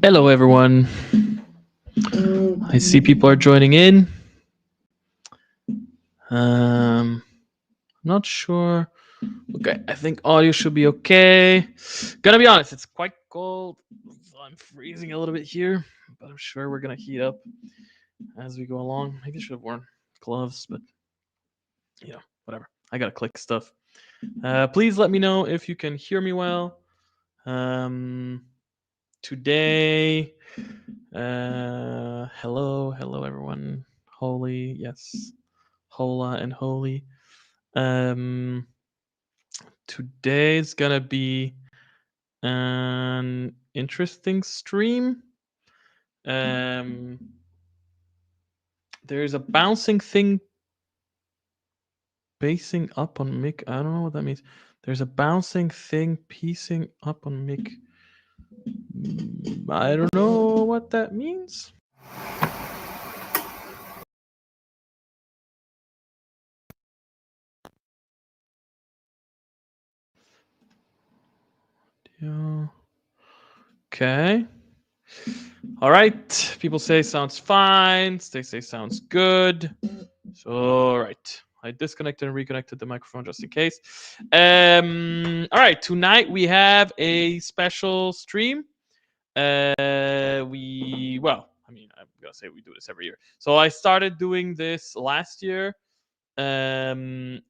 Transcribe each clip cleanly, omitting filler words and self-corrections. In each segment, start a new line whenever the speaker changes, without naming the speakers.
Hello, everyone. I see people are joining in. I'm not sure. Okay, I think audio should be okay. Gonna be honest, it's quite cold. I'm freezing a little bit here, but I'm sure we're gonna heat up as we go along. Maybe I should have worn gloves, but whatever. I gotta click stuff. Please let me know if you can hear me well. Today, hello everyone. Holy, yes, hola and holy. Today's gonna be an interesting stream. There's a bouncing thing basing up on mic. I don't know what that means. There's a bouncing thing piecing up on mic. I don't know what that means. Yeah. Okay. All right. People say sounds fine. They say sounds good. So, all right. I disconnected and reconnected the microphone just in case. All right. Tonight we have a special stream. I'm gonna say we do this every year. So I started doing this last year. And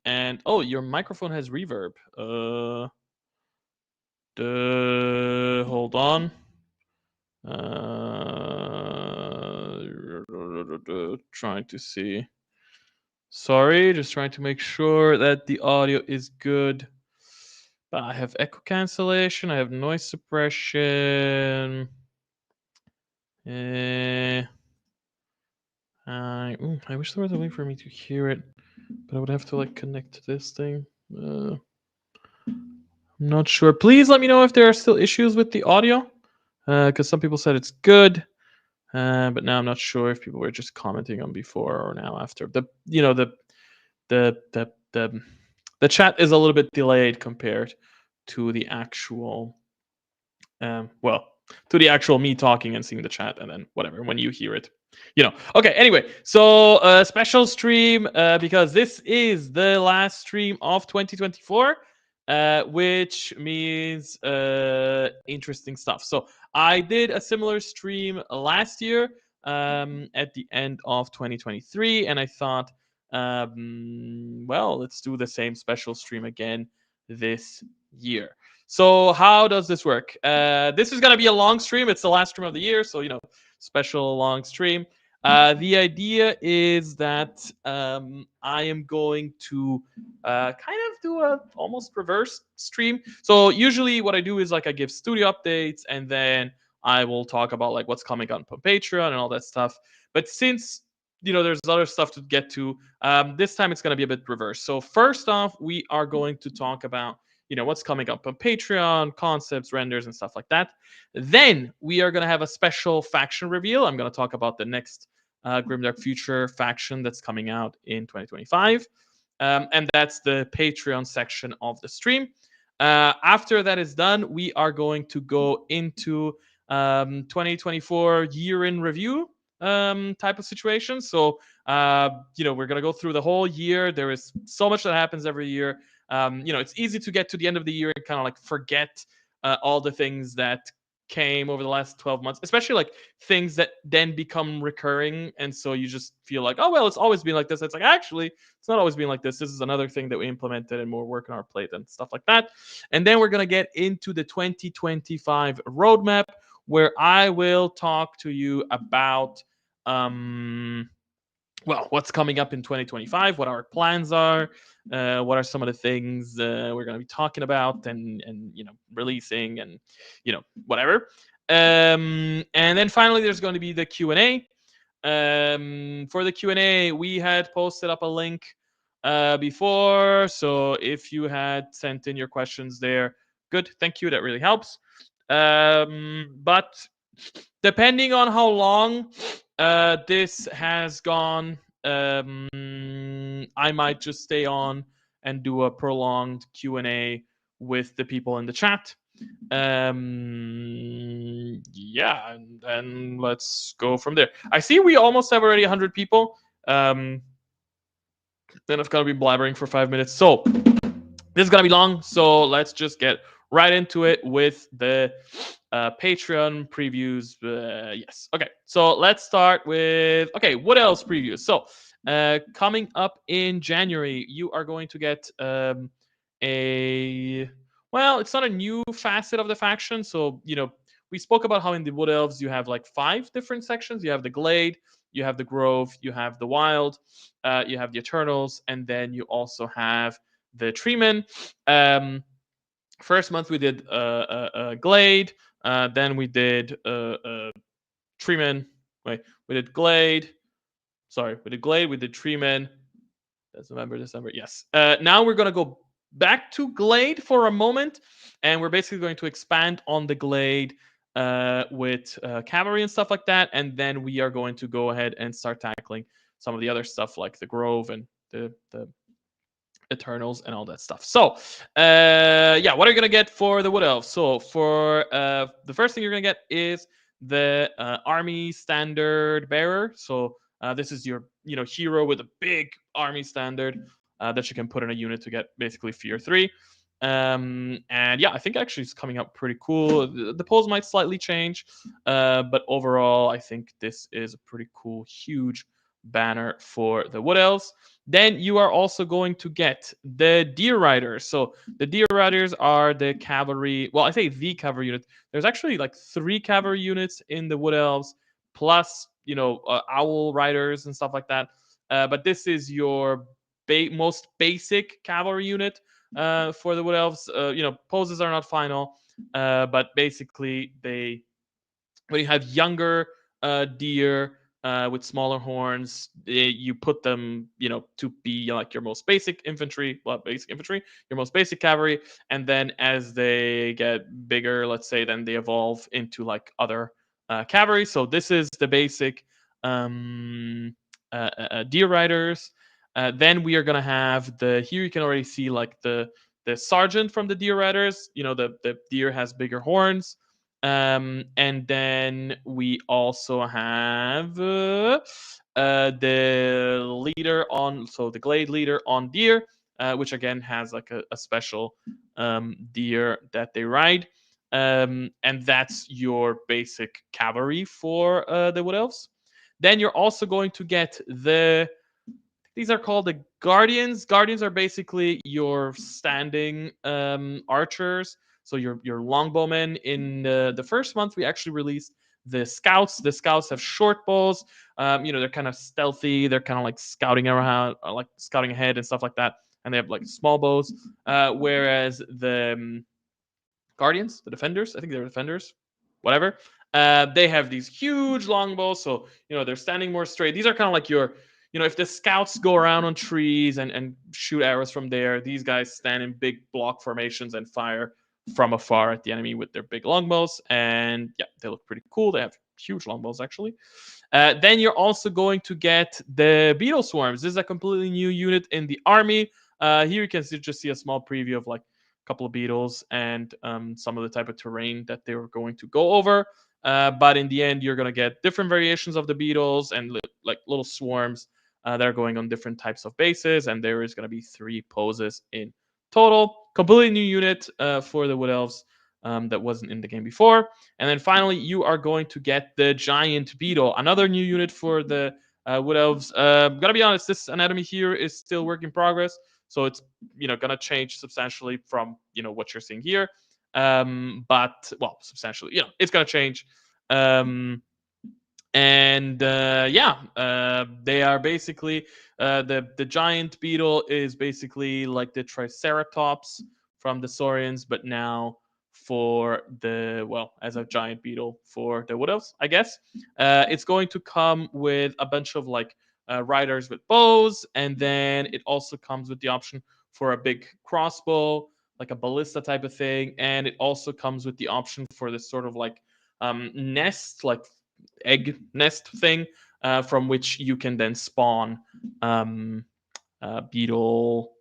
oh, your microphone has reverb. Hold on. Trying to see. Sorry, just trying to make sure that the audio is good. I have echo cancellation. I have noise suppression. I wish there was a way for me to hear it, but I would have to like connect to this thing. I'm not sure. Please let me know if there are still issues with the audio, because some people said it's good, but now I'm not sure if people were just commenting on before or now after. The chat is a little bit delayed compared to the actual, to the actual me talking and seeing the chat, and then whatever when you hear it. Okay, anyway, so a special stream, because this is the last stream of 2024, which means interesting stuff. So I did a similar stream last year, at the end of 2023, and I thought, let's do the same special stream again this year. So how does this work? This is going to be a long stream. It's the last stream of the year, so special long stream. The idea is that I am going to kind of do a almost reverse stream. So usually what I do is like I give studio updates, and then I will talk about like what's coming on Patreon and all that stuff. But since there's other stuff to get to, this time it's going to be a bit reverse. So first off, we are going to talk about what's coming up on Patreon, concepts, renders, and stuff like that. Then we are going to have a special faction reveal. I'm going to talk about the next Grimdark Future faction that's coming out in 2025. And that's the Patreon section of the stream. After that is done, we are going to go into 2024 year in review type of situation. So, we're going to go through the whole year. There is so much that happens every year. It's easy to get to the end of the year and kind of like forget all the things that came over the last 12 months, especially like things that then become recurring. And so you just feel like, oh, well, it's always been like this. It's like, actually, it's not always been like this. This is another thing that we implemented and more work on our plate and stuff like that. And then we're going to get into the 2025 roadmap, where I will talk to you about what's coming up in 2025, what our plans are, what are some of the things we're going to be talking about and releasing and whatever. And then finally, there's going to be the Q&A. For the Q&A, we had posted up a link before, so if you had sent in your questions there, good, thank you, that really helps. But depending on how long this has gone, I might just stay on and do a prolonged Q&A with the people in the chat. Yeah, and then let's go from there. I see we almost have already 100 people. Then I've got to be blabbering for 5 minutes. So this is gonna be long, so let's just get right into it with the Patreon previews. Yes, okay. So let's start with what else previews. So coming up in January, you are going to get a it's not a new facet of the faction. So we spoke about how in the Wood Elves you have like 5 different sections. You have the Glade, you have the Grove, you have the Wild, you have the Eternals, and then you also have the Treeman. First month we did Glade, then we did Treeman. Wait, we did Glade. Sorry, we did Glade. We did Treeman. That's November, December. Yes. Now we're gonna go back to Glade for a moment, and we're basically going to expand on the Glade with cavalry and stuff like that, and then we are going to go ahead and start tackling some of the other stuff like the Grove and the Eternals and all that stuff. So, what are you gonna get for the Wood Elves? So, for the first thing you're gonna get is the Army Standard Bearer. So, this is your hero with a big Army Standard that you can put in a unit to get basically Fear 3. And yeah, I think actually it's coming out pretty cool. The pose might slightly change, but overall, I think this is a pretty cool, huge banner for the Wood Elves. Then you are also going to get the Deer Riders. So the Deer Riders are the cavalry. Well, I say the cavalry unit. There's actually like 3 cavalry units in the Wood Elves, plus Owl Riders and stuff like that. But this is your most basic cavalry unit for the Wood Elves. Poses are not final, but basically when you have younger deer with smaller horns, you put them, to be like your most basic infantry, your most basic cavalry, and then as they get bigger, let's say, then they evolve into like other cavalry. So this is the basic deer riders. Then we are gonna have here you can already see like the sergeant from the deer riders. The deer has bigger horns. And then we also have the leader the Glade leader on deer, which again has like a special deer that they ride. And that's your basic cavalry for the Wood Elves. Then you're also going to get these are called the Guardians. Guardians are basically your standing archers. So your longbowmen. In the first month, we actually released the Scouts. The Scouts have short bows. They're kind of stealthy. They're kind of like scouting around, like scouting ahead and stuff like that. And they have like small bows. Whereas the Guardians, the Defenders, I think they're Defenders, whatever. They have these huge longbows, so they're standing more straight. These are kind of like your, if the scouts go around on trees and shoot arrows from there, these guys stand in big block formations and fire from afar at the enemy with their big longbows. And yeah, they look pretty cool. They have huge longbows actually. Then you're also going to get the Beetle Swarms. This is a completely new unit in the army. Here you can just see a small preview of like couple of beetles and some of the type of terrain that they were going to go over. But in the end, you're going to get different variations of the beetles and like little swarms that are going on different types of bases. And there is going to be 3 poses in total. Completely new unit for the Wood Elves that wasn't in the game before. And then finally, you are going to get the Giant Beetle, another new unit for the Wood Elves. Gotta be honest, this anatomy here is still work in progress. So it's gonna change substantially from what you're seeing here. But substantially, it's gonna change. They are basically the giant beetle is basically like the Triceratops from the Saurians, but now for as a giant beetle for the Wood Elves, I guess. It's going to come with a bunch of like riders with bows, and then it also comes with the option for a big crossbow, like a ballista type of thing, and it also comes with the option for this sort of like nest, like egg nest thing, from which you can then spawn beetle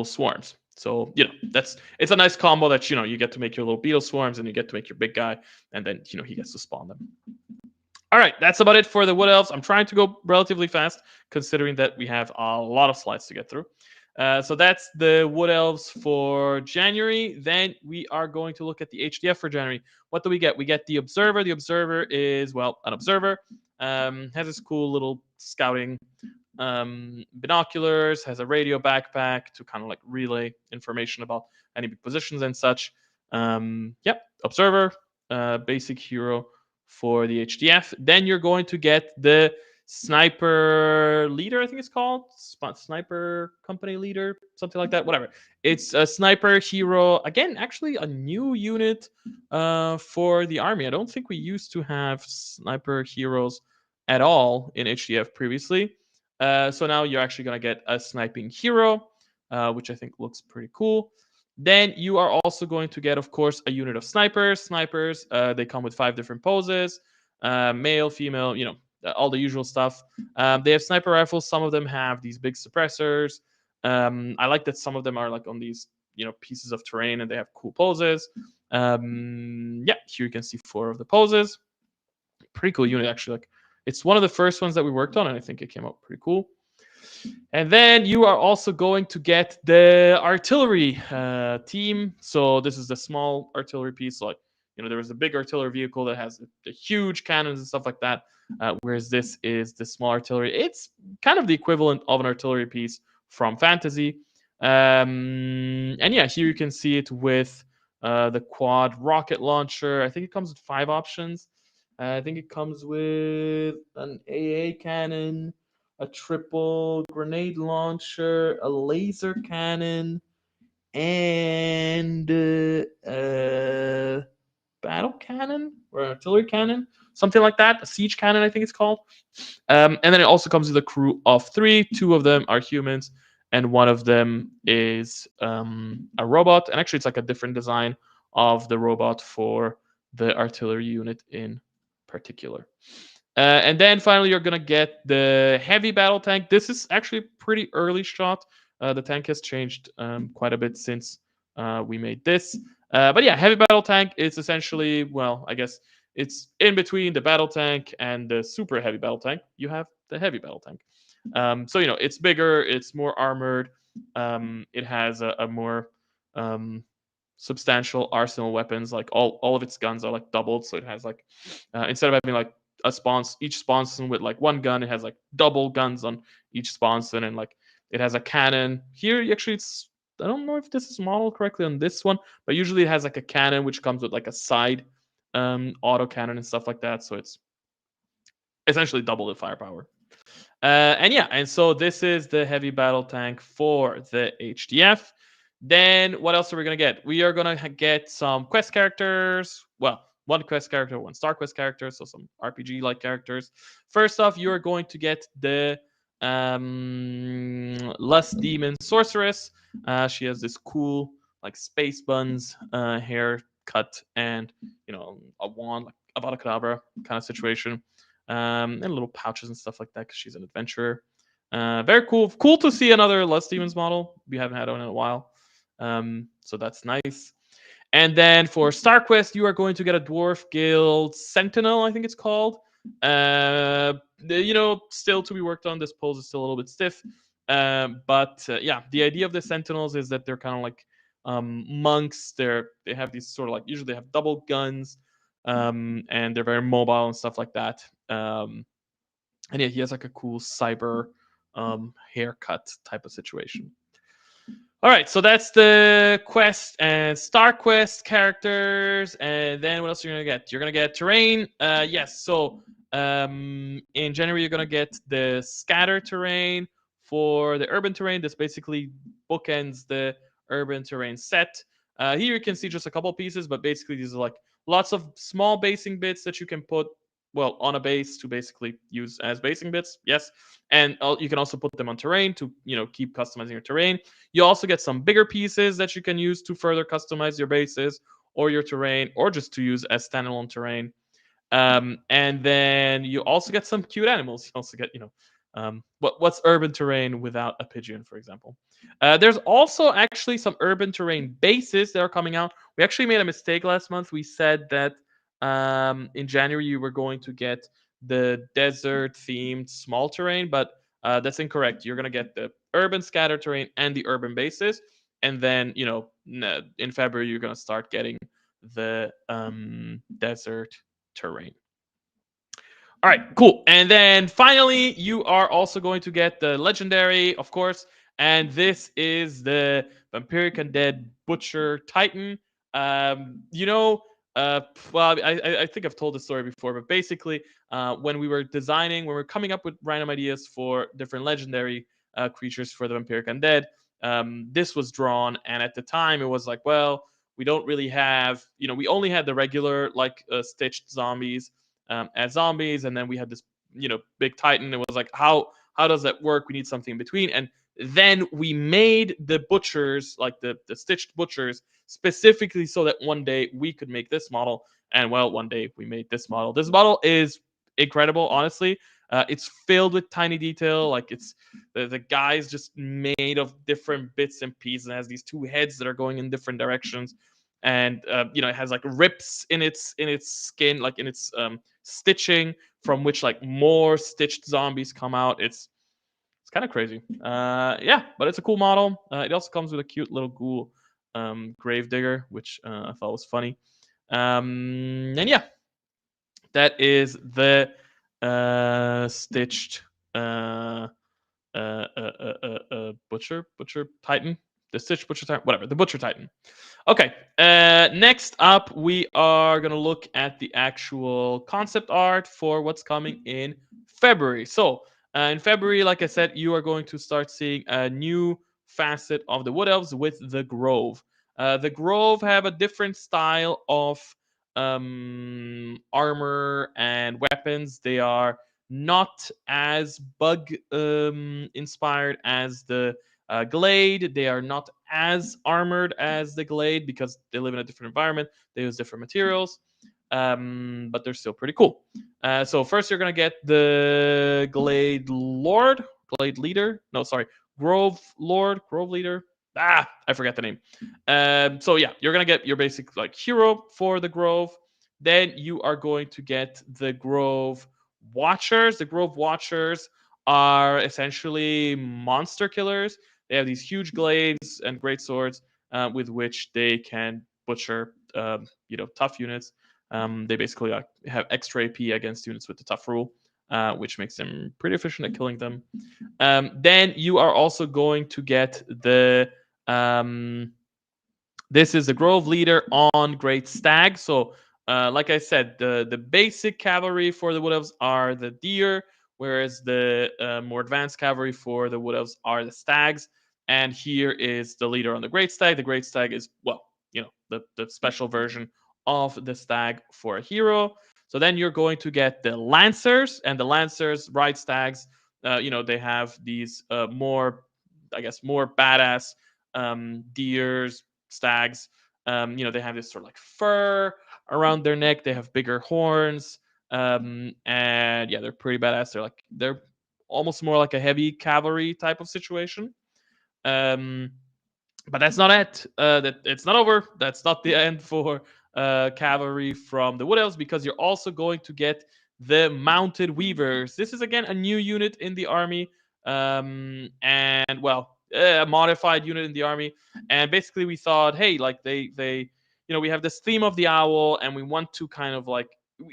swarms. So it's a nice combo that you get to make your little beetle swarms, and you get to make your big guy, and then he gets to spawn them. All right, that's about it for the wood elves. I'm trying to go relatively fast, considering that we have a lot of slides to get through. So that's the wood elves for January. Then we are going to look at the HDF for January. What do we get? We get the observer. The observer is, well, an observer. Has this cool little scouting binoculars, has a radio backpack to kind of like relay information about enemy positions and such. Observer, basic hero for the HDF. Then you're going to get the sniper leader, I think it's called sniper company leader, something like that. Whatever. It's a sniper hero. Again, actually a new unit for the army. I don't think we used to have sniper heroes at all in HDF previously. So now you're actually going to get a sniping hero, which I think looks pretty cool. Then you are also going to get, of course, a unit of snipers. Snipers, they come with 5 different poses, male, female, all the usual stuff. They have sniper rifles. Some of them have these big suppressors. I like that some of them are like on these, pieces of terrain, and they have cool poses. Here you can see 4 of the poses. Pretty cool unit, actually. Like, it's one of the first ones that we worked on, and I think it came out pretty cool. And then you are also going to get the artillery team. So this is the small artillery piece. Like, there was a big artillery vehicle that has a huge cannons and stuff like that. Whereas this is the small artillery. It's kind of the equivalent of an artillery piece from Fantasy. And yeah, here you can see it with the quad rocket launcher. I think it comes with 5 options. I think it comes with an AA cannon, a triple grenade launcher, a laser cannon, and a battle cannon or an artillery cannon, something like that. A siege cannon, I think it's called. And then it also comes with a crew of 3. 2 of them are humans, and 1 of them is a robot. And actually, it's like a different design of the robot for the artillery unit in particular. And then finally, you're going to get the heavy battle tank. This is actually a pretty early shot. The tank has changed quite a bit since we made this. But yeah, heavy battle tank is essentially, well, I guess it's in between the battle tank and the super heavy battle tank. You have the heavy battle tank. So, it's bigger, it's more armored. It has a more substantial arsenal weapons. Like all of its guns are like doubled. So it has like, instead of having like each sponson with like 1 gun, it has like double guns on each sponson, and like it has a cannon. Here, actually, I don't know if this is modeled correctly on this one, but usually it has like a cannon which comes with like a side auto cannon and stuff like that. So it's essentially double the firepower. And so this is the heavy battle tank for the HDF. Then what else are we going to get? We are going to get some quest characters. Well, 1 quest character, 1 star quest character, so some RPG-like characters. First off, you are going to get the Lust Demon Sorceress. She has this cool, like, space buns haircut and, a wand, like Avada Kedavra kind of situation. And little pouches and stuff like that because she's an adventurer. Very cool. Cool to see another Lust Demons model. We haven't had one in a while. So that's nice. And then for StarQuest, you are going to get a Dwarf Guild Sentinel, I think it's called. Still to be worked on. This pose is still a little bit stiff. But the idea of the Sentinels is that they're kind of like monks. They have these sort of like, usually they have double guns, and they're very mobile and stuff like that. And yeah, he has like a cool cyber haircut type of situation. All right, so that's the quest and star quest characters. And then what else are you going to get? You're going to get terrain. Yes, so in January, you're going to get the scatter terrain for the urban terrain. This basically bookends the urban terrain set. Here you can see just a couple pieces, but basically these are like lots of small basing bits that you can put, well, on a base to basically use as basing bits. Yes. And you can also put them on terrain to, keep customizing your terrain. You also get some bigger pieces that you can use to further customize your bases, or your terrain, or just to use as standalone terrain. And then you also get some cute animals. You also get, what's urban terrain without a pigeon, for example. There's also actually some urban terrain bases that are coming out. We actually made a mistake last month. We said that in January you were going to get the desert themed small terrain, but that's incorrect. You're going to get the urban scatter terrain and the urban bases. And then, in February, you're going to start getting the desert terrain. All right, cool. And then finally, you are also going to get the legendary, of course, and this is the Vampiric Undead Butcher Titan. You know, well, I think I've told the story before, but basically, when we were coming up with random ideas for different legendary creatures for the Vampiric Undead, this was drawn, and at the time, it was like, well, we don't really have, we only had the regular like stitched zombies as zombies, and then we had this big titan. It was like, how does that work? We need something in between. And then we made the butchers, like the stitched butchers, specifically so that one day we could make this model. And well, one day we made this model. This model is incredible, honestly. It's filled with tiny detail. Like, it's the guy's just made of different bits and pieces, and has these two heads that are going in different directions. And it has like rips in its skin, like in its stitching, from which like more stitched zombies come out. It's kind of crazy. Yeah, but it's a cool model. It also comes with a cute little ghoul gravedigger, which I thought was funny. And yeah, that is the stitched butcher titan, the stitched butcher titan, whatever, the butcher titan. Okay. Next up, we are going to look at the actual concept art for what's coming in February. So, in February, like I said, you are going to start seeing a new facet of the Wood Elves with the Grove. The Grove have a different style of armor and weapons. They are not as bug inspired as the Glade. They are not as armored as the Glade because they live in a different environment. They use different materials, but they're still pretty cool. So first, you're gonna get the Glade Lord, Glade Leader. No, sorry, Grove Lord, Grove Leader. I forget the name. So yeah, you're gonna get your basic like hero for the Grove. Then you are going to get the Grove Watchers. The Grove Watchers are essentially monster killers. They have these huge glaives and great swords with which they can butcher, tough units. They basically have extra AP against units with the tough rule, which makes them pretty efficient at killing them. Then you are also going to get the this is the Grove Leader on Great Stag. So, like I said, the basic cavalry for the Wood Elves are the deer, whereas the more advanced cavalry for the Wood Elves are the stags. And here is the leader on the Great Stag. The Great Stag is, well, the special version of the stag for a hero. So then you're going to get the Lancers, and the Lancers ride stags. They have these I guess, more badass deers, stags. They have this sort of like fur around their neck. They have bigger horns, and yeah, they're pretty badass. They're almost more like a heavy cavalry type of situation. Um, but that's not it. That it's not over. That's not the end for cavalry from the Wood Elves, because you're also going to get the Mounted Weavers. This is again a new unit in the army, and well, a modified unit in the army. And basically, we thought, hey, like we have this theme of the owl, and we want to kind of like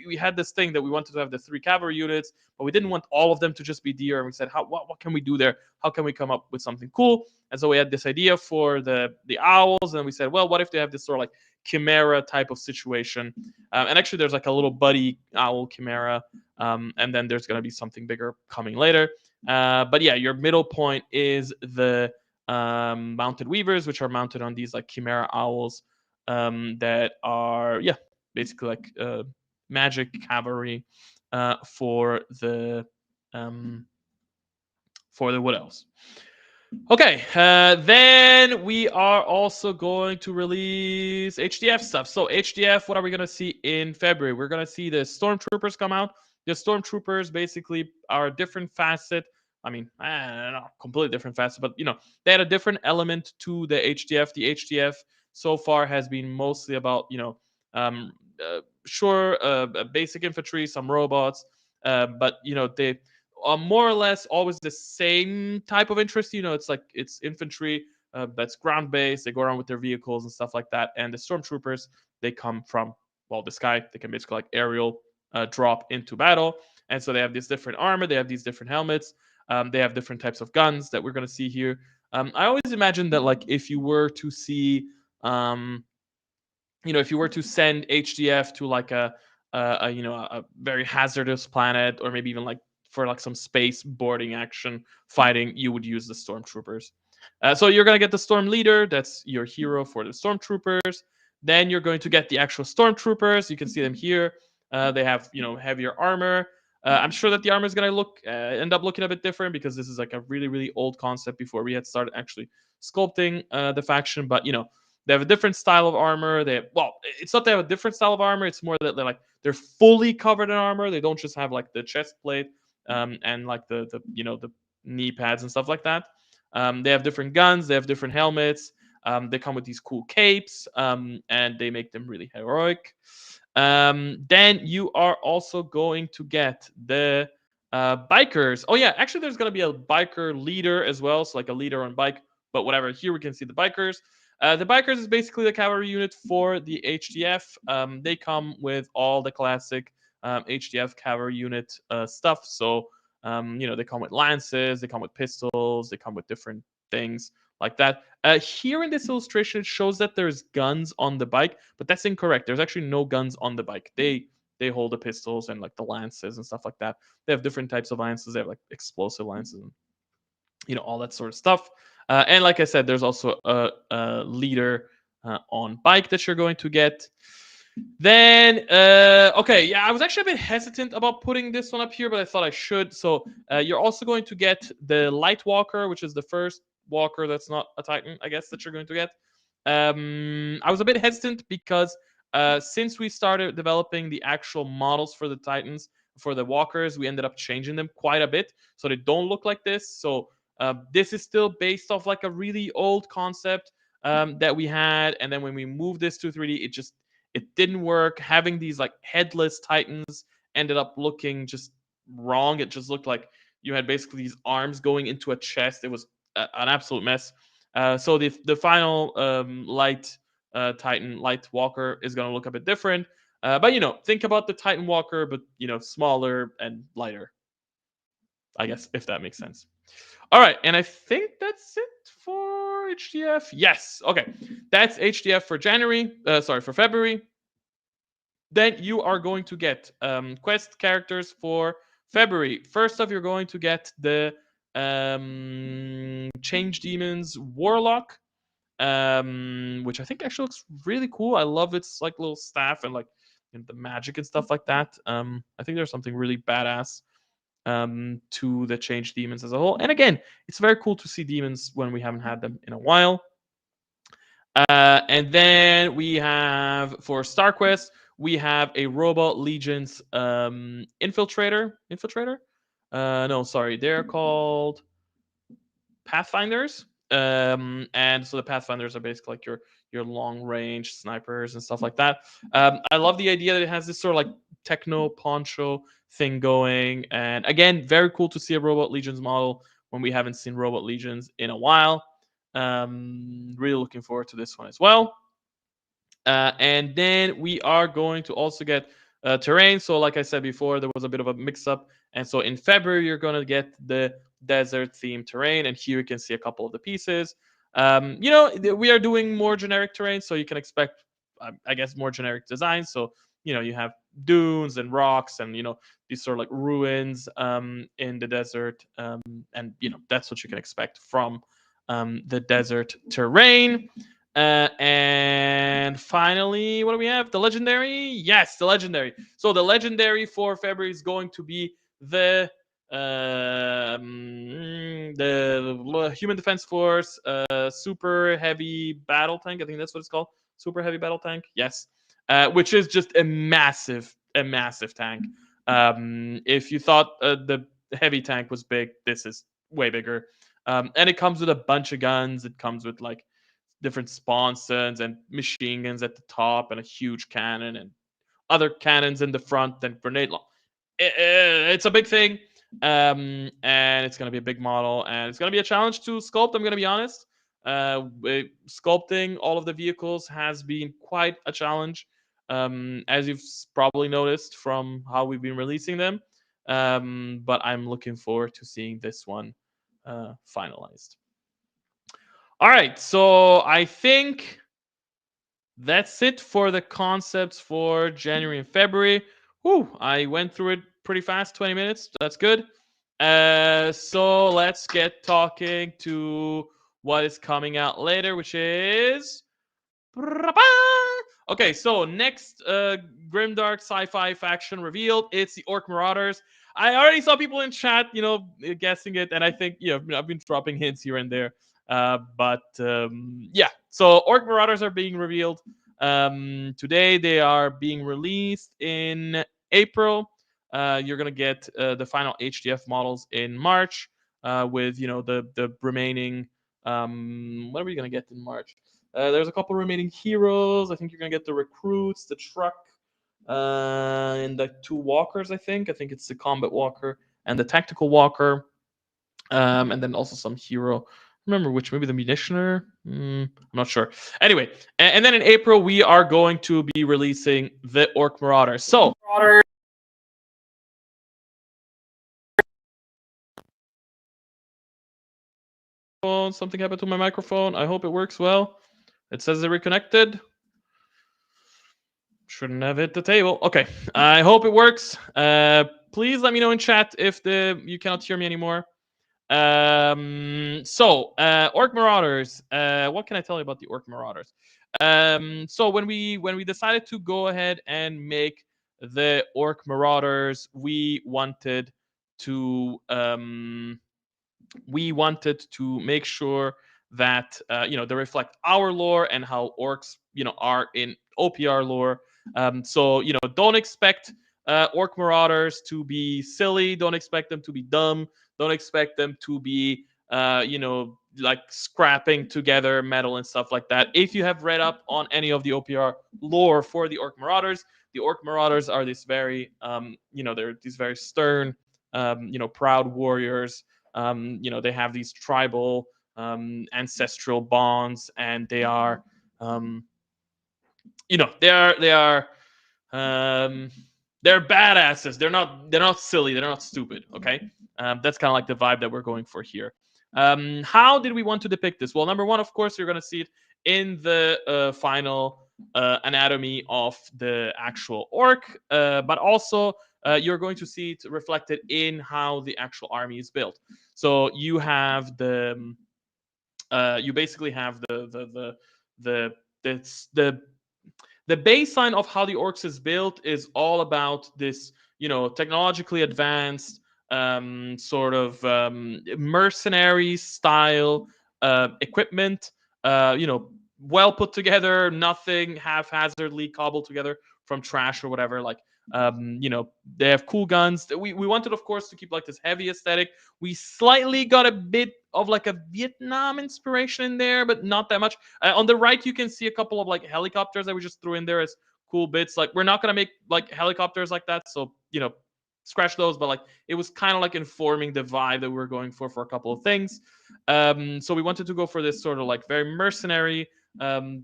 we had this thing that we wanted to have the 3 cavalry units, but we didn't want all of them to just be deer. And we said, what can we do there? How can we come up with something cool? And so we had this idea for the owls, and we said, well, what if they have this sort of like chimera type of situation? And actually, there's like a little buddy owl chimera, and then there's going to be something bigger coming later. But yeah, your middle point is the Mounted Weavers, which are mounted on these like chimera owls that are, yeah, basically like magic cavalry for the Wood Elves. Okay, then we are also going to release HDF stuff. So HDF, what are we going to see in February? We're going to see the Stormtroopers come out. The Stormtroopers basically are a different facet. I mean, not completely different facet, but they had a different element to the HDF. The HDF so far has been mostly about um, basic infantry, some robots, but they more or less always the same type of interest. It's infantry that's ground based. They go around with their vehicles and stuff like that. And the stormtroopers, they come from the sky. They can basically like aerial drop into battle, and so they have this different armor. They have these different helmets. They have different types of guns that we're going to see here. I always imagine that like if you were to see if you were to send HDF to like a very hazardous planet, or maybe even like for like some space boarding action fighting, you would use the stormtroopers. So you're gonna get the storm leader. That's your hero for the stormtroopers. Then you're going to get the actual stormtroopers. You can see them here. They have heavier armor. I'm sure that the armor is gonna end up looking a bit different because this is like a really really old concept before we had started actually sculpting the faction. But they have a different style of armor. It's not they have a different style of armor. It's more that they're fully covered in armor. They don't just have like the chest plate and like the knee pads and stuff like that. They have different guns. They have different helmets. They come with these cool capes, and they make them really heroic. Then you are also going to get the bikers. Oh yeah, actually, there's going to be a biker leader as well. So like a leader on bike, but whatever. Here we can see the bikers. The bikers is basically the cavalry unit for the HDF. They come with all the classic HDF cavalry unit stuff. So they come with lances, they come with pistols, they come with different things like that. Here in this illustration, it shows that there's guns on the bike, but that's incorrect. There's actually no guns on the bike. They hold the pistols and like the lances and stuff like that. They have different types of lances. They have like explosive lances and all that sort of stuff. And like I said, there's also a leader on bike that you're going to get. Then, okay, yeah, I was actually a bit hesitant about putting this one up here, but I thought I should. So you're also going to get the Light Walker, which is the first walker that's not a Titan, I guess, that you're going to get. I was a bit hesitant because since we started developing the actual models for the Titans, for the walkers, we ended up changing them quite a bit. So they don't look like this. So this is still based off like a really old concept that we had. And then when we moved this to 3D, it didn't work. Having these like headless Titans ended up looking just wrong. It just looked like you had basically these arms going into a chest. It was an absolute mess. So the final light Titan, light Walker, is going to look a bit different. But think about the Titan Walker, but smaller and lighter. I guess if that makes sense. All right, and I think that's it for HDF. Yes, okay, that's HDF for January. For February. Then you are going to get quest characters for February. First off, you're going to get the Change Demons Warlock, which I think actually looks really cool. I love its like little staff and like the magic and stuff like that. I think there's something really badass to the Change Demons as a whole. And again, it's very cool to see demons when we haven't had them in a while. And then we have for StarQuest, we have a Robot Legions infiltrator. No, sorry, they're called Pathfinders. And so the Pathfinders are basically like your long range snipers and stuff like that. I love the idea that it has this sort of like techno poncho thing going. And again, very cool to see a Robot Legions model when we haven't seen Robot Legions in a while. Really looking forward to this one as well. And then we are going to also get terrain. So, like I said before, there was a bit of a mix up. And so in February, you're going to get the desert themed terrain. And here you can see a couple of the pieces. We are doing more generic terrain. So you can expect, I guess, more generic designs. So, you have dunes and rocks and, these sort of like ruins in the desert. And, that's what you can expect from the desert terrain. And finally, what do we have? The legendary? Yes, the legendary. So the legendary for February is going to be the the Human Defense Force, super heavy battle tank. I think that's what it's called. Super heavy battle tank. Yes, which is just a massive tank. If you thought the heavy tank was big, this is way bigger. And it comes with a bunch of guns. It comes with like different sponsons and machine guns at the top, and a huge cannon, and other cannons in the front, and grenade launch. It's a big thing, and it's going to be a big model, and it's going to be a challenge to sculpt. I'm going to be honest. Sculpting all of the vehicles has been quite a challenge, as you've probably noticed from how we've been releasing them. But I'm looking forward to seeing this one finalized. All right, so I think that's it for the concepts for January and February. Whew, I went through it pretty fast, 20 minutes. That's good. So let's get talking to what is coming out later, which is. Okay, so next grimdark sci-fi faction revealed. It's the Orc Marauders. I already saw people in chat, guessing it, and I think I've been dropping hints here and there. But yeah, so Orc Marauders are being revealed today. They are being released in April. You're gonna get the final HDF models in March, with the remaining. What are we gonna get in March? There's a couple remaining heroes. I think you're gonna get the recruits, the truck, and the two walkers. I think it's the combat walker and the tactical walker, and then also some hero. Remember which? Maybe the munitioner. I'm not sure. Anyway, and then in April we are going to be releasing the Orc Marauders. So. Something happened to my microphone. I hope it works well. It says it reconnected. Shouldn't have hit the table. Okay, I hope it works. Please let me know in chat if you cannot hear me anymore. So Orc Marauders. What can I tell you about the Orc Marauders? So when we decided to go ahead and make the Orc Marauders, we wanted to make sure that they reflect our lore and how orcs are in OPR lore. So don't expect orc marauders to be silly. Don't expect them to be dumb. Don't expect them to be like scrapping together metal and stuff like that. If you have read up on any of the OPR lore for the orc marauders, the orc marauders are this very they're these very stern proud warriors. They have these tribal ancestral bonds, and they are they are they're badasses. They're not silly. They're not stupid. Okay, that's kind of like the vibe that we're going for here. How did we want to depict this? Well, number one, of course, you're going to see it in the final anatomy of the actual orc, but also you're going to see it reflected in how the actual army is built. So you have you basically have the the the baseline of how the orcs is built is all about this, technologically advanced sort of mercenary style equipment. Well put together, nothing haphazardly cobbled together from trash or whatever. Like, they have cool guns. We wanted, of course, to keep like this heavy aesthetic. We slightly got a bit of like a Vietnam inspiration in there, but not that much. On the right, you can see a couple of like helicopters that we just threw in there as cool bits. Like, we're not gonna make like helicopters like that, so scratch those. But like, it was kind of like informing the vibe that we were going for a couple of things. So we wanted to go for this sort of like very mercenary,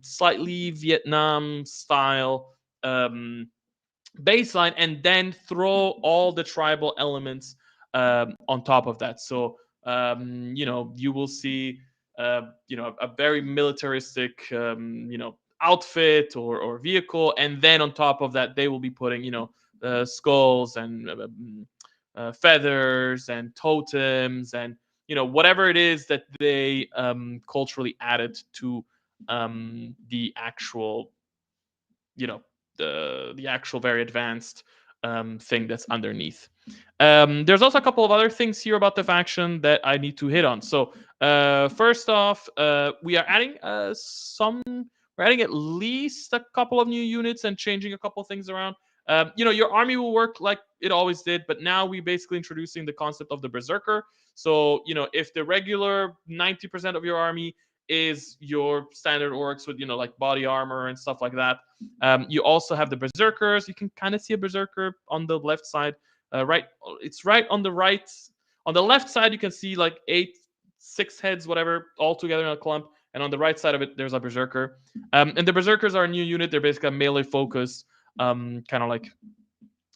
slightly Vietnam style baseline, and then throw all the tribal elements on top of that. So you will see a very militaristic outfit or vehicle, and then on top of that they will be putting skulls and feathers and totems and whatever it is that they culturally added to the actual the actual very advanced thing that's underneath. There's also a couple of other things here about the faction that I need to hit on. So first off, we are adding we're adding at least a couple of new units and changing a couple of things around. Your army will work like it always did, but now we basically introducing the concept of the berserker. So if the regular 90% of your army is your standard orcs with like body armor and stuff like that, you also have the berserkers. You can kind of see a berserker on the left side. Right, it's right on the right. On the left side, you can see like 6 heads, whatever, all together in a clump. And on the right side of it, there's a berserker. And the berserkers are a new unit. They're basically a melee focused, kind of like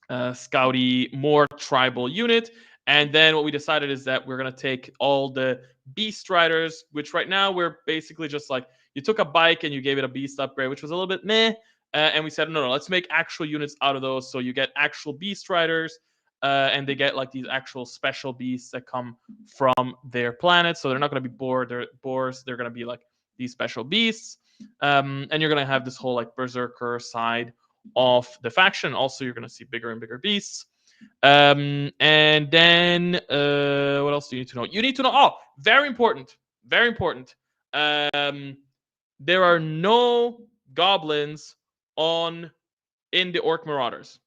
scouty, more tribal unit. And then what we decided is that we're going to take all the beast riders, which right now we're basically just like, you took a bike and you gave it a beast upgrade, which was a little bit meh. And we said, no, let's make actual units out of those. So you get actual beast riders, and they get like these actual special beasts that come from their planet. So they're not going to be boars. They're going to be like these special beasts. And you're going to have this whole like berserker side of the faction. Also, you're going to see bigger and bigger beasts. And then what else do you need to know? You need to know. Oh, very important. Very important. There are no goblins in the Orc Marauders.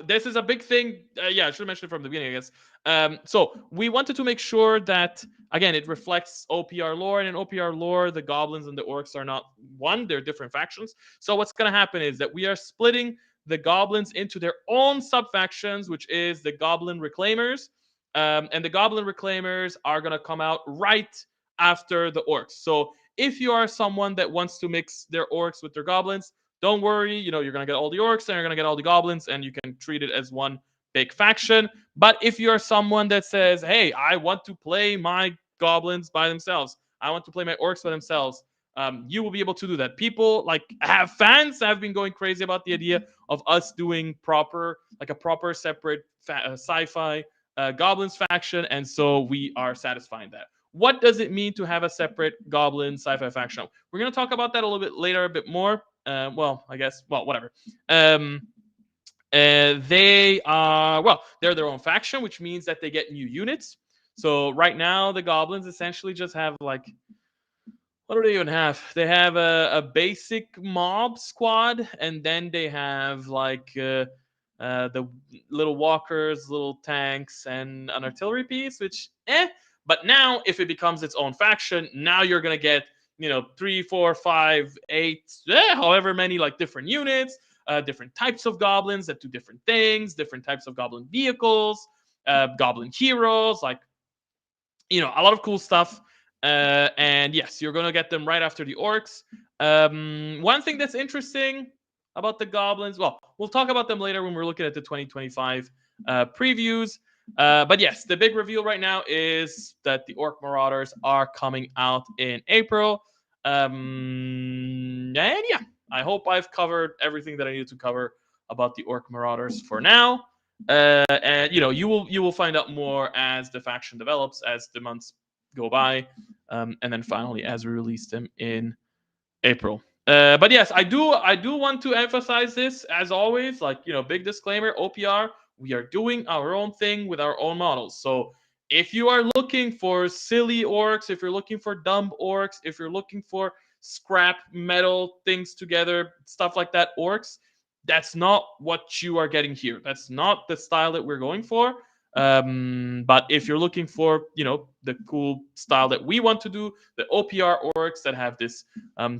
This is a big thing. Yeah, I should have mentioned it from the beginning, I guess. So we wanted to make sure that, again, it reflects OPR lore. And in OPR lore, the goblins and the orcs are not one. They're different factions. So what's going to happen is that we are splitting the goblins into their own sub-factions, which is the Goblin Reclaimers. And the Goblin Reclaimers are going to come out right after the orcs. So if you are someone that wants to mix their orcs with their goblins, don't worry, you're going to get all the orcs and you're going to get all the goblins, and you can treat it as one big faction. But if you're someone that says, hey, I want to play my goblins by themselves, I want to play my orcs by themselves, you will be able to do that. People fans have been going crazy about the idea of us doing a proper separate sci-fi goblins faction, and so we are satisfying that. What does it mean to have a separate goblin sci-fi faction? We're going to talk about that a little bit later, a bit more. Whatever. They're their own faction, which means that they get new units. So right now, the goblins essentially just have what do they even have? They have a basic mob squad, and then they have the little walkers, little tanks, and an artillery piece, which But now, if it becomes its own faction, now you're gonna get 3, 4, 5, 8, however many different units, different types of goblins that do different things, different types of goblin vehicles, goblin heroes, a lot of cool stuff. And yes, you're gonna get them right after the orcs. One thing that's interesting about the goblins, well, we'll talk about them later when we're looking at the 2025 previews. But yes, the big reveal right now is that the Orc Marauders are coming out in April. And yeah, I hope I've covered everything that I needed to cover about the Orc Marauders for now. And you will find out more as the faction develops, as the months go by, and then finally as we release them in April. But yes, I do want to emphasize this, as always. Big disclaimer: OPR, we are doing our own thing with our own models. So if you are looking for silly orcs, if you're looking for dumb orcs, if you're looking for scrap metal things together, stuff like that, orcs, that's not what you are getting here. That's not the style that we're going for. But if you're looking for, the cool style that we want to do, the OPR orcs that have this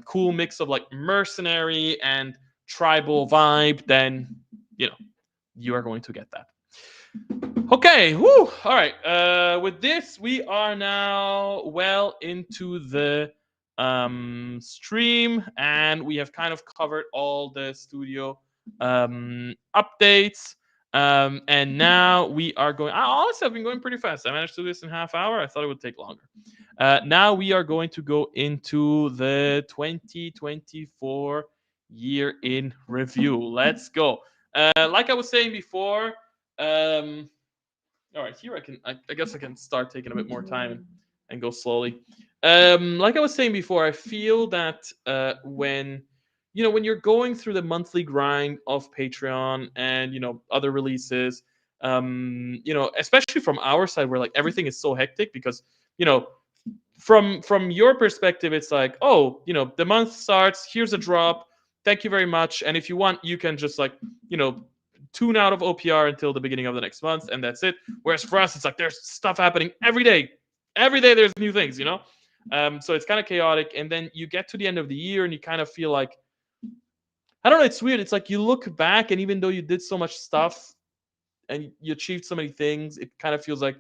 cool mix of mercenary and tribal vibe, then, you are going to get that. Okay, whoo! All right. With this, we are now well into the stream, and we have kind of covered all the studio updates. And now we are going. Honestly, I've been going pretty fast. I managed to do this in half hour. I thought it would take longer. Now we are going to go into the 2024 year in review. Let's go. Like I was saying before, all right, here I guess I can start taking a bit more time and go slowly. Like I was saying before, I feel that when when you're going through the monthly grind of Patreon and other releases, especially from our side where like everything is so hectic because you know from your perspective, it's like, oh, the month starts, here's a drop, thank you very much, and if you want, you can just like, tune out of OPR until the beginning of the next month, and that's it. Whereas for us, it's like there's stuff happening every day. Every day there's new things. So it's kind of chaotic, and then you get to the end of the year, and you kind of feel like, I don't know, it's weird. It's like you look back, and even though you did so much stuff and you achieved so many things, it kind of feels like,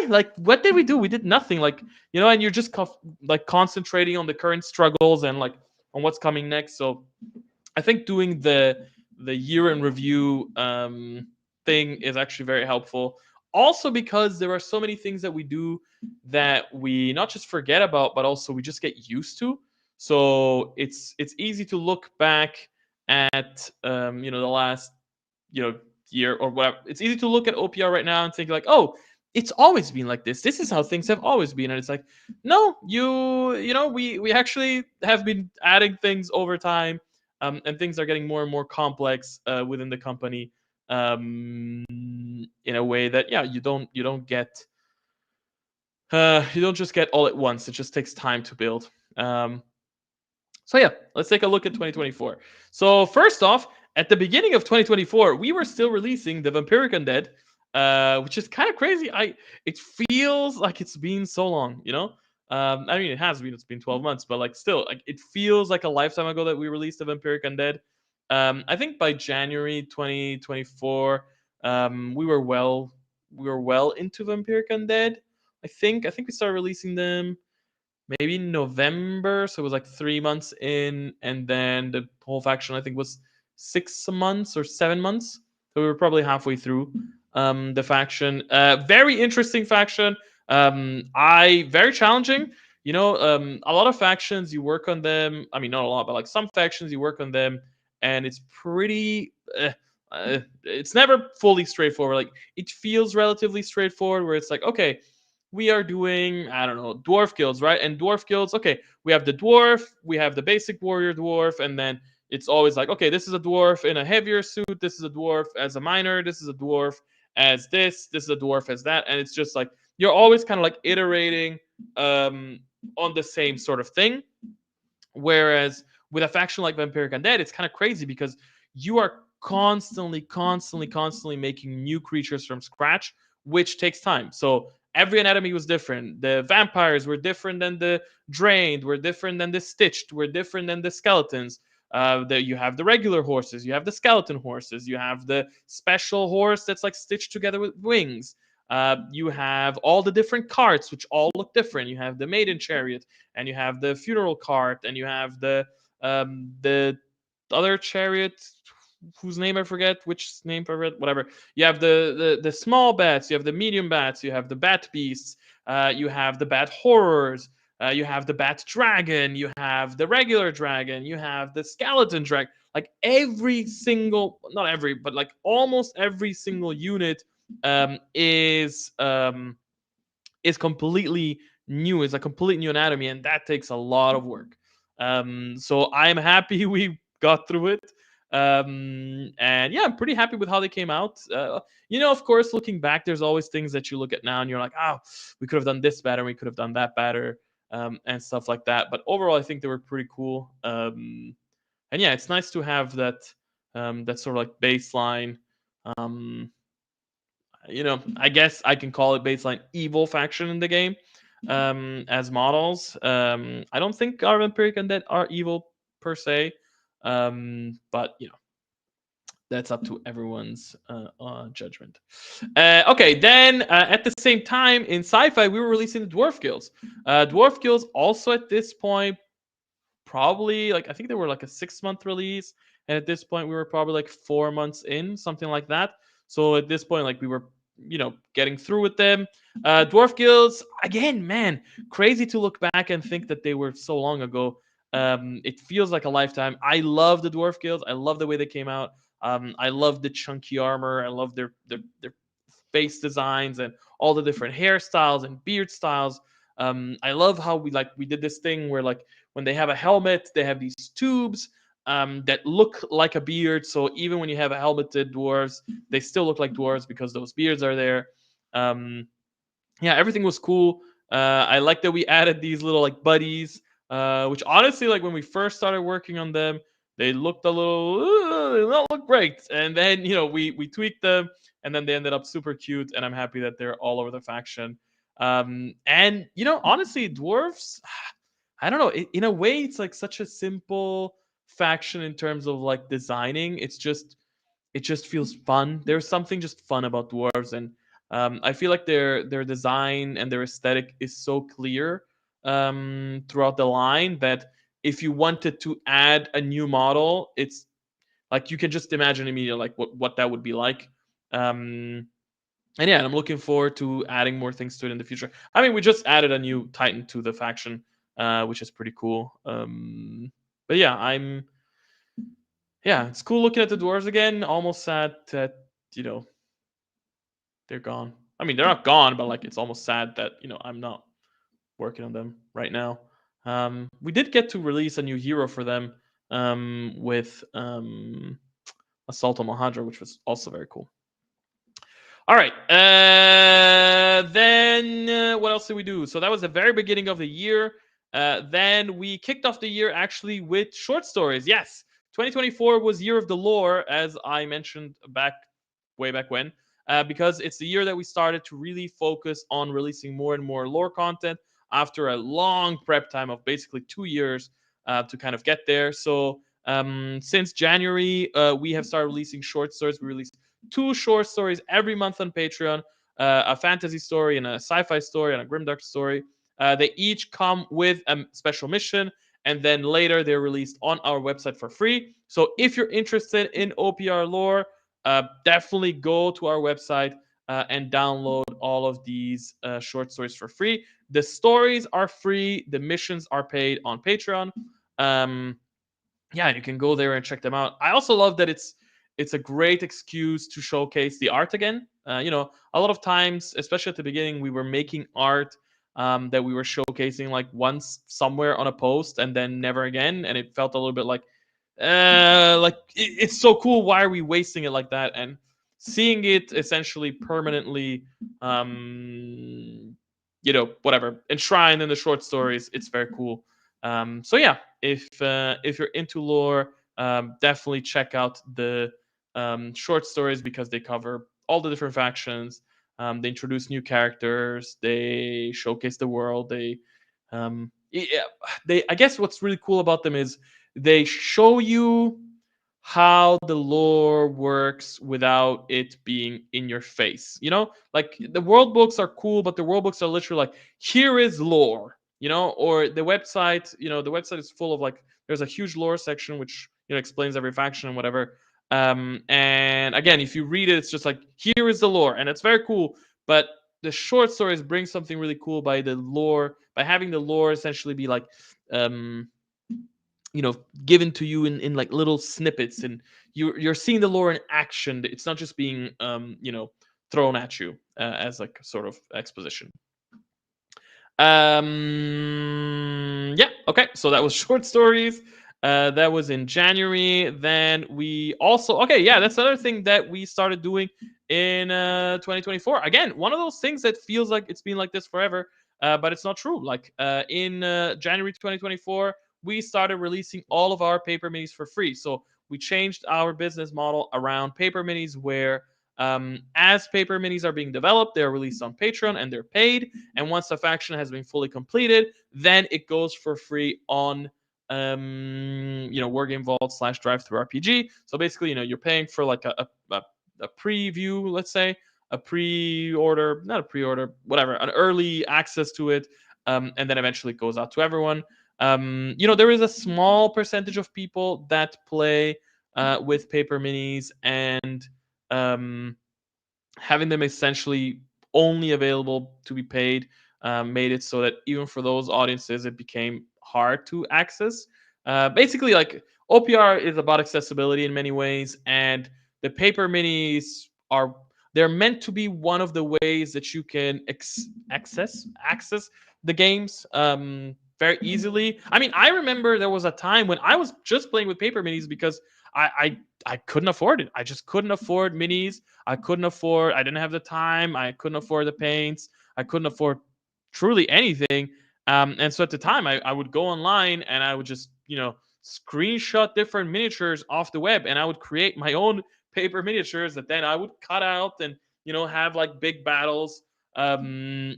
like what did we do? We did nothing. Like, and you're just like concentrating on the current struggles and like on what's coming next. So I think doing the year in review thing is actually very helpful. Also because there are so many things that we do that we not just forget about, but also we just get used to. So it's easy to look back at the last year or whatever. It's easy to look at OPR right now and think like, oh, it's always been like this. This is how things have always been. And it's like, no, we actually have been adding things over time, and things are getting more and more complex within the company, in a way that you don't get you don't just get all at once. It just takes time to build. So yeah, let's take a look at 2024. So first off, at the beginning of 2024, we were still releasing the Vampiric Undead, which is kind of crazy. It feels like it's been so long. I mean, it has been. It's been 12 months, but like still, like it feels like a lifetime ago that we released the Vampiric Undead. I think by January 2024, we were well into Vampiric Undead. I think we started releasing them maybe November, so it was like 3 months in, and then the whole faction I think was 6 months or 7 months. So we were probably halfway through the faction. Very interesting faction. I very challenging. A lot of factions you work on them. I mean, not a lot, but like some factions you work on them, and it's pretty. It's never fully straightforward. Like it feels relatively straightforward, where it's like, okay, we are doing, I don't know, dwarf guilds, right? And dwarf guilds, okay, we have the dwarf, we have the basic warrior dwarf, and then it's always like, okay, this is a dwarf in a heavier suit, this is a dwarf as a miner, this is a dwarf as this is a dwarf as that, and it's just like you're always kind of like iterating on the same sort of thing. Whereas with a faction like Vampiric Undead, it's kind of crazy because you are constantly making new creatures from scratch, which takes time. So every anatomy was different. The vampires were different than the drained, were different than the stitched, were different than the skeletons. You have the regular horses, you have the skeleton horses, you have the special horse that's like stitched together with wings. You have all the different carts, which all look different. You have the maiden chariot, and you have the funeral cart, and you have the other chariot whose name I forget, which name I forget, whatever. You have the small bats, you have the medium bats, you have the bat beasts, you have the bat horrors, you have the bat dragon, you have the regular dragon, you have the skeleton dragon. Like every single, not every, but like almost every single unit is completely new. It's a complete new anatomy, and that takes a lot of work. So I'm happy we got through it. And yeah, I'm pretty happy with how they came out. Of course, looking back, there's always things that you look at now and you're like, oh, we could have done this better, we could have done that better, and stuff like that. But overall, I think they were pretty cool. And yeah, it's nice to have that sort of like baseline. Um, I guess I can call it baseline evil faction in the game, as models. I don't think our Vampiric Undead are evil per se, but that's up to everyone's judgment. Okay, then at the same time in sci-fi, we were releasing the Dwarf Guilds. Dwarf Guilds also at this point probably like I think they were like a 6 month release, and at this point we were probably like 4 months in, something like that. So at this point, like we were getting through with them. Dwarf Guilds again, man, crazy to look back and think that they were so long ago. It feels like a lifetime. I love the Dwarf Guilds. I love the way they came out. I love the chunky armor. I love their face designs and all the different hairstyles and beard styles. I love how we did this thing where like when they have a helmet, they have these tubes. that look like a beard. So even when you have a helmeted dwarves, they still look like dwarves because those beards are there. Um, yeah, everything was cool. I like that we added these little like buddies, which honestly, like when we first started working on them, they looked a little, they don't look great, and then we tweaked them, and then they ended up super cute, and I'm happy that they're all over the faction. And honestly, dwarves, I don't know, in a way, it's like such a simple faction in terms of like designing. It just feels fun. There's something just fun about dwarves, and I feel like their design and their aesthetic is so clear throughout the line that if you wanted to add a new model, it's like you can just imagine immediately like what that would be like. Um, and yeah, I'm looking forward to adding more things to it in the future. I mean, we just added a new Titan to the faction, which is pretty cool. But yeah, it's cool looking at the dwarves again. Almost sad that you know they're gone. I mean, they're not gone, but like it's almost sad that I'm not working on them right now. We did get to release a new hero for them with Assault on Mahadra, which was also very cool. All right. Then what else did we do? So that was the very beginning of the year. Then we kicked off the year actually with short stories. Yes, 2024 was Year of the Lore, as I mentioned way back when, because it's the year that we started to really focus on releasing more and more lore content after a long prep time of basically 2 years to kind of get there. So since January, we have started releasing short stories. We released 2 short stories every month on Patreon, a fantasy story and a sci-fi story and a grimdark story. They each come with a special mission, and then later they're released on our website for free. So if you're interested in OPR lore, definitely go to our website and download all of these short stories for free. The stories are free. The missions are paid on Patreon. Um, yeah, you can go there and check them out. I also love that it's a great excuse to showcase the art again. A lot of times, especially at the beginning, we were making art that we were showcasing like once somewhere on a post and then never again, and it felt a little bit like it's so cool. Why are we wasting it like that? And seeing it essentially permanently, whatever enshrined in the short stories, it's very cool. So yeah, if you're into lore, definitely check out the short stories because they cover all the different factions. They introduce new characters. They showcase the world. Yeah, they. I guess what's really cool about them is they show you how the lore works without it being in your face. Like the world books are cool, but the world books are literally like, here is lore, or the website, the website is full of like, there's a huge lore section which explains every faction and whatever. And again, if you read it, it's just like, here is the lore, and it's very cool. But the short stories bring something really cool by having the lore essentially be like um given to you in like little snippets, and you're seeing the lore in action. It's not just being thrown at you as like sort of exposition. Yeah, okay, so that was short stories. That was in January. Then we also, okay, yeah, that's another thing that we started doing in 2024. Again, one of those things that feels like it's been like this forever, but it's not true. Like in January 2024, we started releasing all of our paper minis for free. So we changed our business model around paper minis, where as paper minis are being developed, they're released on Patreon and they're paid. And once the faction has been fully completed, then it goes for free on Wargame Vault / Drive Through RPG. So basically, you're paying for like a preview, let's say, a pre-order, not a pre-order, whatever, an early access to it, and then eventually it goes out to everyone. There is a small percentage of people that play with paper minis, and having them essentially only available to be paid made it so that even for those audiences, it became hard to access. Basically, like OPR is about accessibility in many ways, and the paper minis they're meant to be one of the ways that you can access the games. very easily. I mean, I remember there was a time when I was just playing with paper minis because I couldn't afford it. I just couldn't afford minis. I couldn't afford. I didn't have the time. I couldn't afford the paints. I couldn't afford truly anything. And so at the time, I would go online and I would just screenshot different miniatures off the web, and I would create my own paper miniatures that then I would cut out and have like big battles, and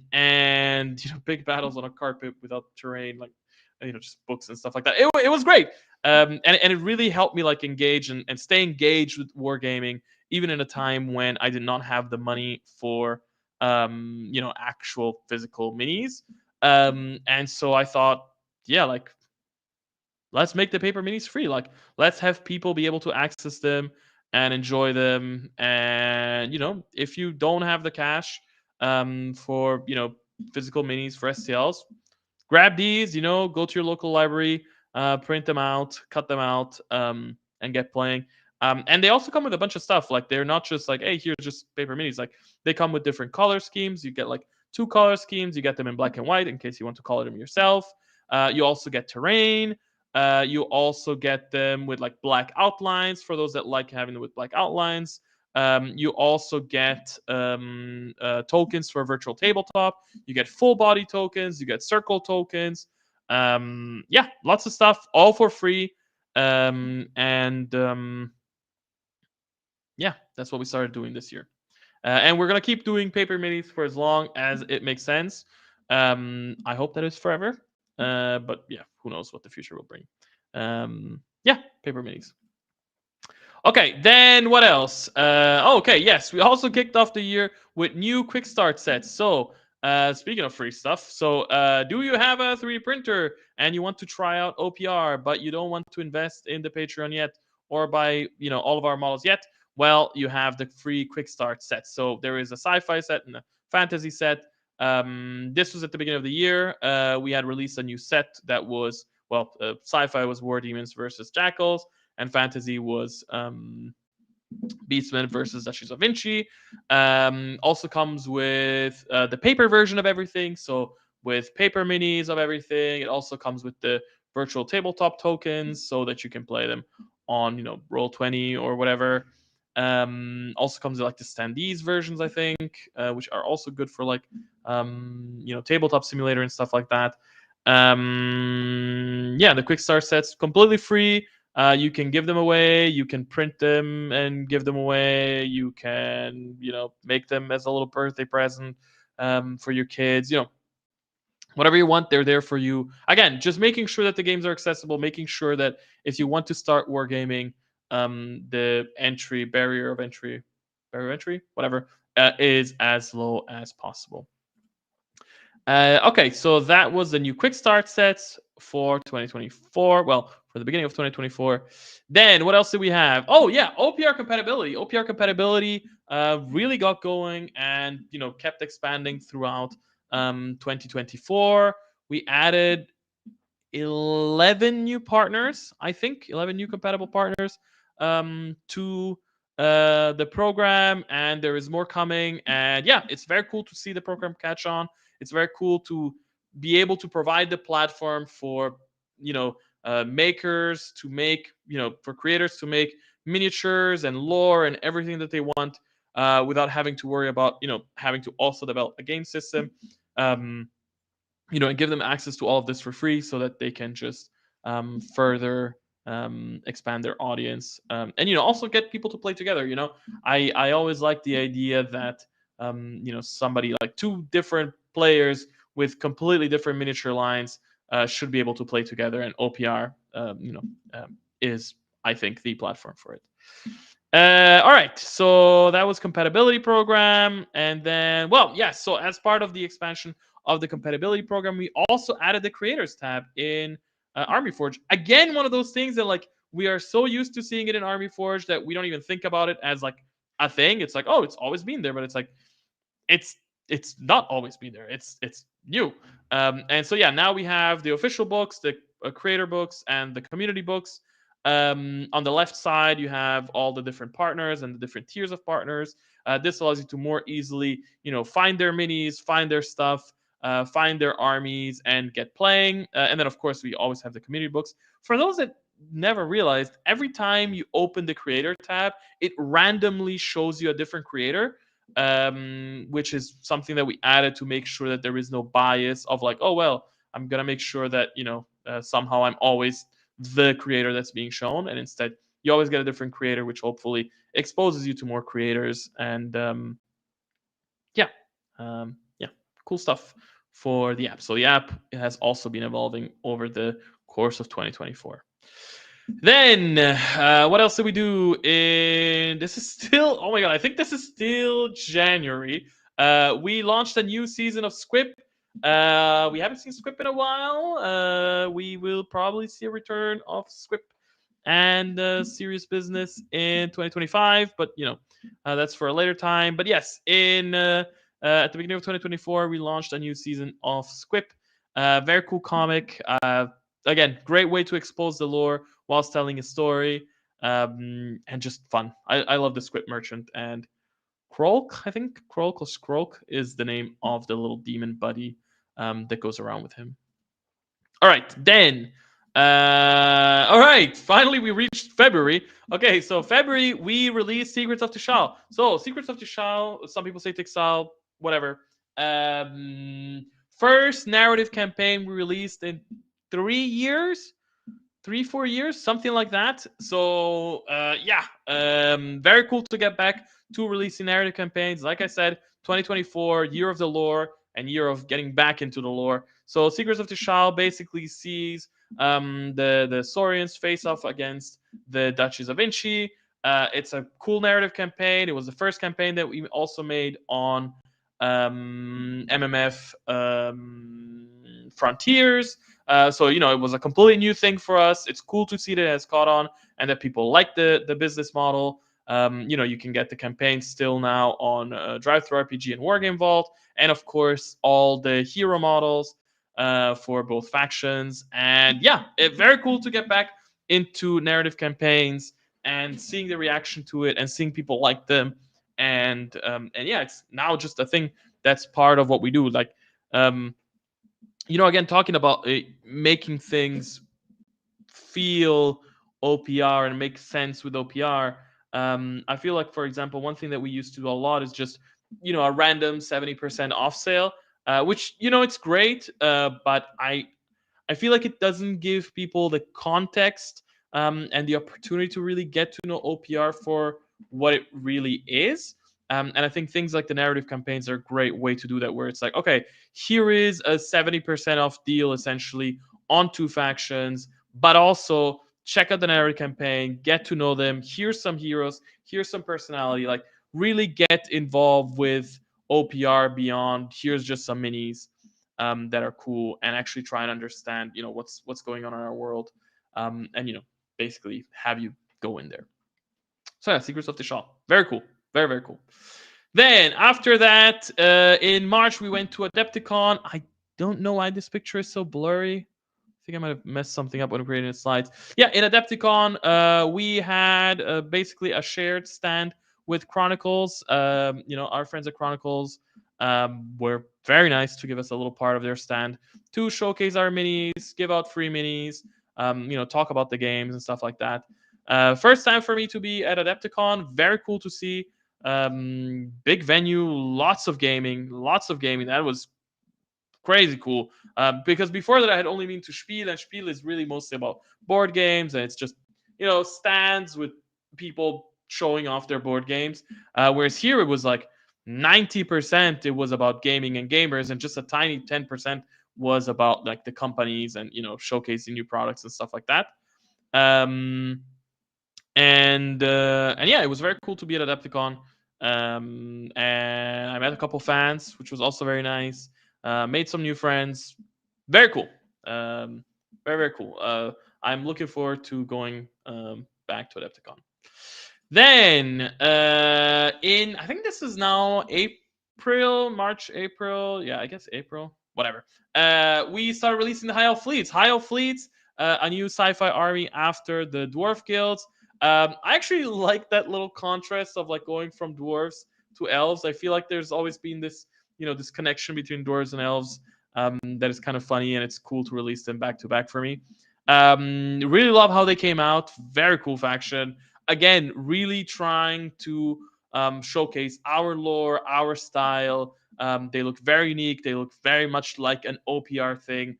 big battles on a carpet without terrain, like just books and stuff like that. It was great, and it really helped me like engage and stay engaged with wargaming, even in a time when I did not have the money for actual physical minis. And so I thought, yeah, like, let's make the paper minis free. Like, let's have people be able to access them and enjoy them. And if you don't have the cash for physical minis for STLs, grab these. Go to your local library, print them out, cut them out, and get playing. And they also come with a bunch of stuff. Like, they're not just like, hey, here's just paper minis. Like, they come with different color schemes. You get like 2 color schemes. You get them in black and white in case you want to color them yourself. You also get terrain. You also get them with like black outlines for those that like having them with black outlines. You also get tokens for virtual tabletop. You get full body tokens. You get circle tokens. Yeah, lots of stuff, all for free. And Yeah, that's what we started doing this year. And we're gonna keep doing paper minis for as long as it makes sense. I hope that is forever. But yeah, who knows what the future will bring. Yeah, paper minis. Okay, then what else? Okay, yes, we also kicked off the year with new quick start sets. So, speaking of free stuff, so do you have a 3D printer and you want to try out OPR, but you don't want to invest in the Patreon yet or buy, all of our models yet? Well, you have the free quick start sets. So there is a sci-fi set and a fantasy set. This was at the beginning of the year. We had released a new set that was, well, sci-fi was War Demons versus Jackals, and fantasy was Beastmen versus Duchess of Vinci. Also comes with the paper version of everything, so with paper minis of everything. It also comes with the virtual tabletop tokens, so that you can play them on Roll20 or whatever. Also comes with like the standees versions, I think, which are also good for like tabletop simulator and stuff like that. Yeah, the quick start sets completely free. You can give them away. You can print them and give them away. You can, make them as a little birthday present for your kids. Whatever you want, they're there for you. Again, just making sure that the games are accessible, making sure that if you want to start wargaming, the barrier of entry, whatever, is as low as possible. Okay, so that was the new quick start sets for 2024. Well, for the beginning of 2024. Then what else did we have? Oh yeah, OPR compatibility. OPR compatibility really got going and kept expanding throughout 2024. We added 11 new partners, I think, 11 new compatible partners to the program, and there is more coming. And yeah, it's very cool to see the program catch on. It's very cool to be able to provide the platform for makers to make, for creators to make miniatures and lore and everything that they want without having to worry about having to also develop a game system. And give them access to all of this for free so that they can just further expand their audience, and also get people to play together. I always like the idea that somebody like two different players with completely different miniature lines should be able to play together, and OPR is, I think, the platform for it. All right, so that was compatibility program, and then, well, yes. So as part of the expansion of the compatibility program, we also added the creators tab in Army Forge. Again, one of those things that like we are so used to seeing it in Army Forge that we don't even think about it as like a thing. It's like, oh, it's always been there, but it's like it's not always been there. It's new. And so yeah, now we have the official books, the creator books, and the community books. On the left side, you have all the different partners and the different tiers of partners. This allows you to more easily, find their minis, find their stuff, find their armies, and get playing. And then, of course, we always have the community books. For those that never realized, every time you open the creator tab, it randomly shows you a different creator, which is something that we added to make sure that there is no bias of like, oh, well, I'm going to make sure that, somehow I'm always the creator that's being shown. And instead, you always get a different creator, which hopefully exposes you to more creators. And yeah, yeah, cool stuff for the app. So the app has also been evolving over the course of 2024. Then what else did we do? This is still, oh my god, I think this is still January. We launched a new season of Squip. We haven't seen Squip in a while. We will probably see a return of Squip and serious business in 2025, but that's for a later time. But yes, in at the beginning of 2024, we launched a new season of Squip. Very cool comic. Again, great way to expose the lore whilst telling a story, and just fun. I love the Squip Merchant, and Krolk, I think Krolk or Skrolk is the name of the little demon buddy that goes around with him. All right, then. All right, finally we reached February. Okay, so February we released Secrets of Tishal. So Secrets of Tishal, some people say Tixal, whatever. First narrative campaign we released in 3 years, 4 years, something like that. So yeah, very cool to get back to releasing narrative campaigns. Like I said, 2024, year of the lore and year of getting back into the lore. So Secrets of Tishal basically sees the Saurians face off against the Duchies of Vinci. It's a cool narrative campaign. It was the first campaign that we also made on MMF Frontiers. So it was a completely new thing for us. It's cool to see that it has caught on and that people like the business model. You can get the campaign still now on Drive-Thru RPG and Wargame Vault, and of course all the hero models for both factions. And yeah, very cool to get back into narrative campaigns and seeing the reaction to it and seeing people like them. And yeah, it's now just a thing that's part of what we do. Like, again, talking about making things feel OPR and make sense with OPR. I feel like, for example, one thing that we used to do a lot is just, a random 70% off sale, which, it's great, but I feel like it doesn't give people the context and the opportunity to really get to know OPR for what it really is. And I think things like the narrative campaigns are a great way to do that, where it's like, okay, here is a 70% off deal essentially on 2 factions, but also check out the narrative campaign, get to know them. Here's some heroes, here's some personality. Like, really get involved with OPR beyond here's just some minis that are cool, and actually try and understand, what's going on in our world, and basically have you go in there. So yeah, Secrets of Tishal, very cool, very very cool. Then after that, in March we went to Adepticon. I don't know why this picture is so blurry. I think I might have messed something up when creating the slides. Yeah, in Adepticon, we had basically a shared stand with Chronicles. Our friends at Chronicles were very nice to give us a little part of their stand to showcase our minis, give out free minis, talk about the games and stuff like that. First time for me to be at Adepticon. Very cool to see. Big venue, lots of gaming. That was crazy cool. Because before that, I had only been to Spiel, and Spiel is really mostly about board games, and it's just stands with people showing off their board games. Whereas here it was like 90% it was about gaming and gamers, and just a tiny 10% was about like the companies and showcasing new products and stuff like that. And yeah, it was very cool to be at Adepticon. And I met a couple fans, which was also very nice. Made some new friends. Very cool. Very very cool. I'm looking forward to going back to Adepticon. Then in I think this is now March, April. Yeah, I guess April. Whatever. We started releasing the High Elf Fleets. High Elf Fleets, a new sci-fi army after the Dwarf Guilds. I actually like that little contrast of like going from dwarves to elves. I feel like there's always been this this connection between dwarves and elves that is kind of funny, and it's cool to release them back to back for me. Really love how they came out. Very cool faction. Again, really trying to showcase our lore, our style. They look very unique. They look very much like an OPR thing.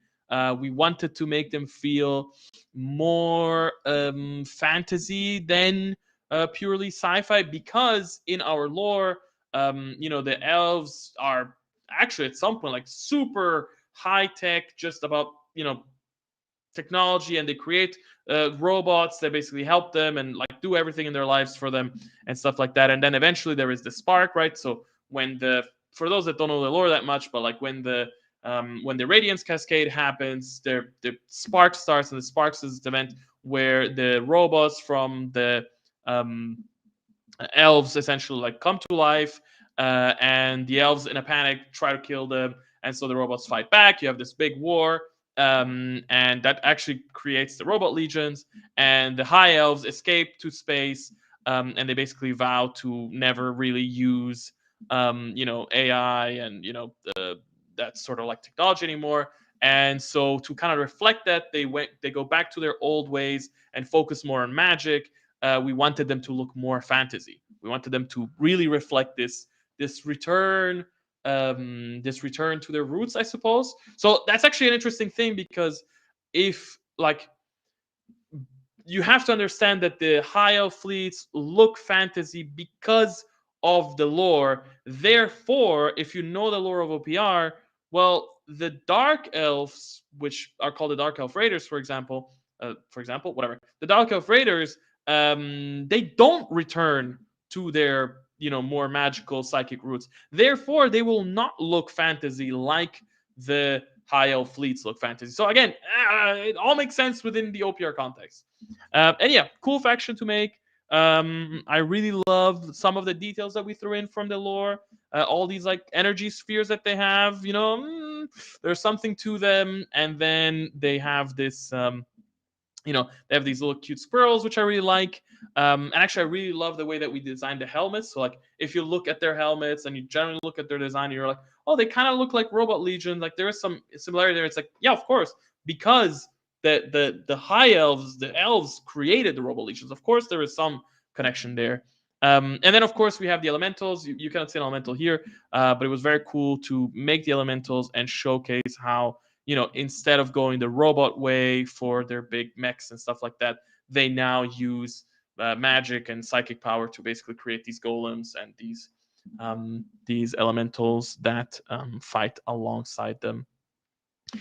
We wanted to make them feel more fantasy than purely sci-fi, because in our lore, the elves are actually at some point like super high tech, just about technology, and they create robots that basically help them and like do everything in their lives for them and stuff like that. And then eventually there is the spark, right? So for those that don't know the lore that much, but like when the radiance cascade happens, the spark starts, and the sparks is the event where the robots from the um, elves essentially like come to life, and the elves in a panic try to kill them, and so the robots fight back. You have this big war, and that actually creates the robot legions, and the high elves escape to space, and they basically vow to never really use AI and that sort of like technology anymore. And so to kind of reflect that, they go back to their old ways and focus more on magic. We wanted them to look more fantasy. We wanted them to really reflect this return, this return to their roots, I suppose. So that's actually an interesting thing, because if like you have to understand that the high elf fleets look fantasy because of the lore. Therefore, if you know the lore of OPR, well, the dark elves, which are called the dark elf raiders, for example, whatever, the dark elf raiders, they don't return to their more magical psychic roots. Therefore, they will not look fantasy like the high elf fleets look fantasy. So again, it all makes sense within the OPR context. And yeah, cool faction to make. I really love some of the details that we threw in from the lore. All these like energy spheres that they have, there's something to them. And then they have this, they have these little cute squirrels, which I really like. And actually, I really love the way that we designed the helmets. So like, if you look at their helmets and you generally look at their design, you're like, oh, they kind of look like Robot Legion. Like there is some similarity there. It's like, yeah, of course, because the high elves, the elves created the Robot Legions. Of course, there is some connection there. And then, of course, we have the elementals. You cannot see an elemental here, but it was very cool to make the elementals and showcase how, instead of going the robot way for their big mechs and stuff like that, they now use magic and psychic power to basically create these golems and these elementals that fight alongside them.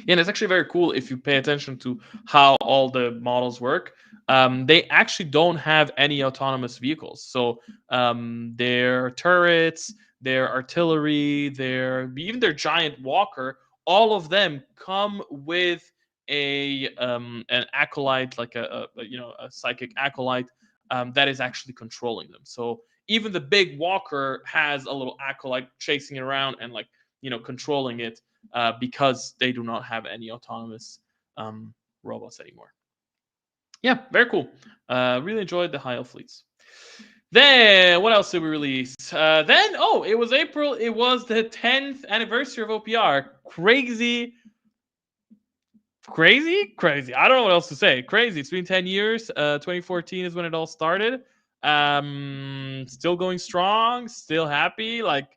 Yeah, and it's actually very cool if you pay attention to how all the models work. They actually don't have any autonomous vehicles. So their turrets, their artillery, even their giant walker, all of them come with an acolyte, like a psychic acolyte that is actually controlling them. So even the big walker has a little acolyte chasing it around and like controlling it, because they do not have any autonomous robots anymore. Yeah, very cool. Really enjoyed the high elf fleets. Then what else did we release? It was April. It was the 10th anniversary of OPR. Crazy. I don't know what else to say. Crazy. It's been 10 years. 2014 is when it all started. Still going strong. Still happy. Like,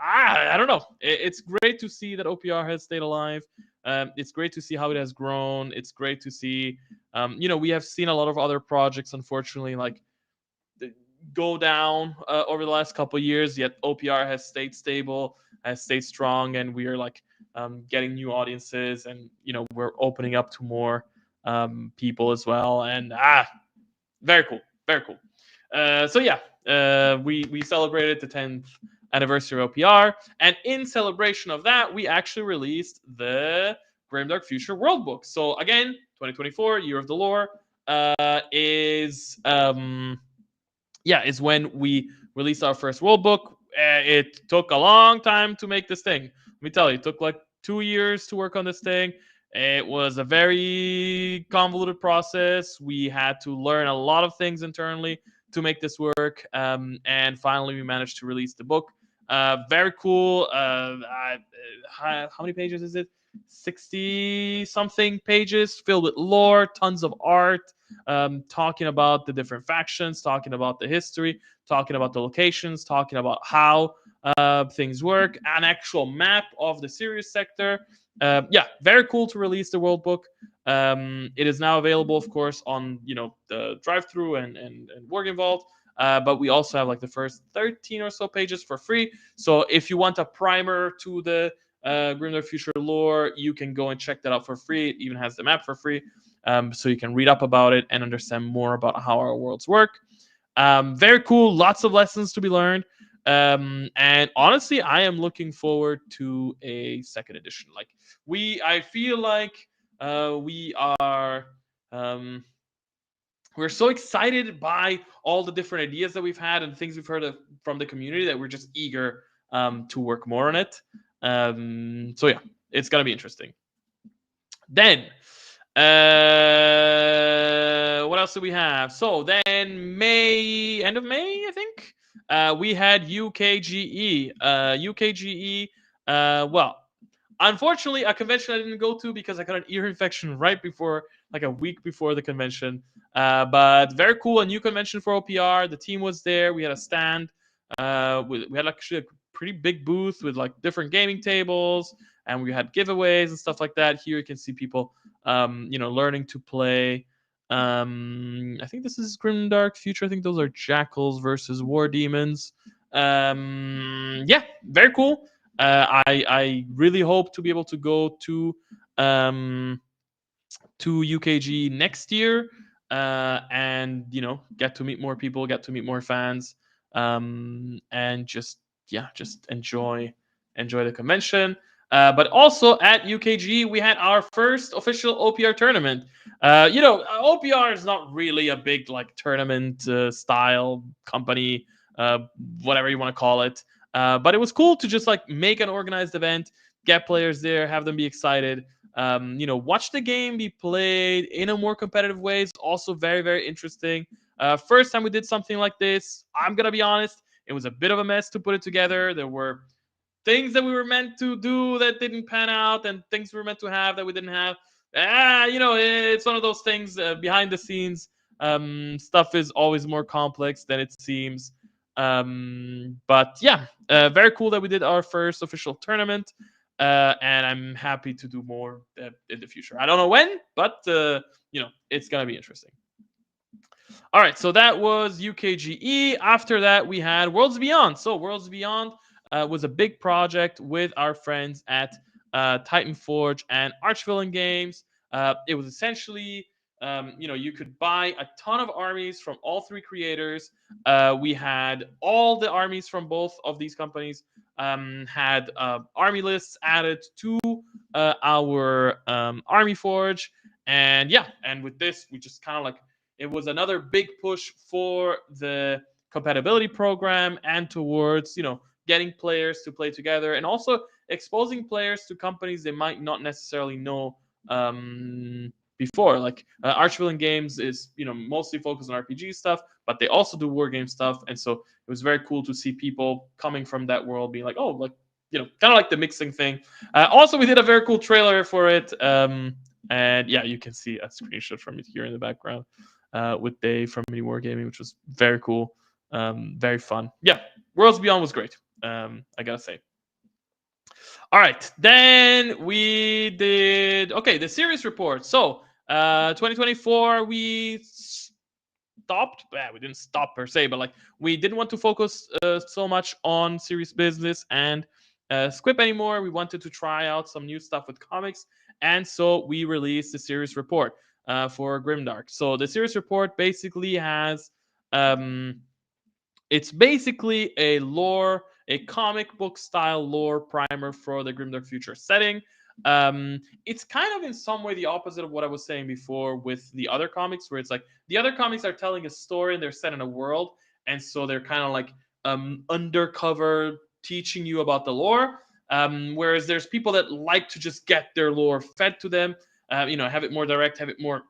I don't know. It's great to see that OPR has stayed alive. It's great to see how it has grown. It's great to see, we have seen a lot of other projects, unfortunately, like go down over the last couple of years. Yet OPR has stayed stable, has stayed strong, and we are like getting new audiences, and we're opening up to more people as well. And very cool, very cool. So yeah, we celebrated the 10th anniversary of OPR, and in celebration of that, we actually released the Grimdark Future World Book. So again, 2024, Year of the Lore, is when we released our first world book. It took a long time to make this thing. Let me tell you, it took like 2 years to work on this thing. It was a very convoluted process. We had to learn a lot of things internally to make this work. And finally, we managed to release the book. Very cool. How many pages is it? 60 something pages filled with lore, tons of art, talking about the different factions, talking about the history, talking about the locations, talking about how things work, an actual map of the Sirius sector. Yeah, very cool to release the world book. It is now available, of course, on the drive-through and Wargame Vault. But we also have like the first 13 or so pages for free. So if you want a primer to the Grimdark Future lore, you can go and check that out for free. It even has the map for free, so you can read up about it and understand more about how our worlds work. Very cool. Lots of lessons to be learned. And honestly, I am looking forward to a second edition. I feel like we are. We're so excited by all the different ideas that we've had and things we've heard from the community that we're just eager to work more on it. So yeah, it's gonna be interesting. Then, what else do we have? So then, end of May, I think, we had UKGE. UKGE. Well, unfortunately, a convention I didn't go to because I got an ear infection right before, like a week before the convention. But very cool, a new convention for OPR. The team was there. We had a stand. We had actually a pretty big booth with like different gaming tables, and we had giveaways and stuff like that. Here you can see people, learning to play. I think this is Grimdark Future. I think those are jackals versus war demons. Yeah, very cool. I really hope to be able to go to UKG next year, and get to meet more people, get to meet more fans, and just enjoy the convention. But also at UKG, we had our first official OPR tournament. OPR is not really a big like tournament style company, whatever you want to call it. But it was cool to just like make an organized event, get players there, have them be excited. Watch the game be played in a more competitive way is also very, very interesting. First time we did something like this, I'm gonna be honest, it was a bit of a mess to put it together. There were things that we were meant to do that didn't pan out, and things we were meant to have that we didn't have. It's one of those things. Behind the scenes, stuff is always more complex than it seems. But yeah, very cool that we did our first official tournament. And I'm happy to do more in the future. I don't know when, but it's gonna be interesting. All right, so that was UKGE. After that, we had Worlds Beyond. So Worlds Beyond was a big project with our friends at Titan Forge and Archvillain Games. It was essentially, you could buy a ton of armies from all three creators. We had all the armies from both of these companies had army lists added to our Army Forge. And yeah, and with this, we just kind of like, it was another big push for the compatibility program and towards, getting players to play together and also exposing players to companies they might not necessarily know before. Like Archvillain Games is, mostly focused on RPG stuff, but they also do war game stuff. And so it was very cool to see people coming from that world being like, oh, like, kind of like the mixing thing. Also, we did a very cool trailer for it. And yeah, you can see a screenshot from it here in the background with Dave from Mini Wargaming, which was very cool. Very fun. Yeah, Worlds Beyond was great. I gotta say. All right, then we did the series report. So 2024 we stopped. We didn't stop per se, but like we didn't want to focus so much on series business and Squip anymore. We wanted to try out some new stuff with comics, and so we released the series report for Grimdark. So the series report basically has it's basically a comic book style lore primer for the Grimdark Future setting. It's kind of in some way the opposite of what I was saying before with the other comics, where it's like the other comics are telling a story and they're set in a world, and so they're kind of like undercover teaching you about the lore. Whereas there's people that like to just get their lore fed to them, have it more direct, have it more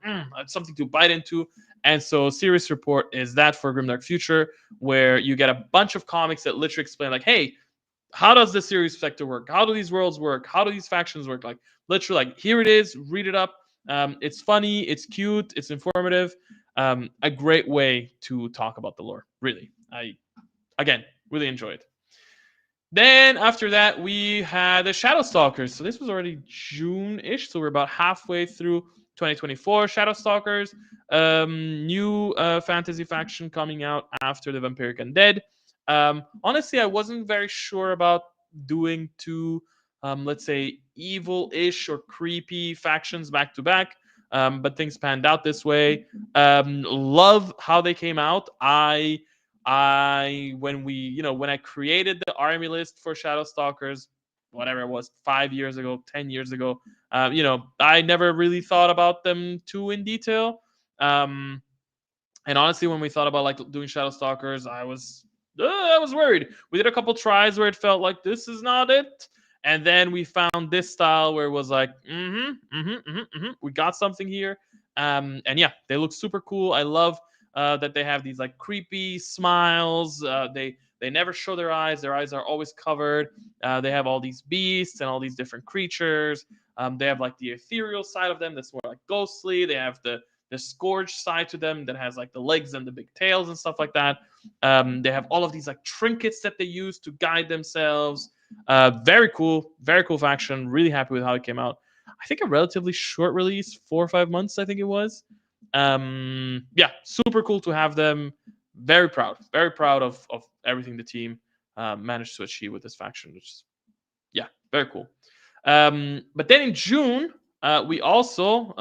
something to bite into. And so Series Report is that for Grimdark Future, where you get a bunch of comics that literally explain like, hey, how does the series sector work? How do these worlds work? How do these factions work? Like literally, like here it is. Read it up. It's funny. It's cute. It's informative. A great way to talk about the lore. Really, I again really enjoy it. Then after that, we had the Shadow Stalkers. So this was already June-ish. So we're about halfway through 2024. Shadow Stalkers, new fantasy faction coming out after the Vampiric Undead. Honestly, I wasn't very sure about doing two, let's say, evil-ish or creepy factions back to back. But things panned out this way. Love how they came out. When I created the army list for Shadow Stalkers, whatever it was, 5 years ago, 10 years ago, I never really thought about them too in detail. Um, and honestly, when we thought about like doing Shadow Stalkers, I was worried. We did a couple tries where it felt like this is not it, and then we found this style where it was like, we got something here. And yeah, they look super cool. I love that they have these like creepy smiles. They never show their eyes. Their eyes are always covered. They have all these beasts and all these different creatures. They have like the ethereal side of them that's more like ghostly. They have the scourge side to them that has like the legs and the big tails and stuff like that. They have all of these like trinkets that they use to guide themselves. Very cool faction. Really happy with how it came out. I think a relatively short release, 4 or 5 months, I think it was. Yeah, super cool to have them. Very proud of everything the team managed to achieve with this faction, which is, yeah, very cool. But then in June, we also,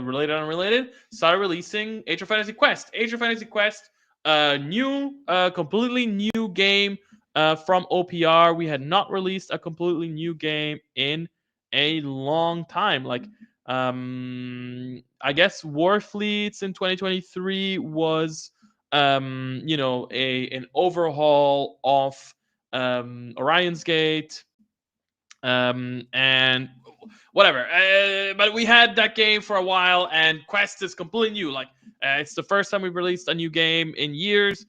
related and unrelated, started releasing Age of Fantasy Quest. Age of Fantasy Quest, completely new game from OPR. We had not released a completely new game in a long time. Like, I guess Warfleets in 2023 was, an overhaul of Orion's Gate, and whatever. But we had that game for a while, and Quest is completely new. Like, it's the first time we've released a new game in years,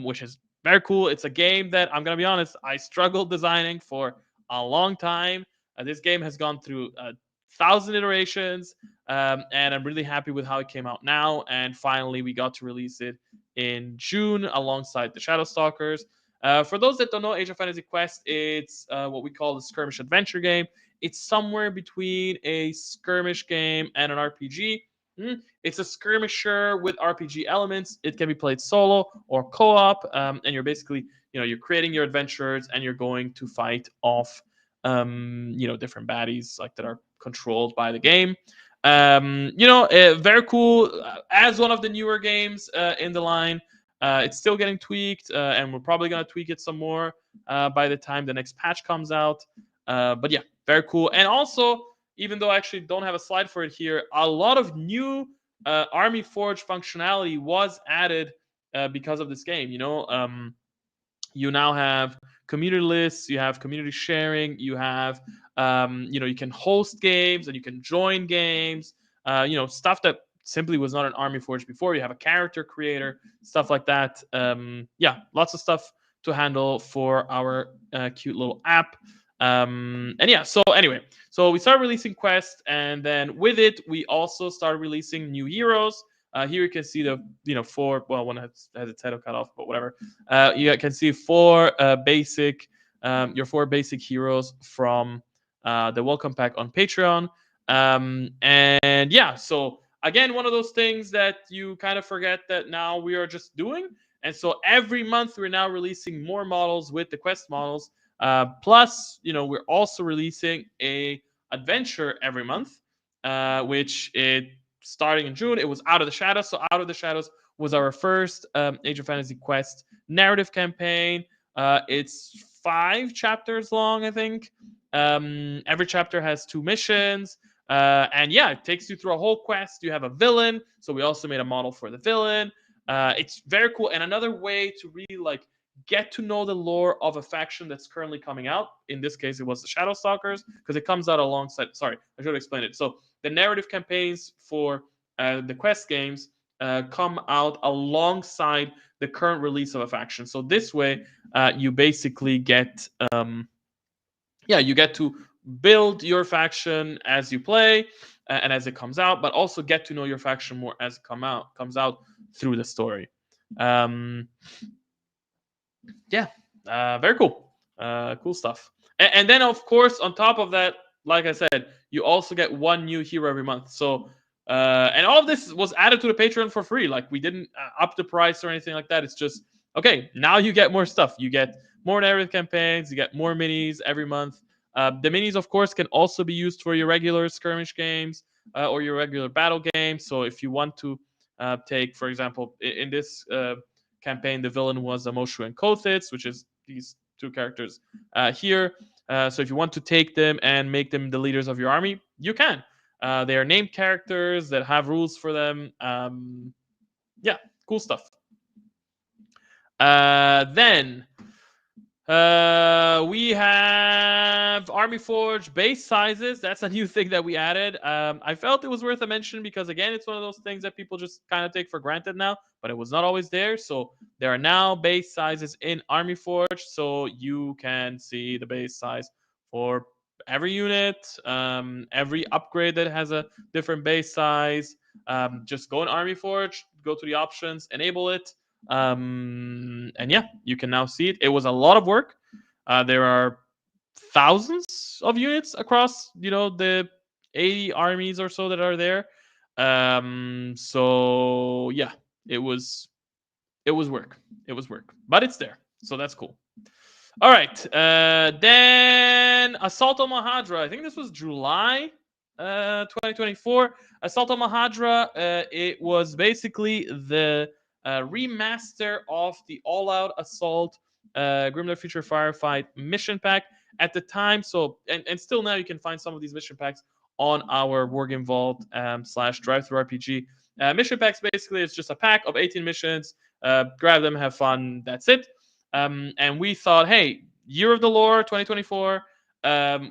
which is very cool. It's a game that, I'm gonna be honest, I struggled designing for a long time. This game has gone through 1,000 iterations, and I'm really happy with how it came out now. And finally, we got to release it in June alongside the Shadow Stalkers. For those that don't know, Age of Fantasy Quest, it's what we call the skirmish adventure game. It's somewhere between a skirmish game and an RPG. It's a skirmisher with RPG elements. It can be played solo or co-op, and you're basically, you're creating your adventures and you're going to fight off, different baddies like that are controlled by the game. Very cool. As one of the newer games in the line, it's still getting tweaked, and we're probably going to tweak it some more by the time the next patch comes out. But yeah, very cool. And also, even though I actually don't have a slide for it here, a lot of new Army Forge functionality was added because of this game. You now have community lists, you have community sharing, you have, you can host games and you can join games, stuff that simply was not an Army Forge before. You have a character creator, stuff like that. Yeah, lots of stuff to handle for our cute little app. And yeah, so anyway, so we started releasing Quest, and then with it, we also started releasing new heroes. Here you can see the, four, well, one has its head cut off, but whatever. You can see your four basic heroes from the welcome pack on Patreon. And yeah, so again, one of those things that you kind of forget that now we are just doing. And so every month we're now releasing more models with the Quest models. Plus, we're also releasing a adventure every month, which it starting in June. It was Out of the Shadows. So Out of the Shadows was our first Age of Fantasy Quest narrative campaign. It's 5 chapters long, I think. Every chapter has 2 missions. And yeah, it takes you through a whole quest. You have a villain. So we also made a model for the villain. It's very cool. And another way to really like get to know the lore of a faction that's currently coming out. In this case, it was the Shadow Stalkers, because it comes out alongside. Sorry, I should explain it. So the narrative campaigns for the Quest games come out alongside the current release of a faction. So this way, you basically get you get to build your faction as you play and as it comes out, but also get to know your faction more as it comes out through the story. Um, yeah, very cool, cool stuff. And then of course on top of that, like I said, you also get one new hero every month. So and all of this was added to the Patreon for free. Like we didn't up the price or anything like that. It's just okay. Now you get more stuff. You get more narrative campaigns. You get more minis every month. The minis, of course, can also be used for your regular skirmish games or your regular battle games. So if you want to take, for example, in this campaign, the villain was Moshu and Kothitz, which is these two characters here. So if you want to take them and make them the leaders of your army, you can. They are named characters that have rules for them. Yeah, cool stuff. Then we have Army Forge base sizes. That's a new thing that we added. I felt it was worth a mention because, again, it's one of those things that people just kind of take for granted now, but it was not always there. So there are now base sizes in Army Forge, so you can see the base size for every unit, every upgrade that has a different base size. Just go in Army Forge, go to the options, enable it. And yeah, you can now see it. It was a lot of work. There are thousands of units across, the 80 armies or so that are there. So yeah, it was work. It was work, but it's there, so that's cool. All right, then Assault on Mahadra. I think this was July 2024. Assault on Mahadra. It was basically the remaster of the All Out Assault Grimdark Future Firefight mission pack at the time. So and still now you can find some of these mission packs on our Wargame Vault slash Drive Through RPG. Mission packs basically it's just a pack of 18 missions. Grab them, have fun. That's it. And we thought, hey, Year of the Lore 2024,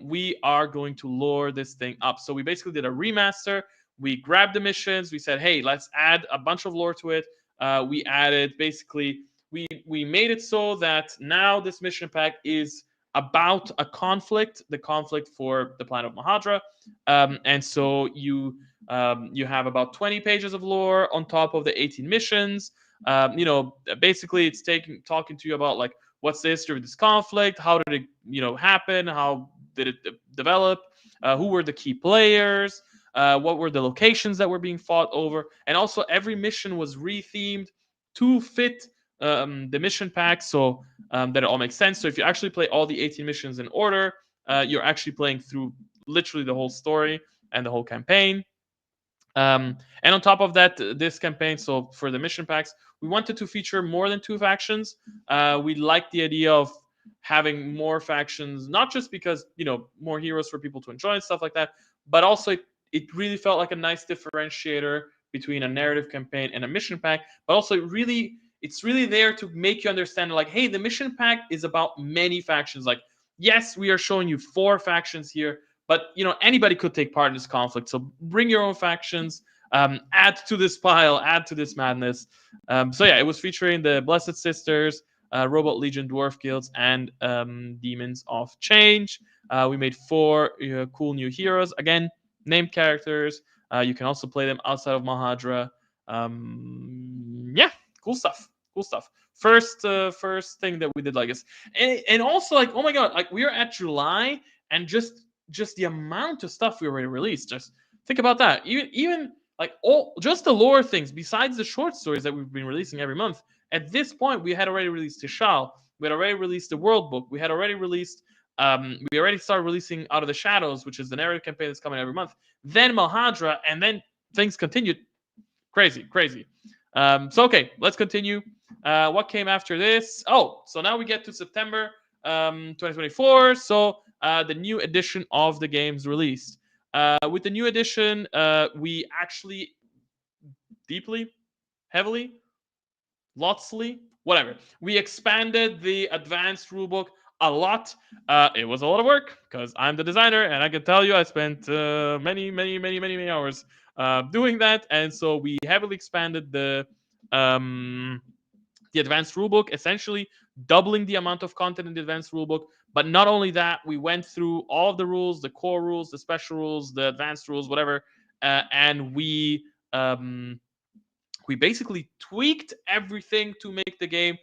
we are going to lore this thing up. So we basically did a remaster. We grabbed the missions. We said, hey, let's add a bunch of lore to it. We added basically, we made it so that now this mission pack is about a conflict, the conflict for the planet of Mahadra. And so you have about 20 pages of lore on top of the 18 missions. Basically it's talking to you about like what's the history of this conflict, how did it happen, how did it develop, who were the key players, what were the locations that were being fought over, and also every mission was rethemed to fit the mission pack, so that it all makes sense. So if you actually play all the 18 missions in order, you're actually playing through literally the whole story and the whole campaign. And on top of that, this campaign, so for the mission packs, we wanted to feature more than 2 factions. We liked the idea of having more factions, not just because, more heroes for people to enjoy and stuff like that, but also it really felt like a nice differentiator between a narrative campaign and a mission pack. But also it's really there to make you understand, like, hey, the mission pack is about many factions. Like, yes, we are showing you 4 factions here, but anybody could take part in this conflict. So bring your own factions, add to this pile, add to this madness. So yeah, it was featuring the Blessed Sisters, Robot Legion, Dwarf Guilds, and Demons of Change. We made 4 cool new heroes. Again, named characters. You can also play them outside of Mahadra. Yeah, cool stuff. Cool stuff. First thing that we did like this, and also like, oh my god, like we're at July and just the amount of stuff we already released. Just think about that. Even like just the lore things, besides the short stories that we've been releasing every month. At this point, we had already released Tishal. We had already released the World Book. We had already released. We already started releasing Out of the Shadows, which is the narrative campaign that's coming every month. Then Mahadra, and then things continued. Crazy. So okay, let's continue. What came after this? Oh, so now we get to September 2024. So the new edition of the game's released. With the new edition, we actually deeply, heavily, lotsly, whatever. We expanded the advanced rulebook a lot. It was a lot of work because I'm the designer, and I can tell you I spent many hours doing that. And so we heavily expanded the advanced rulebook, essentially doubling the amount of content in the advanced rulebook. But not only that, we went through all of the rules, the core rules, the special rules, the advanced rules, whatever, and we basically tweaked everything to make the game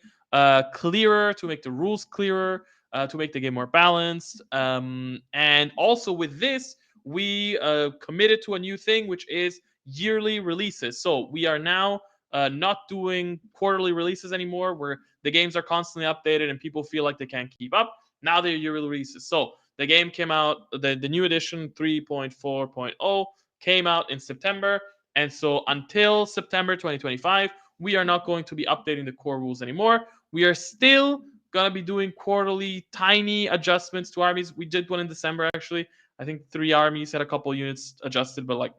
clearer, to make the rules clearer, to make the game more balanced. And also with this, we committed to a new thing, which is yearly releases. So we are now not doing quarterly releases anymore, where the games are constantly updated and people feel like they can't keep up. Now they're yearly releases. So the game came out, the new edition 3.4.0 came out in September. And so until September 2025, we are not going to be updating the core rules anymore. We are still going to be doing quarterly tiny adjustments to armies. We did one in December, actually. I think 3 armies had a couple units adjusted, but like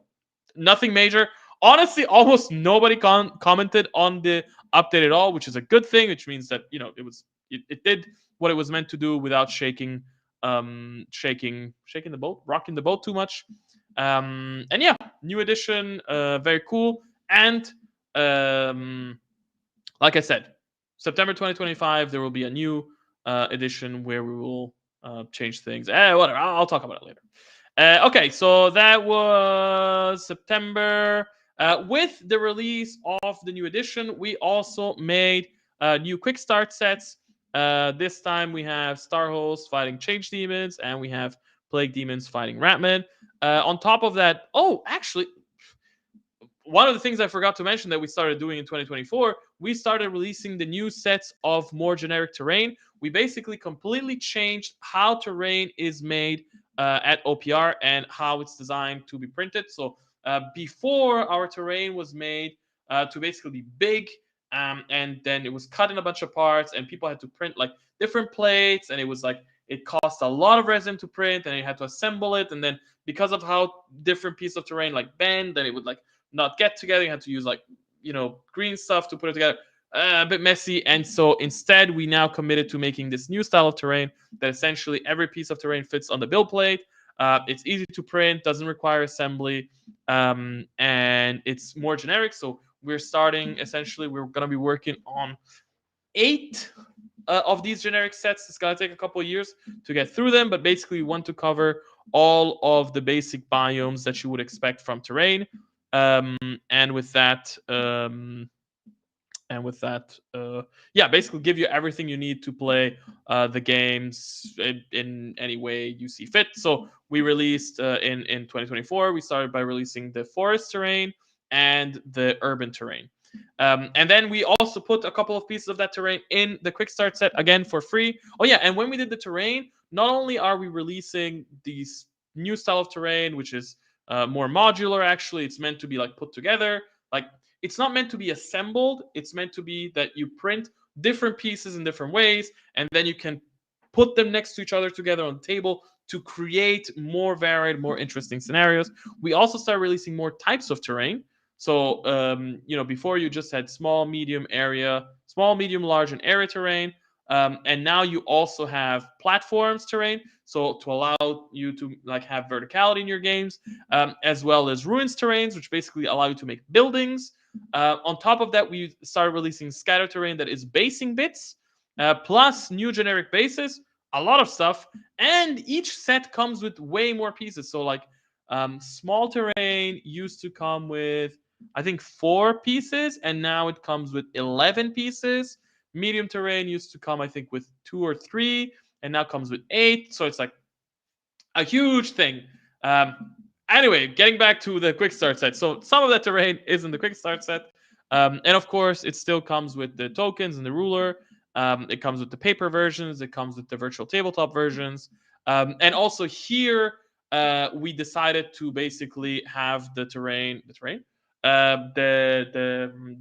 nothing major. Honestly, almost nobody commented on the update at all, which is a good thing, which means that, you know, it did what it was meant to do without shaking the boat, rocking the boat too much. And yeah, new edition, very cool. And like I said, September 2025, there will be a new edition where we will change things. Whatever, I'll talk about it later. Okay, so that was September. With the release of the new edition, we also made new quick start sets. This time we have Starhost fighting Change Demons, and we have Plague Demons fighting Ratman. On top of that, actually, one of the things I forgot to mention that we started doing in 2024, we started releasing the new sets of more generic terrain. We basically completely changed how terrain is made at OPR and how it's designed to be printed. So before, our terrain was made to basically be big, and then it was cut in a bunch of parts, and people had to print like different plates, and it was like it cost a lot of resin to print, and you had to assemble it, and then because of how different pieces of terrain like bend, then it would like not get together. You had to use like, you know, green stuff to put it together. A bit messy. And so instead, we now committed to making this new style of terrain that essentially every piece of terrain fits on the build plate. It's easy to print, doesn't require assembly, and it's more generic. So we're starting, essentially, we're going to be working on 8 of these generic sets. It's going to take a couple of years to get through them, but basically, we want to cover all of the basic biomes that you would expect from terrain. And with that, yeah, basically give you everything you need to play the games in any way you see fit. So we released in 2024, we started by releasing the forest terrain and the urban terrain. And then we also put a couple of pieces of that terrain in the quick start set again for free. Oh yeah, and when we did the terrain, not only are we releasing these new style of terrain, which is more modular, actually, it's meant to be like put together. Like, it's not meant to be assembled. It's meant to be that you print different pieces in different ways, and then you can put them next to each other together on the table to create more varied, more interesting scenarios. We also start releasing more types of terrain. So, you know, before you just had small, medium, large, and area terrain. And now you also have platforms terrain, so to allow you to like have verticality in your games, as well as ruins terrains, which basically allow you to make buildings. On top of that, we started releasing scatter terrain that is basing bits, plus new generic bases, a lot of stuff, and each set comes with way more pieces. So like small terrain used to come with, I think, 4 pieces, and now it comes with 11 pieces. Medium terrain used to come, I think, with 2 or 3, and now comes with 8. So it's like a huge thing. Anyway, getting back to the quick start set. So some of that terrain is in the quick start set. And of course, it still comes with the tokens and the ruler. It comes with the paper versions. It comes with the virtual tabletop versions. And also here, we decided to basically have the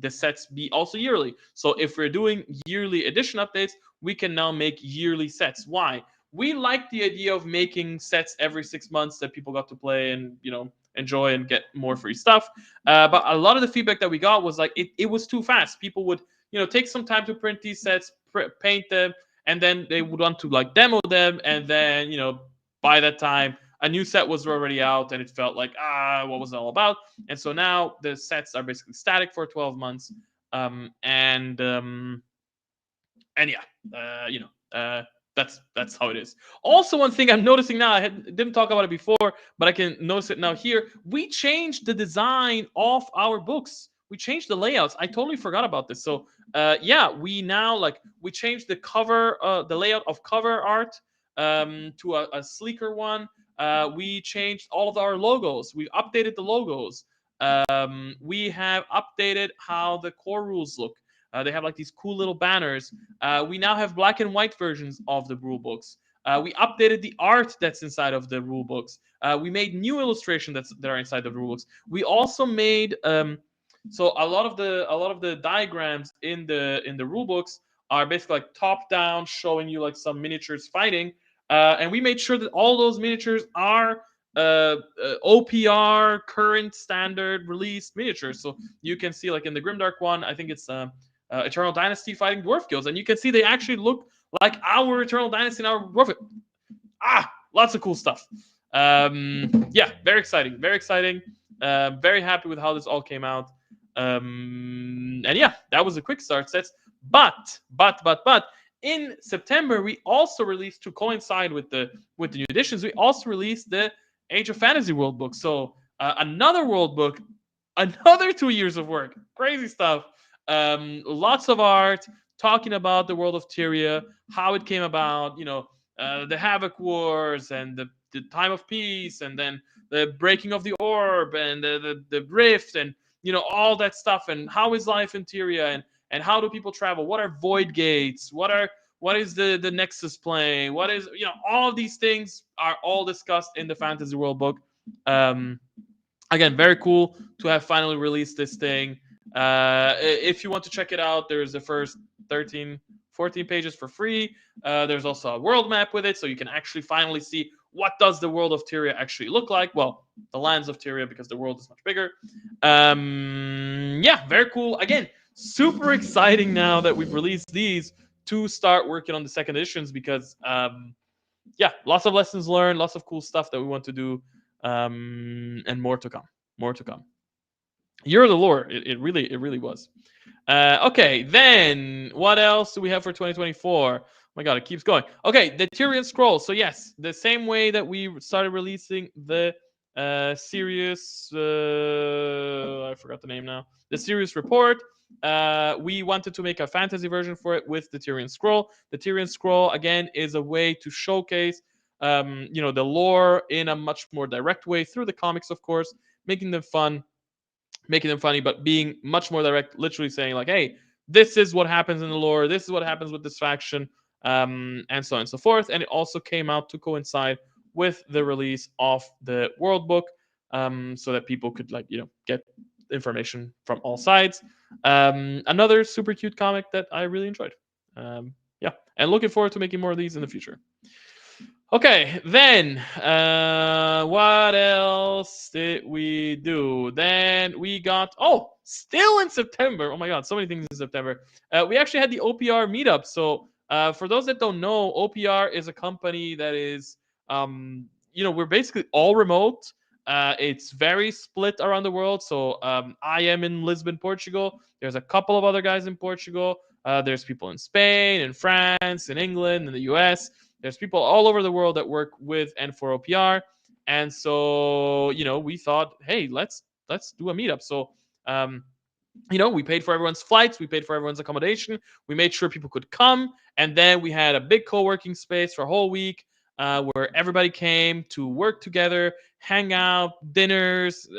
sets be also yearly. So if we're doing yearly edition updates, we can now make yearly sets. Why? We like the idea of making sets every 6 months that people got to play and, you know, enjoy and get more free stuff. But a lot of the feedback that we got was like it was too fast. People would, you know, take some time to print these sets, paint them, and then they would want to like demo them, and then, you know, by that time a new set was already out, and it felt like what was it all about? And so now the sets are basically static for 12 months, and yeah, that's how it is. Also, one thing I'm noticing now, didn't talk about it before, but I can notice it now here. We changed the design of our books. We changed the layouts. I totally forgot about this. So yeah, we now we changed the cover, the layout of cover art to a sleeker one. We changed all of our logos. We updated the logos. We have updated how the core rules look. They have like these cool little banners. We now have black and white versions of the rule books. We updated the art that's inside of the rule books. We made new illustrations that are inside the rule books. We also made so a lot of the diagrams in the rule books are basically like top down, showing you like some miniatures fighting. And we made sure that all those miniatures are OPR, current standard released miniatures. So you can see like in the Grimdark one, I think it's Eternal Dynasty fighting dwarf guilds, and you can see they actually look like our Eternal Dynasty and our dwarf. Lots of cool stuff. Yeah, very exciting, very exciting. Very happy with how this all came out. And yeah, that was a quick start sets. But in September we also released, to coincide with the new editions, we also released the Age of Fantasy World book. So another world book, another 2 years of work, crazy stuff. Lots of art talking about the world of Tyria, how it came about, the Havoc Wars and the time of peace, and then the breaking of the orb and the rift, and all that stuff, and how is life in Tyria, and how do people travel, what are void gates, what is the Nexus plane, what is, all of these things are all discussed in the Fantasy World book. Again, very cool to have finally released this thing. If you want to check it out, there's the first 13, 14 pages for free. There's also a world map with it, so you can actually finally see what does the world of Tyria actually look like. Well, the lands of Tyria, because the world is much bigger. Yeah, very cool. Again, super exciting now that we've released these to start working on the second editions, because yeah, lots of lessons learned, lots of cool stuff that we want to do, and more to come. More to come. Year of the Lore. It really was. Okay, then what else do we have for 2024? Oh my god, it keeps going. Okay, the Tyrian Scroll. So yes, the same way that we started releasing the Sirius, I forgot the name now. The Sirius Report. We wanted to make a fantasy version for it with the Tyrian Scroll. The Tyrian Scroll, again, is a way to showcase the lore in a much more direct way through the comics, of course, making them fun, making them funny, but being much more direct, literally saying like, hey, this is what happens in the lore, this is what happens with this faction, and so on and so forth. And it also came out to coincide with the release of the world book, so that people could get information from all sides. Another super cute comic that I really enjoyed. Yeah, and looking forward to making more of these in the future. Okay, then what else did we do? Then we got still in September. Oh my god, so many things in September. We actually had the OPR meetup. So for those that don't know, OPR is a company that is we're basically all remote. It's very split around the world. So I am in Lisbon, Portugal. There's a couple of other guys in Portugal. There's people in Spain, in France, in England, in the US. There's people all over the world that work with and for OPR. And so, we thought, hey, let's do a meetup. So, we paid for everyone's flights, we paid for everyone's accommodation, we made sure people could come, and then we had a big co-working space for a whole week, where everybody came to work together, hang out, dinners,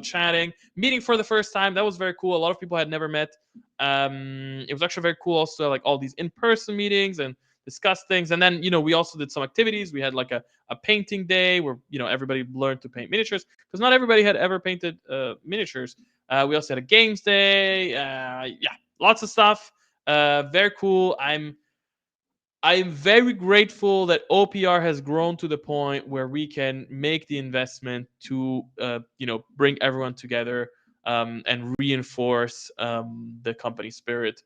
chatting, meeting for the first time. That was very cool. A lot of people had never met. It was actually very cool also, like all these in-person meetings and discuss things. And then, we also did some activities. We had like a painting day where, everybody learned to paint miniatures, because not everybody had ever painted miniatures. We also had a games day. Yeah, lots of stuff. Very cool. I'm very grateful that OPR has grown to the point where we can make the investment to, bring everyone together, and reinforce the company spirit,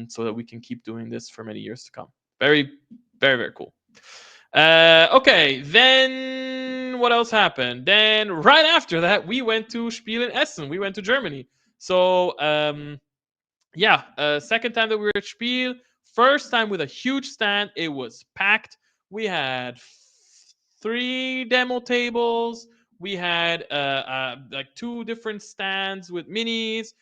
so that we can keep doing this for many years to come. Very, very, very cool. Okay, then what else happened? Then right after that, we went to Spiel in Essen. We went to Germany. So yeah, second time that we were at Spiel. First time with a huge stand. It was packed. We had three demo tables. We had like two different stands with minis.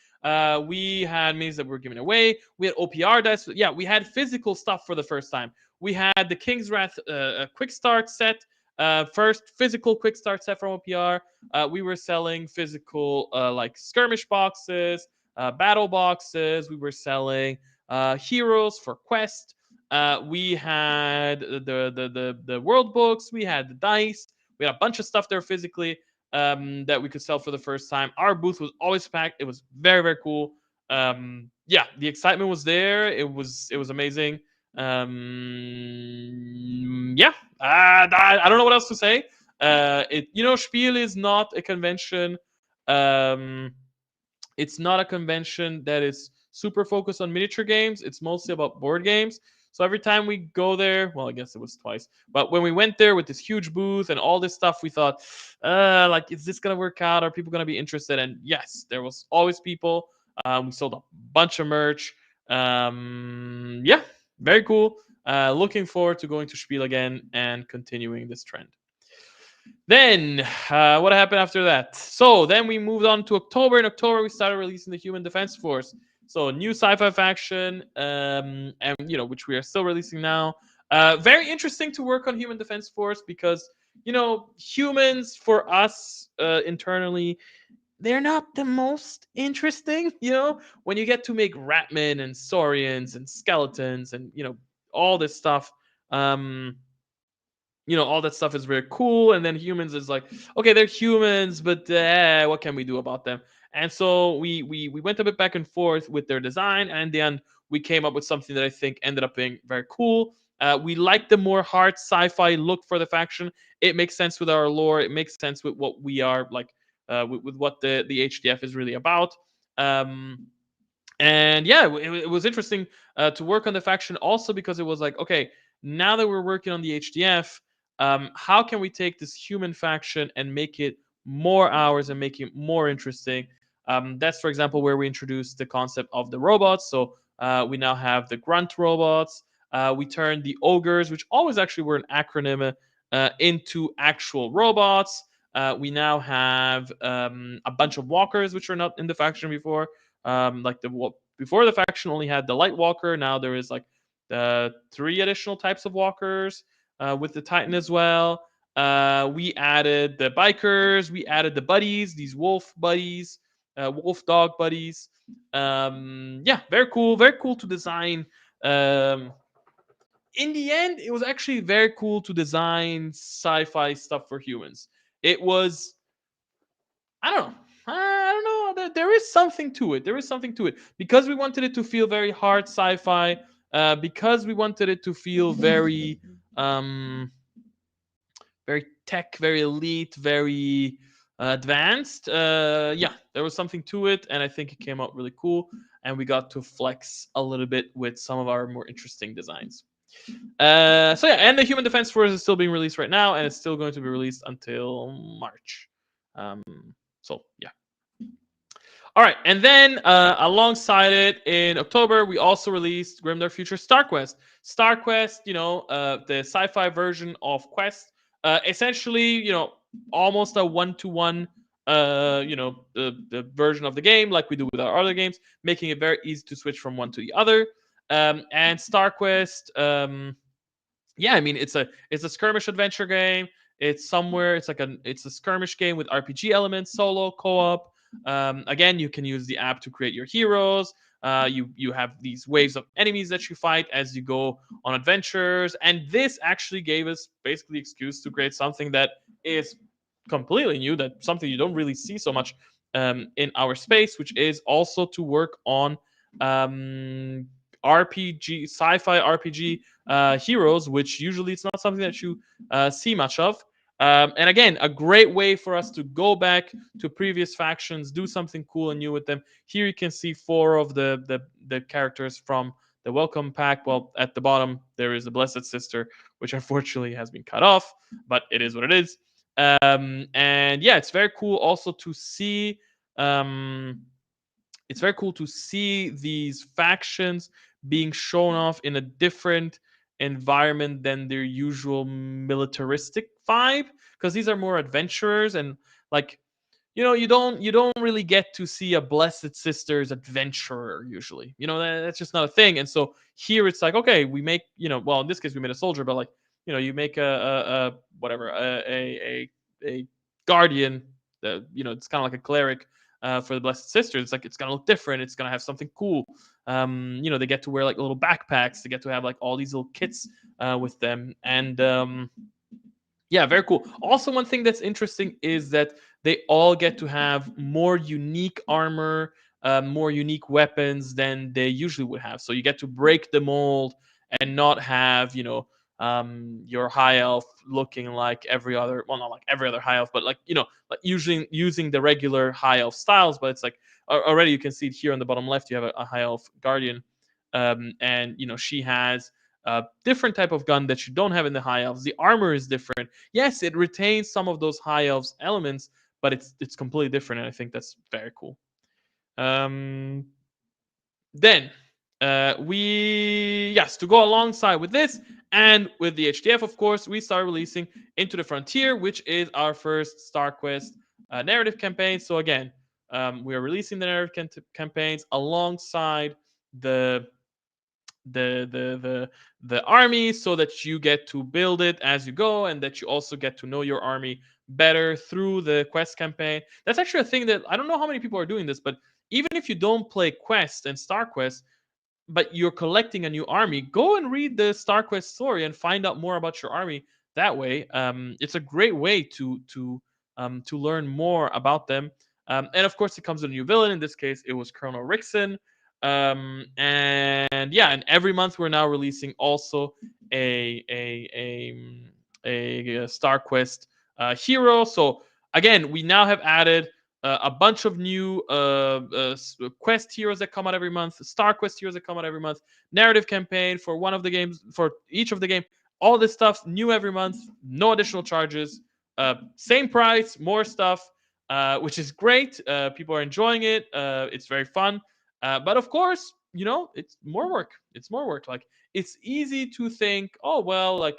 We had minis that were given away. We had OPR dice. Yeah, we had physical stuff for the first time. We had the King's Wrath quick start set. First physical quick start set from OPR. We were selling physical like skirmish boxes, battle boxes. We were selling heroes for quest. We had the world books. We had the dice. We had a bunch of stuff there physically that we could sell for the first time. Our booth was always packed. It was very very cool. Yeah, the excitement was there. It was amazing. Yeah, I don't know what else to say. Spiel is not a convention. Um, it's not a convention that is super focused on miniature games. It's mostly about board games. So every time we go there, well, I guess it was twice, but when we went there with this huge booth and all this stuff, we thought, like, is this gonna work out? Are people gonna be interested? And yes, there was always people. We sold a bunch of merch. Yeah, very cool. Looking forward to going to Spiel again and continuing this trend. Then, what happened after that? So then we moved on to October. In October, we started releasing the Human Defense Force. So new sci-fi faction, and which we are still releasing now. Very interesting to work on Human Defense Force because humans for us internally, they're not the most interesting. When you get to make Ratmen and Saurians and skeletons and all this stuff. All that stuff is very cool, and then humans is like, okay, they're humans, but what can we do about them? And so we went a bit back and forth with their design, and in the end we came up with something that I think ended up being very cool. We like the more hard sci-fi look for the faction. It makes sense with our lore. It makes sense with what we are like, with what the HDF is really about. And yeah, it was interesting to work on the faction also because it was like, okay, now that we're working on the HDF, how can we take this human faction and make it more ours and make it more interesting? That's, for example, where we introduced the concept of the robots. So we now have the grunt robots. We turned the ogres, which always actually were an acronym, into actual robots. We now have a bunch of walkers, which are not in the faction before. Like before, the faction only had the light walker. Now there is like three additional types of walkers with the Titan as well. We added the bikers. We added the buddies, these wolf buddies, wolf dog buddies. Yeah, very cool. Very cool to design. In the end, it was actually very cool to design sci-fi stuff for humans. It was, I don't know. I don't know. There is something to it. There is something to it because we wanted it to feel very hard sci-fi. Because we wanted it to feel very, very tech, very elite, very advanced. Yeah, there was something to it, and I think it came out really cool. And we got to flex a little bit with some of our more interesting designs. So yeah, and the Human Defense Force is still being released right now, and it's still going to be released until March. Um, so yeah. All right, and then alongside it in October, we also released Grimdark Future StarQuest. StarQuest, the sci-fi version of Quest, essentially, almost a one-to-one, the version of the game like we do with our other games, making it very easy to switch from one to the other. And StarQuest, yeah, I mean it's a skirmish adventure game. It's a skirmish game with RPG elements, solo, co-op. Again, you can use the app to create your heroes. You have these waves of enemies that you fight as you go on adventures, and this actually gave us basically excuse to create something that is completely new, that something you don't really see so much in our space, which is also to work on um, RPG, sci-fi RPG heroes, which usually it's not something that you see much of. And again, a great way for us to go back to previous factions, do something cool and new with them. Here you can see four of the characters from the welcome pack. Well, at the bottom there is the Blessed Sister, which unfortunately has been cut off, but it is what it is. And yeah, it's very cool also to see. Um, it's very cool to see these factions being shown off in a different environment than their usual militaristic vibe, because these are more adventurers. And like, you don't really get to see a Blessed Sisters adventurer usually. That's just not a thing. And so here it's like, okay, we make, well, in this case we made a soldier, but like, you make a whatever, a guardian. It's kind of like a cleric. For the Blessed Sisters, it's like it's gonna look different. It's gonna have something cool. They get to wear like little backpacks. They get to have like all these little kits with them, and yeah, very cool. Also, one thing that's interesting is that they all get to have more unique armor, more unique weapons than they usually would have. So you get to break the mold and not have, your high elf looking like every other, well, not like every other high elf, but like, like usually using the regular high elf styles. But it's like already you can see it here on the bottom left, you have a high elf guardian. And, she has a different type of gun that you don't have in the high elves. The armor is different. Yes, it retains some of those high elves elements, but it's completely different, and I think that's very cool. Um, then to go alongside with this and with the HDF, of course, we start releasing Into the Frontier, which is our first StarQuest narrative campaign. So again, we are releasing the narrative campaigns alongside the the army, so that you get to build it as you go, and that you also get to know your army better through the quest campaign. That's actually a thing that I don't know how many people are doing this, but even if you don't play quest and star quest, but you're collecting a new army, go and read the StarQuest story and find out more about your army that way. It's a great way to learn more about them. And of course, it comes with a new villain. In this case, it was Colonel Rickson. And yeah, and every month we're now releasing also a StarQuest hero. So again, we now have added a bunch of new quest heroes that come out every month, star quest heroes that come out every month, narrative campaign for one of the games, for each of the game. All this stuff new every month, no additional charges, same price, more stuff, which is great. People are enjoying it. It's very fun. But of course, it's more work. It's more work. Like, it's easy to think, oh well, like,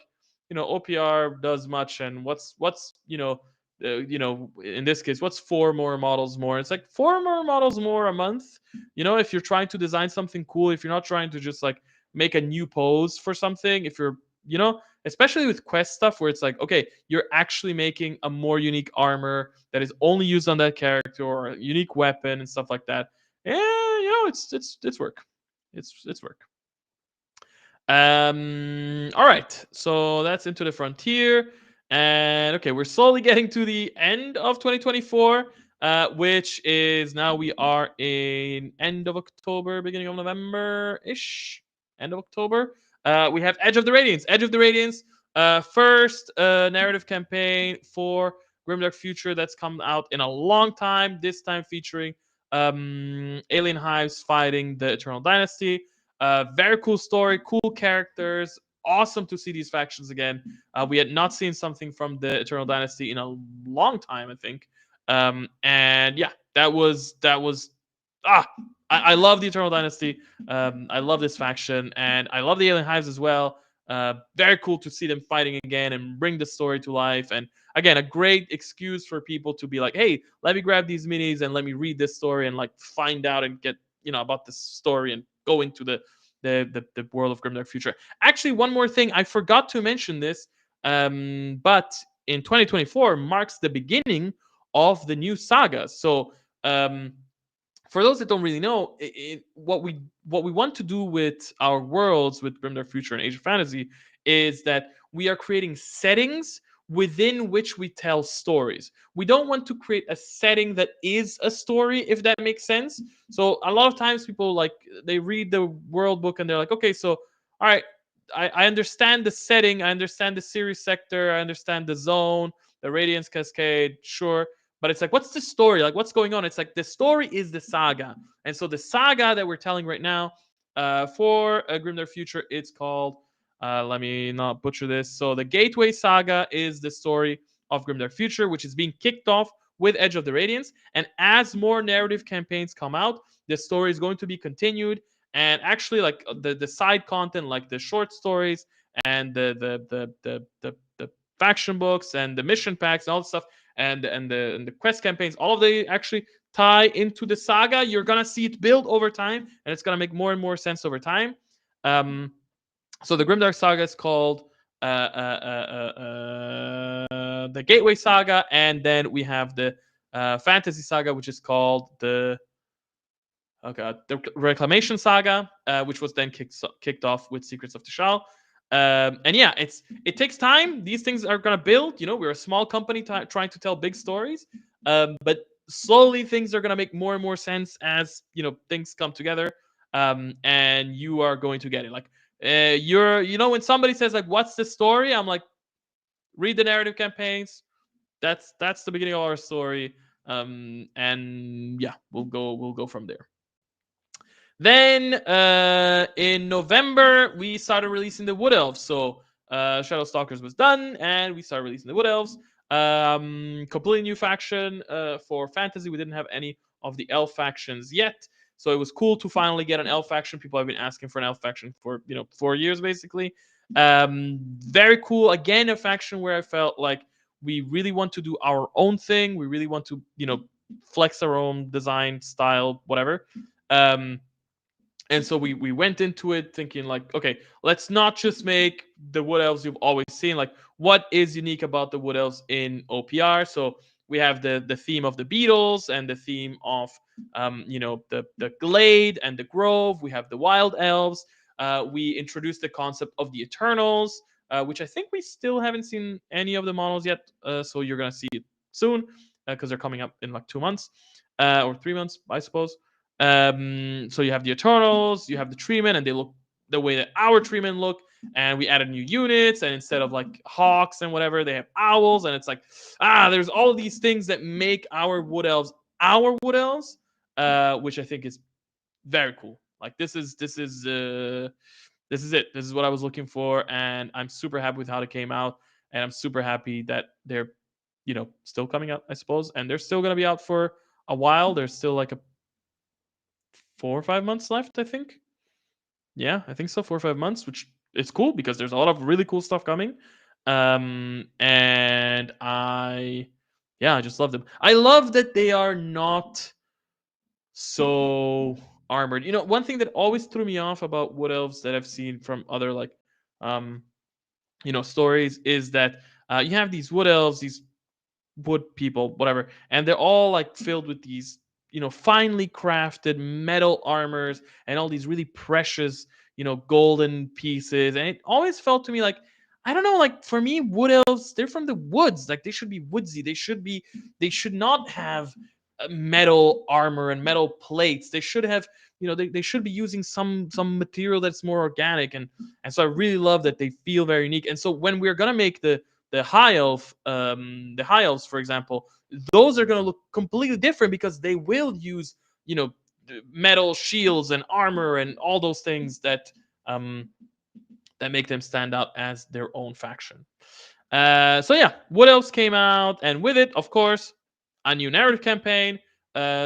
OPR does much, and what's in this case, what's 4 more models more? It's like 4 more models more a month. If you're trying to design something cool, if you're not trying to just like make a new pose for something, if you're, especially with quest stuff where it's like, okay, you're actually making a more unique armor that is only used on that character, or a unique weapon and stuff like that. Yeah, it's work. It's work. All right, so that's Into the Frontier. And okay, we're slowly getting to the end of 2024, which is now we are in end of October, beginning of November ish, end of October. We have Edge of the Radiance. Edge of the Radiance, first narrative campaign for Grimdark Future that's come out in a long time. This time featuring alien hives fighting the Eternal Dynasty. Very cool story, cool characters. Awesome to see these factions again. We had not seen something from the Eternal Dynasty in a long time, I think. And yeah, that was I love the Eternal Dynasty. I love this faction, and I love the Alien Hives as well. Very cool to see them fighting again and bring the story to life. And again, a great excuse for people to be like, hey, let me grab these minis and let me read this story and like find out and get about this story and go into the world of Grimdark Future. Actually, one more thing, I forgot to mention this, but in 2024 marks the beginning of the new saga. So for those that don't really know, what we want to do with our worlds with Grimdark Future and Age of Fantasy is that we are creating settings within which we tell stories. We don't want to create a setting that is a story, if that makes sense. So a lot of times people like they read the world book and they're like, okay, so all right, I understand the setting, I understand the Sirius sector, I understand the zone, the Radiance Cascade, sure. But it's like, what's the story? Like, what's going on? It's like the story is the saga. And so the saga that we're telling right now for Grimdark Future, it's called Let me not butcher this. So the Gateway Saga is the story of Grimdark Future, which is being kicked off with Edge of the Radiance. And as more narrative campaigns come out, the story is going to be continued. And actually, like the side content, like the short stories and the faction books and the mission packs and all the stuff and the quest campaigns, all of they actually tie into the saga. You're gonna see it build over time, and it's gonna make more and more sense over time. Um, so the Grimdark Saga is called the Gateway Saga, and then we have the Fantasy Saga, which is called the the Reclamation Saga, which was then kicked off with Secrets of Tishal. And yeah, it takes time. These things are gonna build. You know, we're a small company trying to tell big stories, but slowly things are gonna make more and more sense as things come together. And you are going to get it. Like when somebody says like, "What's the story?" I'm like, read the narrative campaigns. That's the beginning of our story. And yeah, we'll go from there. Then in November, we started releasing the Wood Elves. So Shadow Stalkers was done, and we started releasing the Wood Elves. Completely new faction for fantasy. We didn't have any of the elf factions yet. So it was cool to finally get an elf faction. People have been asking for an elf faction for 4 years basically. Very cool. Again, a faction where I felt like we really want to do our own thing. We really want to flex our own design style, whatever. And so we went into it thinking like, okay, let's not just make the Wood Elves you've always seen. Like, what is unique about the Wood Elves in OPR? So we have the theme of the Beatles and the theme of the Glade and the Grove. We have the Wild Elves. We introduced the concept of the Eternals, which I think we still haven't seen any of the models yet. So you're gonna see it soon because they're coming up in like 2 months or 3 months, I suppose. So you have the Eternals, you have the Treemen, and they look the way that our Treemen look. And we added new units, and instead of like hawks and whatever, they have owls. And it's like, there's all of these things that make our Wood Elves, which I think is very cool. Like this is it. This is what I was looking for, and I'm super happy with how it came out, and I'm super happy that they're still coming out, I suppose, and they're still gonna be out for a while. There's still like a 4 or 5 months left, I think. Yeah, I think so. 4 or 5 months, which is cool because there's a lot of really cool stuff coming. And I just love them. I love that they are not so armored. One thing that always threw me off about Wood Elves that I've seen from other stories is that you have these Wood Elves, these wood people, whatever, and they're all like filled with these finely crafted metal armors and all these really precious golden pieces. And it always felt to me like, I don't know, like for me, Wood Elves, they're from the woods. Like they should be woodsy. They should not have metal armor and metal plates. They should have they should be using some material that's more organic. And so I really love that they feel very unique. And so when we're gonna make the high elves, for example, those are going to look completely different because they will use, metal shields and armor and all those things that make them stand out as their own faction. So yeah, what else came out? And with it, of course, a new narrative campaign.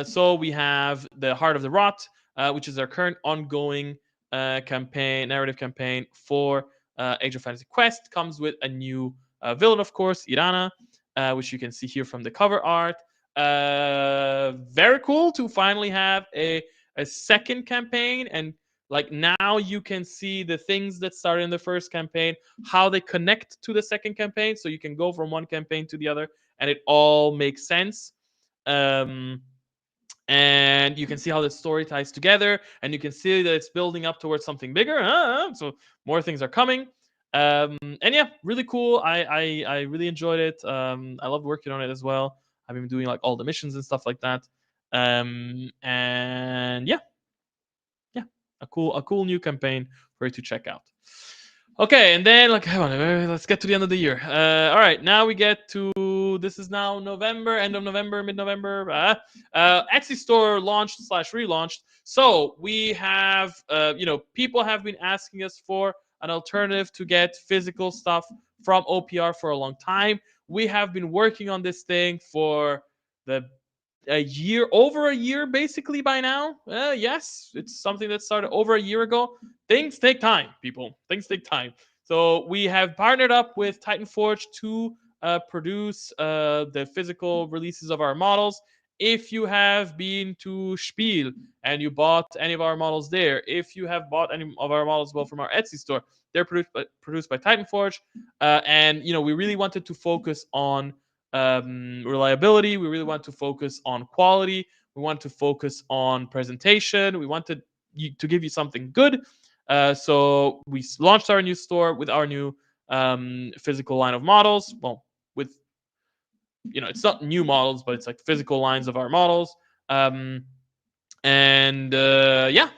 So we have the Heart of the Rot, which is our current ongoing narrative campaign for Age of Fantasy Quest. Comes with a new villain, of course, Irana, which you can see here from the cover art. Very cool to finally have a second campaign, and like now you can see the things that started in the first campaign, how they connect to the second campaign. So you can go from one campaign to the other, and it all makes sense. And you can see how the story ties together, and you can see that it's building up towards something bigger. So more things are coming. And yeah, really cool. I really enjoyed it. I loved working on it as well. I've been doing like all the missions and stuff like that. And yeah, a cool new campaign for you to check out. Okay, and then let's get to the end of the year. All right, now we get to, this is now November, end of November, mid-November. Etsy store launched/relaunched. So we have, people have been asking us for an alternative to get physical stuff from OPR for a long time. We have been working on this thing for the a year, over a year, basically by now. Yes, it's something that started over a year ago. Things take time, people. Things take time. So we have partnered up with Titan Forge to produce the physical releases of our models. If you have been to Spiel and you bought any of our models there, if you have bought any of our models well from our Etsy store, they're produced by Titan Forge, and we really wanted to focus on reliability. We really want to focus on quality. We want to focus on presentation. We wanted to give you something good. So we launched our new store with our new physical line of models. Well, with it's not new models, but it's like physical lines of our models. And yeah,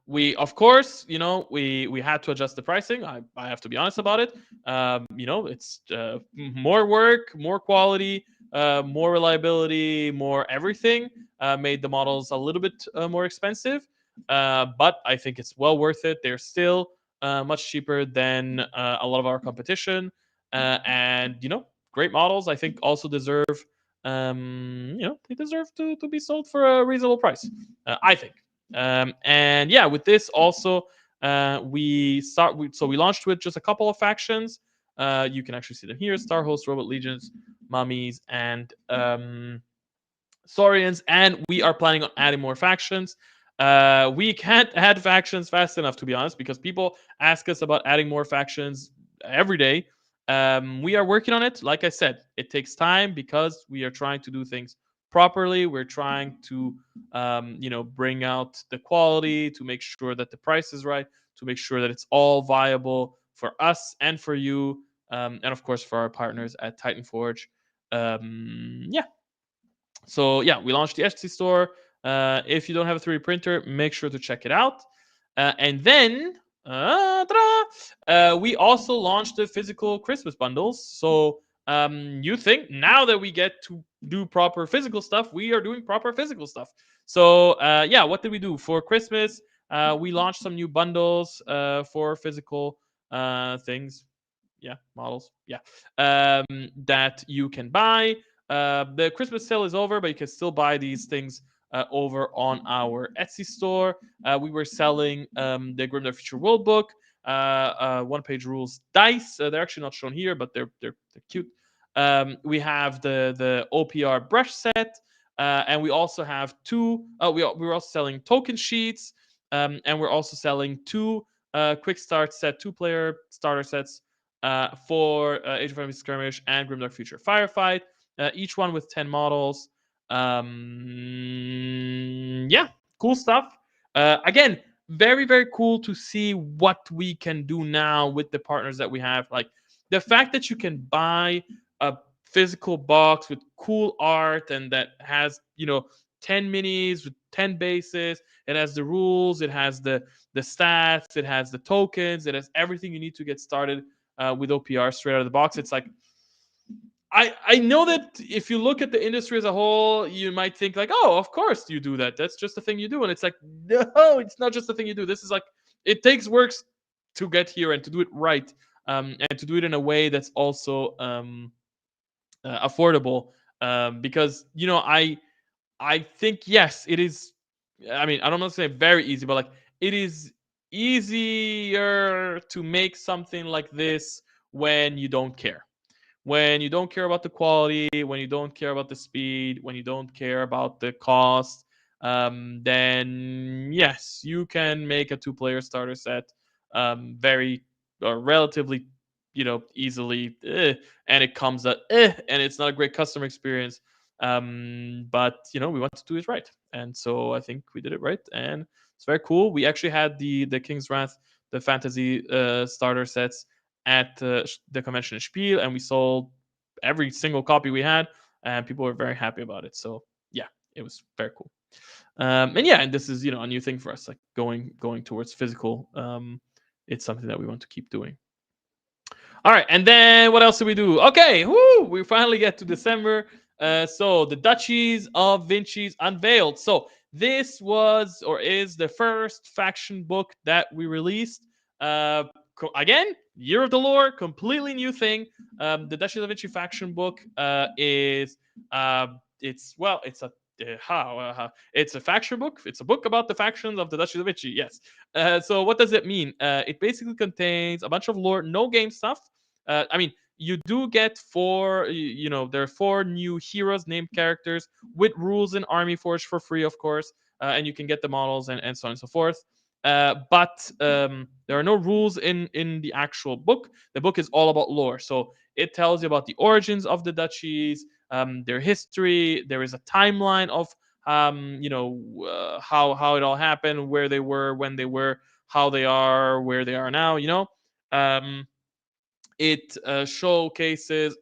we of course we had to adjust the pricing. I have to be honest about it. It's more work, more quality, more reliability, more everything made the models a little bit more expensive, but I think it's well worth it. They're still much cheaper than a lot of our competition, and great models I think also deserve they deserve to be sold for a reasonable price, I think. And yeah, with this also, so we launched with just a couple of factions. You can actually see them here: Star Host, Robot Legions, Mummies, and Saurians. And we are planning on adding more factions. We can't add factions fast enough, to be honest, because people ask us about adding more factions every day. We are working on it. Like I said, it takes time because we are trying to do things properly. We're trying to, bring out the quality, to make sure that the price is right, to make sure that it's all viable for us and for you, and of course for our partners at Titan Forge. Yeah. So yeah, we launched the Etsy store. If you don't have a 3D printer, make sure to check it out. And then we also launched the physical Christmas bundles. So you think now that we get to do proper physical stuff, we are doing proper physical stuff. So yeah, what did we do for Christmas? We launched some new bundles for physical things. Yeah, models. Yeah, that you can buy. The Christmas sale is over, but you can still buy these things over on our Etsy store. We were selling the Grimdark Future World book, one page rules dice. They're actually not shown here, but they're cute. We have the OPR brush set, and we also have two. We're also selling token sheets, and we're also selling two quick start set, 2-player starter sets for Age of Empires Skirmish and Grimdark Future Firefight, each one with 10 models. Yeah, cool stuff. Again, very, very cool to see what we can do now with the partners that we have. Like the fact that you can buy a physical box with cool art and that has, 10 minis with 10 bases. It has the rules, it has the stats, it has the tokens, it has everything you need to get started with OPR straight out of the box. It's like I know that if you look at the industry as a whole, you might think like, oh, of course you do that. That's just the thing you do. And it's like, no, it's not just the thing you do. This is like, it takes works to get here and to do it right, and to do it in a way that's also affordable. Because I think yes, it is. I mean, I don't want to say very easy, but like it is easier to make something like this when you don't care. When you don't care about the quality, when you don't care about the speed, when you don't care about the cost, then yes, you can make a 2-player starter set very or relatively, easily, and it comes at and it's not a great customer experience. But we want to do it right, and so I think we did it right, and it's very cool. We actually had the King's Wrath, the fantasy starter sets at the convention Spiel, and we sold every single copy we had, and people were very happy about it. So yeah, it was very cool. And yeah, and this is a new thing for us, like going towards physical. It's something that we want to keep doing. All right, and then what else do we do? Okay, whoo, we finally get to December. So the Duchies of Vinci's unveiled. So this was or is the first faction book that we released. again, Year of the Lore, completely new thing. The Duchess da Vinci faction book is it's a it's a faction book. It's a book about the factions of the Duchess da Vinci. Yes. So what does it mean? It basically contains a bunch of lore, no game stuff. I mean, you do get there are 4 new heroes named characters with rules in Army Forge for free, of course, and you can get the models and so on and so forth. But there are no rules in the actual book. The book is all about lore, so it tells you about the origins of the duchies, their history. There is a timeline of how it all happened, where they were, when they were, how they are, where they are now. Um, it showcases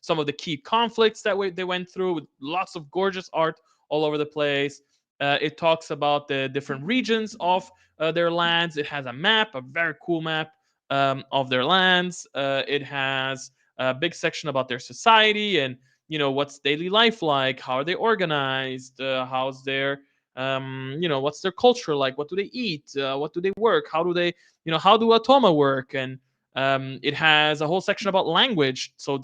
some of the key conflicts that they went through with lots of gorgeous art all over the place. It talks about the different regions of their lands. It has a map, a very cool map of their lands. It has a big section about their society and what's daily life like, how are they organized, how's their what's their culture like, what do they eat, what do they work, how do automa work, and it has a whole section about language. So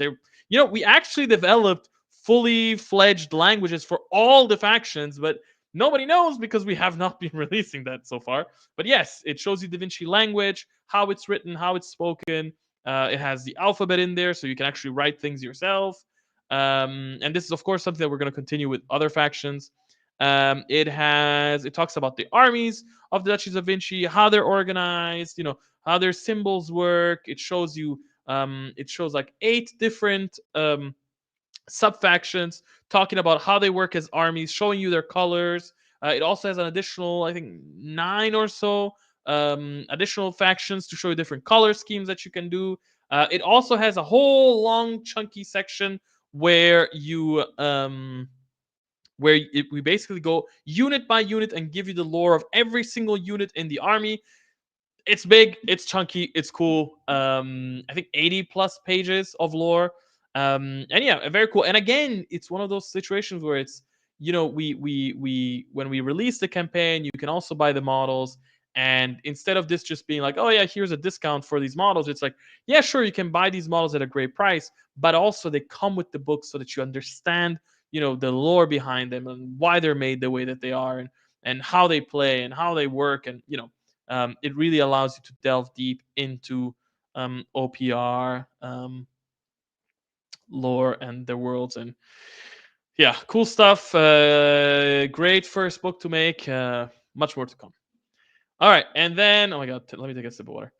we actually developed fully fledged languages for all the factions, but nobody knows because we have not been releasing that so far. But yes, it shows you Da Vinci language, how it's written, how it's spoken. It has the alphabet in there, so you can actually write things yourself. And this is, of course, something that we're going to continue with other factions. It talks about the armies of the Duchies of Vinci, how they're organized, how their symbols work. It shows like 8 different sub factions talking about how they work as armies, showing you their colors. It also has an additional, I think, 9 or so additional factions to show you different color schemes that you can do. It also has a whole long, chunky section where we basically go unit by unit and give you the lore of every single unit in the army. It's big, it's chunky, it's cool. I think 80 plus pages of lore. And yeah, very cool. And again, it's one of those situations where it's we when we release the campaign, you can also buy the models. And instead of this just being like, oh yeah, here's a discount for these models, it's like, yeah, sure, you can buy these models at a great price, but also they come with the book so that you understand, the lore behind them and why they're made the way that they are, and how they play and how they work, and it really allows you to delve deep into OPR lore and their worlds, and yeah, cool stuff. Great first book to make. Much more to come. All right, and then oh my god, let me take a sip of water.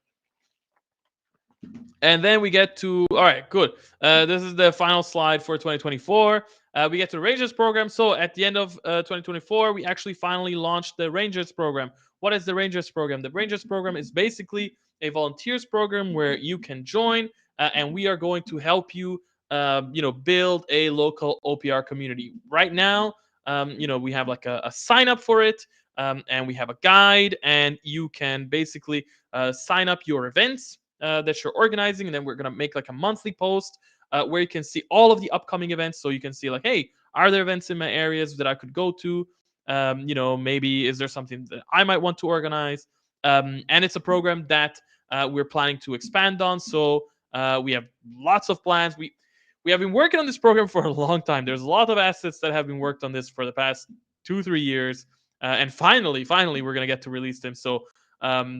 And then we get to, all right, good. This is the final slide for 2024. We get to the Rangers program. So at the end of 2024, we actually finally launched the Rangers program. What is the Rangers program? The Rangers program is basically a volunteers program where you can join, and we are going to help you, build a local OPR community. Right now, we have like a sign up for it, and we have a guide, and you can basically sign up your events that you're organizing, and then we're gonna make like a monthly post where you can see all of the upcoming events. So you can see like, hey, are there events in my areas that I could go to? Maybe is there something that I might want to organize? And it's a program that we're planning to expand on. So we have lots of plans. We have been working on this program for a long time. There's a lot of assets that have been worked on this for the past 2-3 years, and finally, we're gonna get to release them. So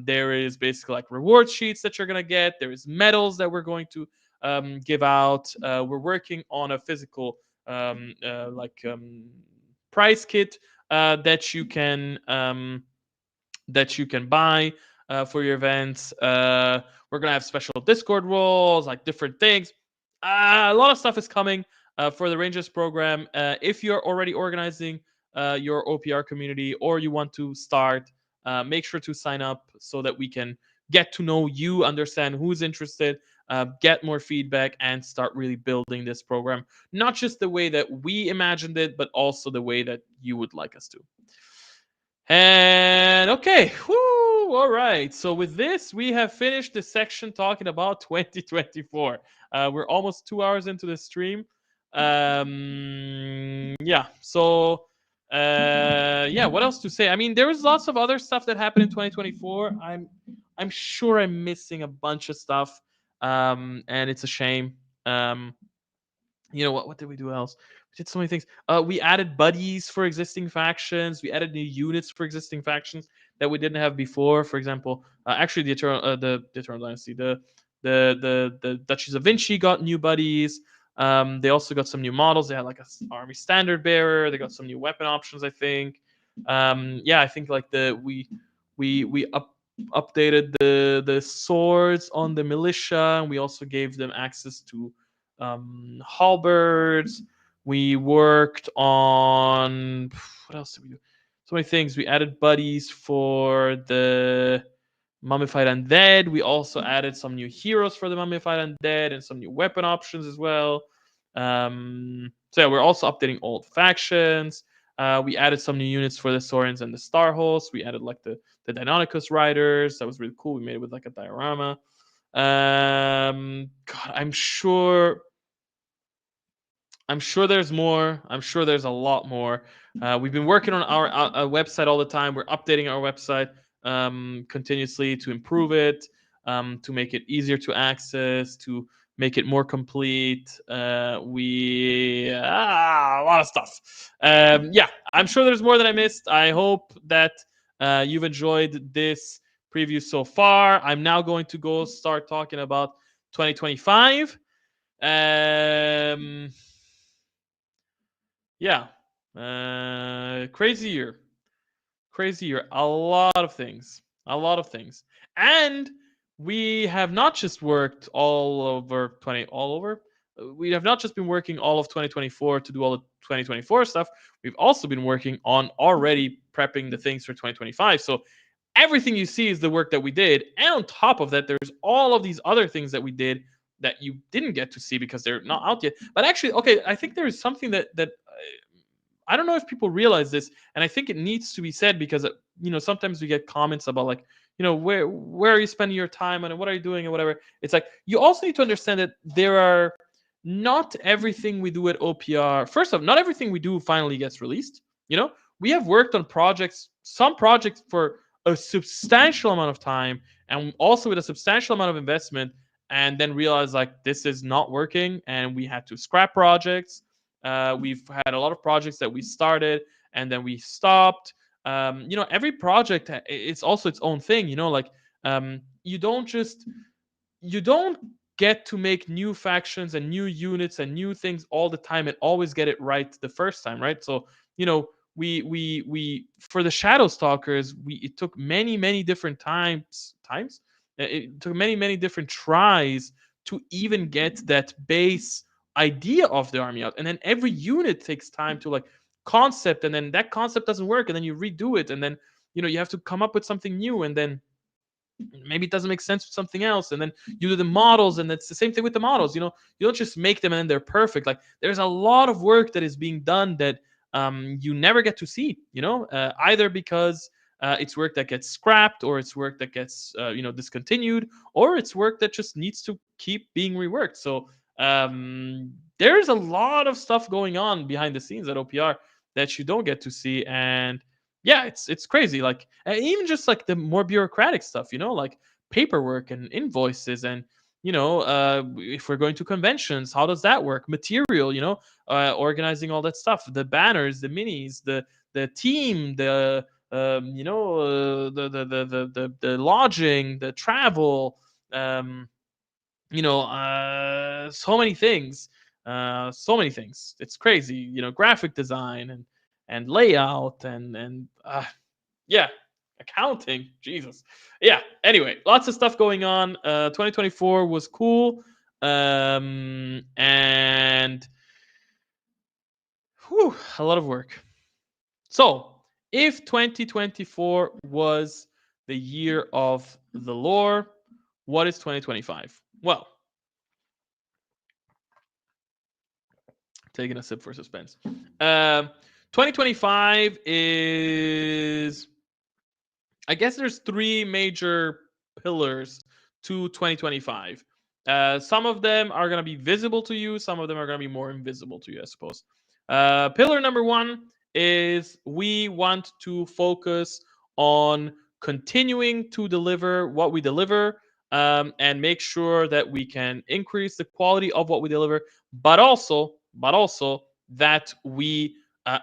there is basically like reward sheets that you're gonna get. There is medals that we're going to give out. We're working on a physical prize kit that you can buy for your events. We're gonna have special Discord roles, like different things. A lot of stuff is coming for the Rangers program. If you're already organizing your OPR community, or you want to start, make sure to sign up so that we can get to know you, understand who's interested, get more feedback, and start really building this program. Not just the way that we imagined it, but also the way that you would like us to. And okay, whoo, all right. So with this, we have finished the section talking about 2024. We're almost 2 hours into the stream. Yeah. So, yeah. What else to say? I mean, there was lots of other stuff that happened in 2024. I'm sure I'm missing a bunch of stuff, and it's a shame. Um, what did we do else? We did so many things. We added buddies for existing factions. We added new units for existing factions that we didn't have before. For example, actually the Eternal Dynasty, the Duchies of Vinci got new buddies. They also got some new models. They had like a army standard bearer. They got some new weapon options, I think. Yeah, I think like we updated the swords on the militia, and we also gave them access to halberds. We worked on what else did we do? So many things. We added buddies for the mummified undead. We also added some new heroes for the mummified undead and some new weapon options as well. So yeah, we're also updating old factions. We added some new units for the Saurians and the Star Hosts. We added like the Deinonychus riders. That was really cool. We made it with like a diorama. God, I'm sure there's more. I'm sure there's a lot more. We've been working on our website all the time. We're updating our website continuously to improve it, to make it easier to access, to make it more complete. A lot of stuff. Yeah, I'm sure there's more that I missed. I hope that you've enjoyed this preview so far. I'm now going to go start talking about 2025. Um, yeah. Crazy year. Crazy year. A lot of things. A lot of things. And we have not just worked we have not just been working all of 2024 to do all the 2024 stuff. We've also been working on already prepping the things for 2025. So everything you see is the work that we did. And on top of that, there's all of these other things that we did that you didn't get to see because they're not out yet. But actually, okay, I think there is something that I don't know if people realize this, and I think it needs to be said because sometimes we get comments about like where are you spending your time and what are you doing and whatever. It's like you also need to understand that there are not everything we do at OPR. First off, not everything we do finally gets released. We have worked on some projects for a substantial amount of time, and also with a substantial amount of investment, and then realized like this is not working, and we had to scrap projects. We've had a lot of projects that we started and then we stopped. Every project it's also its own thing. Like you don't get to make new factions and new units and new things all the time and always get it right the first time, right? So we for the Shadow Stalkers, it took many different times. It took many different tries to even get that base idea of the army out, and then every unit takes time to like concept, and then that concept doesn't work, and then you redo it, and then you have to come up with something new, and then maybe it doesn't make sense with something else, and then you do the models, and it's the same thing with the models. You don't just make them and then they're perfect. Like there's a lot of work that is being done that you never get to see, either because it's work that gets scrapped, or it's work that gets discontinued, or it's work that just needs to keep being reworked. So there's a lot of stuff going on behind the scenes at OPR that you don't get to see, and yeah, it's crazy. Like even just like the more bureaucratic stuff, like paperwork and invoices, and if we're going to conventions, how does that work? Material, organizing all that stuff, the banners, the minis, the team, the lodging, the travel, so many things, it's crazy. Graphic design and layout and yeah, accounting, Jesus. Yeah, anyway, lots of stuff going on. 2024 was cool, and a lot of work. So if 2024 was the year of the lore, what is 2025? Well, taking a sip for suspense. 2025 is, I guess there's three major pillars to 2025. Some of them are going to be visible to you. Some of them are going to be more invisible to you, I suppose. Pillar number one is we want to focus on continuing to deliver what we deliver, and make sure that we can increase the quality of what we deliver, but also that we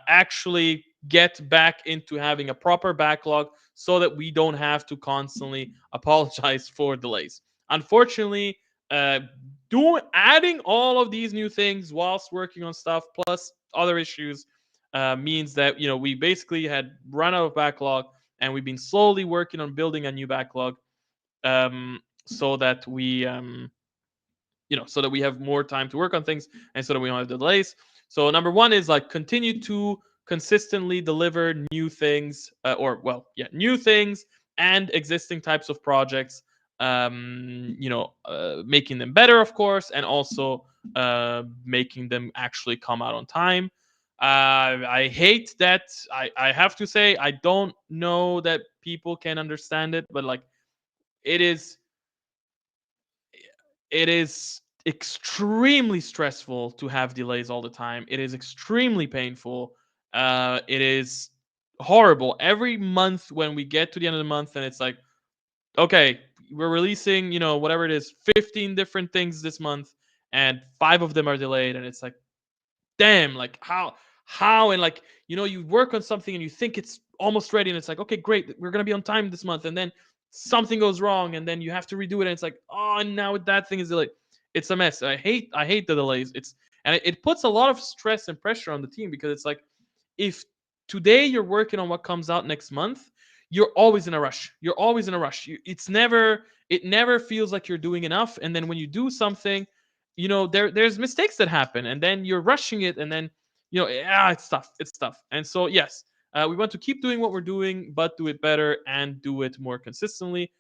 actually get back into having a proper backlog so that we don't have to constantly apologize for delays. Unfortunately, uh, adding all of these new things whilst working on stuff plus other issues means that we basically had run out of backlog, and we've been slowly working on building a new backlog, so that we have more time to work on things, and so that we don't have delays. So number one is like continue to consistently deliver new things, new things and existing types of projects. Making them better, of course, and also making them actually come out on time. I hate that. I have to say I don't know that people can understand it, but like it is it is extremely stressful to have delays all the time. It is extremely painful. It is horrible. Every month when we get to the end of the month and it's like, okay, we're releasing, whatever it is, 15 different things this month, and five of them are delayed, and it's like, damn, like how and like you work on something and you think it's almost ready, and it's like, okay, great, we're gonna be on time this month, and then something goes wrong, and then you have to redo it, and it's like, oh, now that thing is delayed. It's a mess. I hate the delays. It puts a lot of stress and pressure on the team, because it's like, if today you're working on what comes out next month, you're always in a rush. You're always in a rush. It never feels like you're doing enough. And then when you do something, there's mistakes that happen, and then you're rushing it, and then it's tough. It's tough. And so yes, we want to keep doing what we're doing, but do it better and do it more consistently,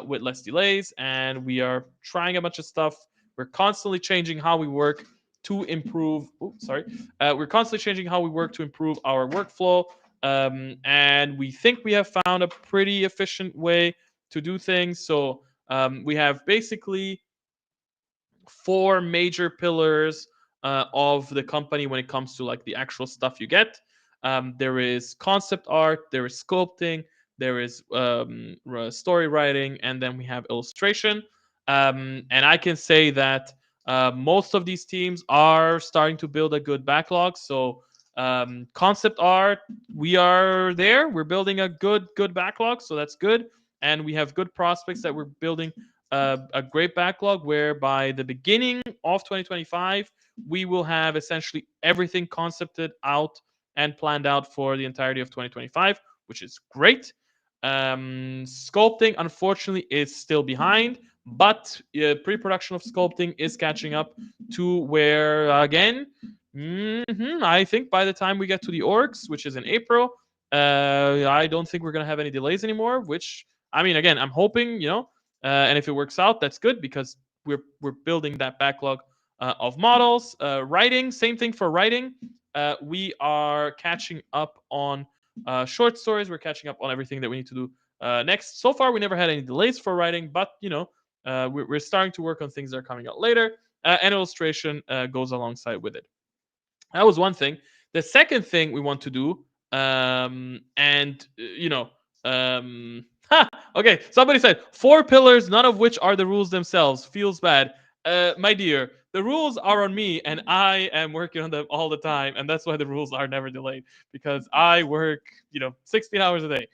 with less delays. And we are trying a bunch of stuff. We're constantly changing how we work to improve. We're constantly changing how we work to improve our workflow. And we think we have found a pretty efficient way to do things. So we have basically four major pillars of the company when it comes to like the actual stuff you get. There is concept art, there is sculpting, there is story writing, and then we have illustration. And I can say that most of these teams are starting to build a good backlog. So concept art, we are there. We're building a good backlog, so that's good. And we have good prospects that we're building a great backlog, where by the beginning of 2025 we will have essentially everything concepted out and planned out for the entirety of 2025, which is great. Sculpting, unfortunately, is still behind, but pre-production of sculpting is catching up to where, again, I think by the time we get to the orcs, which is in April, I don't think we're going to have any delays anymore, which, I mean, again, I'm hoping, and if it works out, that's good, because we're building that backlog of models. Writing, same thing for writing. We are catching up on short stories. We're catching up on everything that we need to do next. So far, we never had any delays for writing, but we're starting to work on things that are coming out later. And illustration goes alongside with it. That was one thing. The second thing we want to do, and okay, somebody said 4 pillars, none of which are the rules themselves. Feels bad. My dear, the rules are on me, and I am working on them all the time, and that's why the rules are never delayed, because I work, 16 hours a day.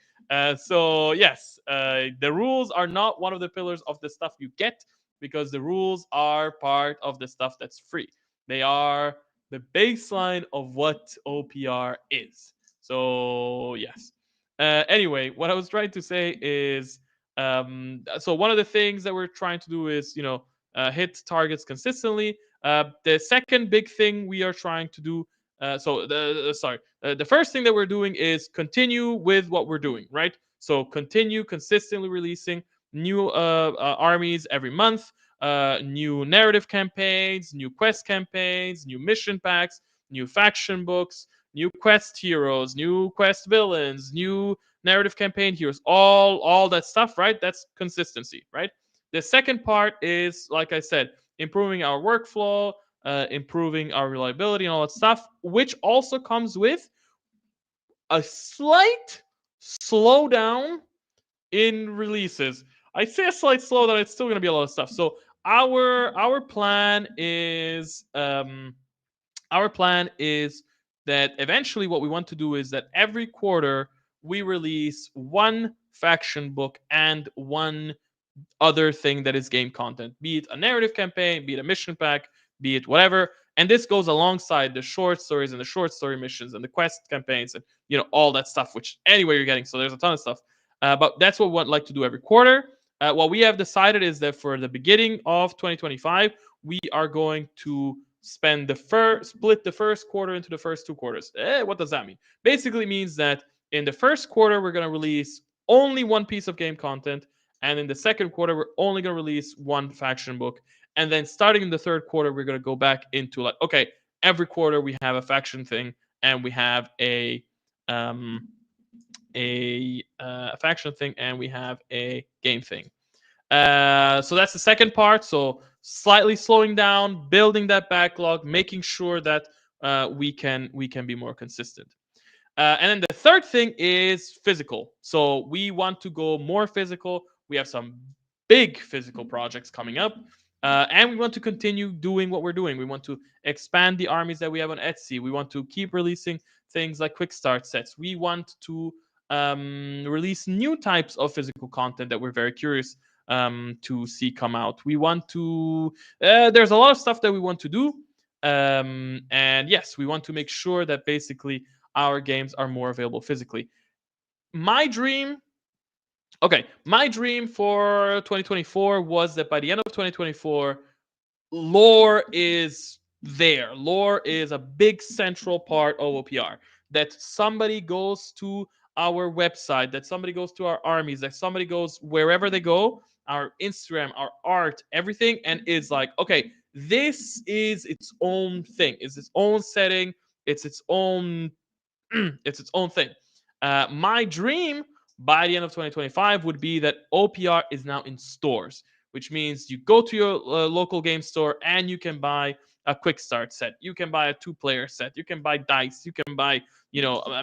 So yes, the rules are not one of the pillars of the stuff you get, because the rules are part of the stuff that's free. They are the baseline of what OPR is. So yes. Anyway, what I was trying to say is, so one of the things that we're trying to do is, hit targets consistently. The second big thing we are trying to do, the first thing that we're doing is continue with what we're doing, right? So continue consistently releasing new armies every month, new narrative campaigns, new quest campaigns, new mission packs, new faction books, new quest heroes, new quest villains, new narrative campaign heroes, all that stuff, right? That's consistency, right? The second part is, like I said, improving our workflow, improving our reliability, and all that stuff, which also comes with a slight slowdown in releases. I'd say a slight slowdown. It's still going to be a lot of stuff. So our plan is that eventually what we want to do is that every quarter we release one faction book and one other thing that is game content, be it a narrative campaign, be it a mission pack, be it whatever. And this goes alongside the short stories and the short story missions and the quest campaigns and all that stuff, which anyway you're getting. So there's a ton of stuff. But that's what we would like to do every quarter. What we have decided is that for the beginning of 2025, we are going to split the first quarter into the first 2 quarters. What does that mean? Basically means that in the first quarter we're going to release only one piece of game content, and in the second quarter we're only going to release one faction book, and then starting in the third quarter we're going to go back into like, okay, every quarter we have a faction thing and we have a faction thing and we have a game thing. So that's the second part. So slightly slowing down, building that backlog, making sure that we can be more consistent. And then the third thing is physical. So we want to go more physical. We have some big physical projects coming up. And we want to continue doing what we're doing. We want to expand the armies that we have on Etsy. We want to keep releasing things like quick start sets. We want to release new types of physical content that we're very curious to see come out. We want to, there's a lot of stuff that we want to do. And yes, we want to make sure that basically our games are more available physically. My dream for 2024 was that by the end of 2024, lore is there. Lore is a big central part of OPR. That somebody goes to our website, that somebody goes to our armies, that somebody goes wherever they go, our Instagram, our art, everything, and is like, okay, this is its own thing, it's its own setting, it's its own thing. My dream by the end of 2025 would be that OPR is now in stores, which means you go to your local game store and you can buy a quick start set. You can buy a 2-player set. You can buy dice. You can buy,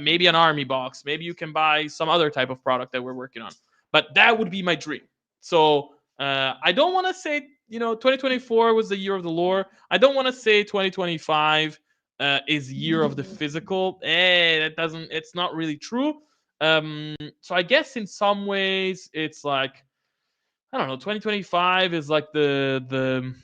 maybe an army box. Maybe you can buy some other type of product that we're working on. But that would be my dream. So I don't want to say, 2024 was the year of the lore. I don't want to say 2025 is year of the physical. It's not really true. So I guess in some ways it's like, I don't know, 2025 is like the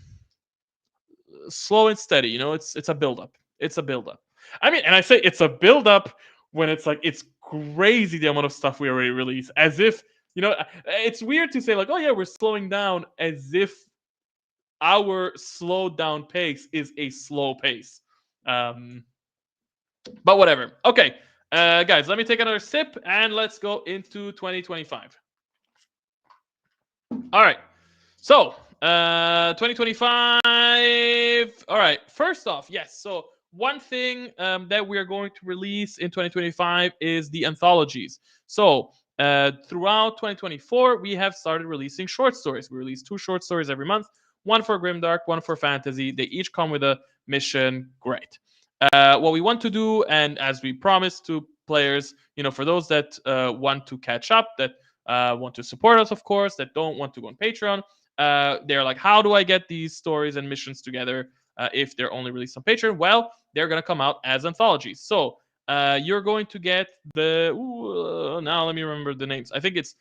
slow and steady. It's a build up. It's a build up. I mean, and I say it's a build up when it's like it's crazy the amount of stuff we already released. As if it's weird to say like, oh yeah, we're slowing down, as if our slowed down pace is a slow pace. But whatever. Okay, guys, let me take another sip and let's go into 2025. All right. So, 2025. All right. First off, yes. So, one thing that we are going to release in 2025 is the anthologies. So, throughout 2024, we have started releasing short stories. We release 2 short stories every month, one for Grimdark, one for Fantasy. They each come with a mission. Great. What we want to do, and as we promised to players, for those that want to catch up, that want to support us, of course, that don't want to go on Patreon, they're like, how do I get these stories and missions together if they're only released on Patreon? Well, they're going to come out as anthologies. So you're going to get now let me remember the names. I think it's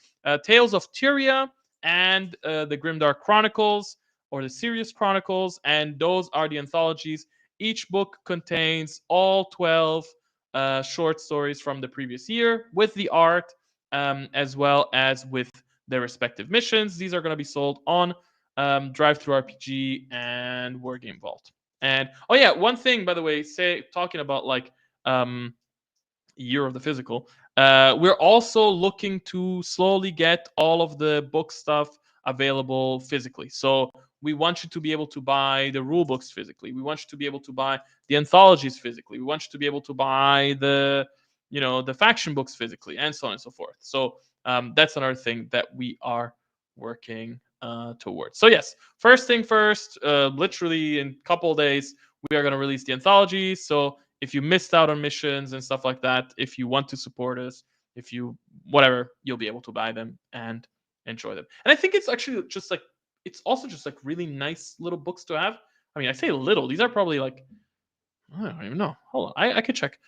Tales of Tyria and the Grimdark Chronicles, or the Sirius Chronicles, and those are the anthologies. Each book contains all 12 short stories from the previous year with the art, as well as with their respective missions. These are going to be sold on DriveThruRPG and Wargame Vault. And oh yeah, one thing, by the way, talking about like year of the physical, we're also looking to slowly get all of the book stuff available physically. So we want you to be able to buy the rule books physically. We want you to be able to buy the anthologies physically. We want you to be able to buy the faction books physically, and so on and so forth. So that's another thing that we are working towards. So yes, first thing first, literally in a couple of days, we are going to release the anthologies. So if you missed out on missions and stuff like that, if you want to support us, if you whatever, you'll be able to buy them and enjoy them. And I think it's actually just like it's also just like really nice little books to have. I mean, I say little; these are probably like I don't even know. Hold on, I could check.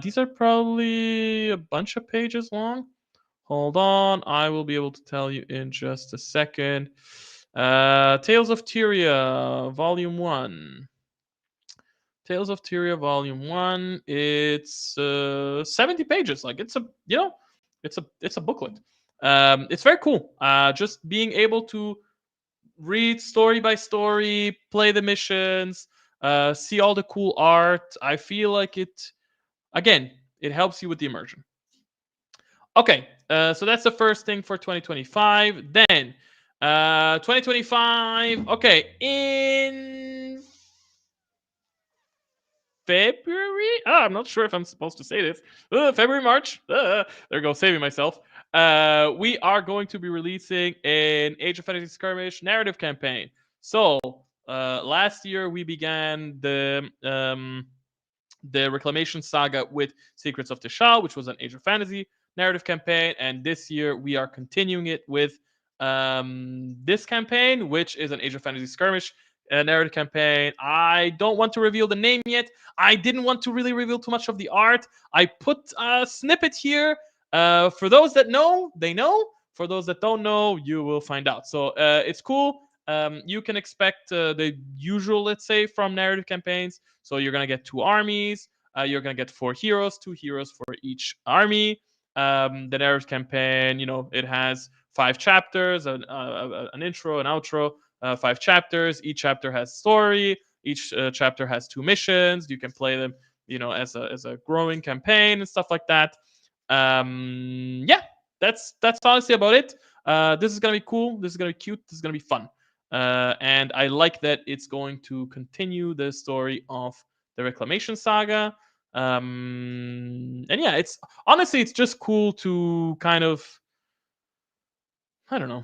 These are probably a bunch of pages long. Hold on, I will be able to tell you in just a second. Tales of Tyria, Volume 1. Tales of Tyria, Volume 1. It's 70 pages. Like it's a, it's a booklet. It's very cool. Just being able to read story by story, play the missions, see all the cool art. I feel like again, it helps you with the immersion. Okay, so that's the first thing for 2025. Then, 2025. Okay, in February. I'm not sure if I'm supposed to say this. February, March. There goes saving myself. We are going to be releasing an Age of Fantasy Skirmish narrative campaign. So, last year we began the Reclamation Saga with Secrets of the Shah, which was an Age of Fantasy narrative campaign, and this year we are continuing it with this campaign, which is an Age of Fantasy Skirmish narrative campaign. I don't want to reveal the name yet. I didn't want to really reveal too much of the art. I put a snippet here. For those that know, they know. For those that don't know, you will find out. So it's cool. You can expect the usual, let's say, from narrative campaigns. So you're gonna get 2 armies. You're gonna get 4 heroes, 2 heroes for each army. The narrative campaign, it has 5 chapters, an intro, an outro, 5 chapters. Each chapter has story. Each chapter has 2 missions. You can play them, as a growing campaign and stuff like that. Yeah, that's honestly about it. This is gonna be cool. This is gonna be cute. This is gonna be fun. And I like that it's going to continue the story of the Reclamation Saga. And yeah, it's just cool to kind of, I don't know.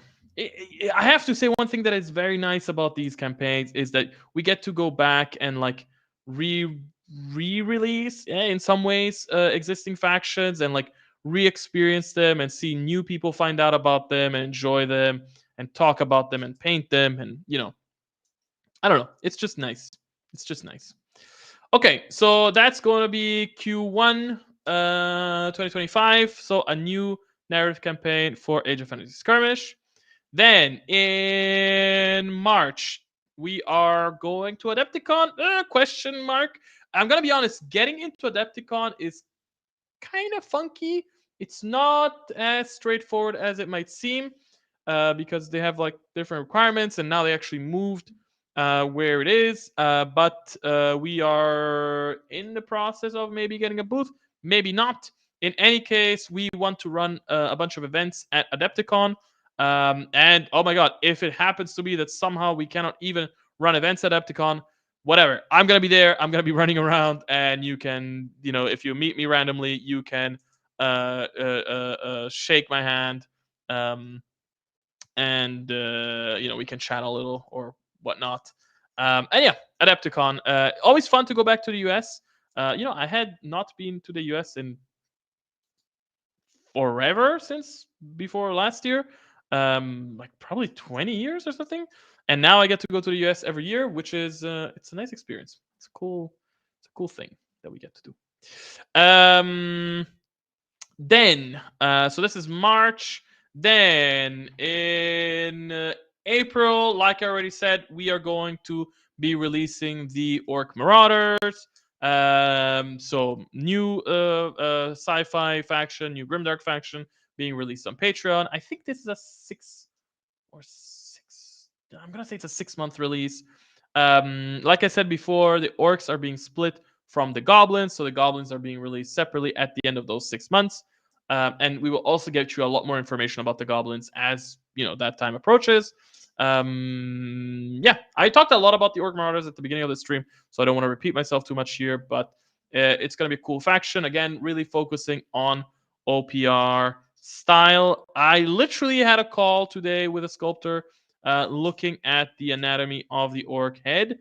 I have to say one thing that is very nice about these campaigns is that we get to go back and like re re-release, in some ways, existing factions, and like re-experience them and see new people find out about them and enjoy them and talk about them and paint them, and I don't know. It's just nice. It's just nice. Okay, so that's going to be Q1 2025. So a new narrative campaign for Age of Fantasy Skirmish. Then in March, we are going to Adepticon? Question mark. I'm gonna be honest. Getting into Adepticon is kind of funky. It's not as straightforward as it might seem, because they have like different requirements, and now they actually moved where it is. But we are in the process of maybe getting a booth, maybe not. In any case, we want to run a bunch of events at Adepticon. And oh my god, if it happens to be that somehow we cannot even run events at Adepticon, whatever. I'm gonna be there. I'm gonna be running around, and you can, if you meet me randomly, you can shake my hand, um, and we can chat a little or whatnot. And yeah, Adepticon. Always fun to go back to the US. I had not been to the US in forever since before last year, like probably 20 years or something. And now I get to go to the US every year, which is it's a nice experience. It's a cool thing that we get to do. Then so this is March. Then in April, like I already said, we are going to be releasing the Orc Marauders. So new sci-fi faction, new Grimdark faction being released on Patreon. I think this is a 6. I'm gonna say it's a 6-month release. Like I said before, the orcs are being split from the goblins, so the goblins are being released separately at the end of those 6 months. And we will also get you a lot more information about the goblins as that time approaches. Yeah, I talked a lot about the Orc Marauders at the beginning of the stream, so I don't want to repeat myself too much here. But it's going to be a cool faction. Again, really focusing on OPR style. I literally had a call today with a sculptor looking at the anatomy of the orc head.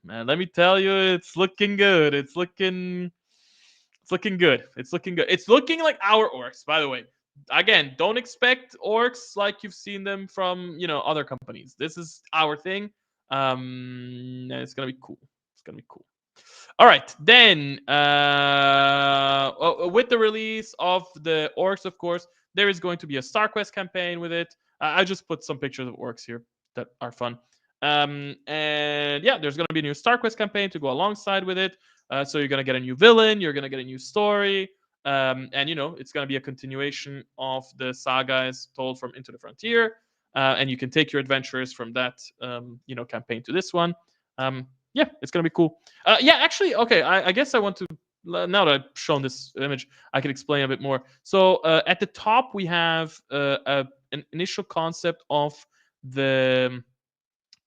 Man, let me tell you, it's looking good. It's looking It's looking good. It's looking good. It's looking like our orcs, by the way. Again, don't expect orcs like you've seen them from, other companies. This is our thing. And it's gonna be cool. It's gonna be cool. All right, then with the release of the orcs, of course, there is going to be a StarQuest campaign with it. I just put some pictures of orcs here that are fun. And yeah, there's going to be a new StarQuest campaign to go alongside with it. So you're going to get a new villain, you're going to get a new story, and it's going to be a continuation of the sagas told from Into the Frontier. And you can take your adventures from that, campaign to this one. Yeah, it's gonna be cool. Yeah, actually, okay. I guess I want to, now that I've shown this image, I can explain a bit more. So at the top we have an initial concept of the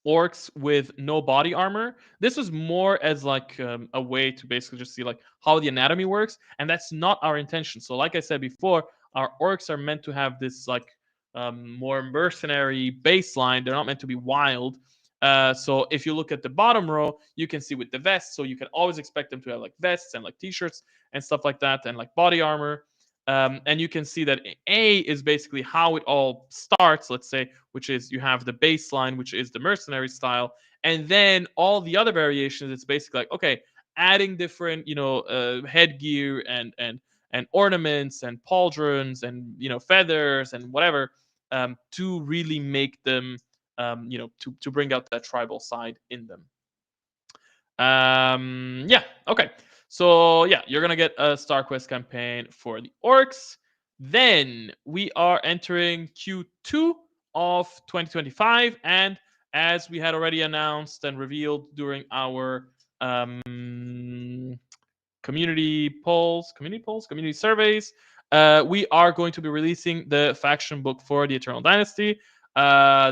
orcs with no body armor. This was more as like a way to basically just see like how the anatomy works, and that's not our intention. So, like I said before, our orcs are meant to have this like more mercenary baseline. They're not meant to be wild. So if you look at the bottom row, you can see with the vests. So you can always expect them to have like vests and like t-shirts and stuff like that, and like body armor. And you can see that A is basically how it all starts, let's say, which is you have the baseline, which is the mercenary style. And then all the other variations, it's basically like, okay, adding different, headgear and ornaments and pauldrons and, feathers and whatever, to really make them, to bring out that tribal side in them. Yeah, okay. So yeah, you're gonna get a StarQuest campaign for the orcs. Then we are entering Q2 of 2025, and as we had already announced and revealed during our community surveys, we are going to be releasing the faction book for the Eternal Dynasty.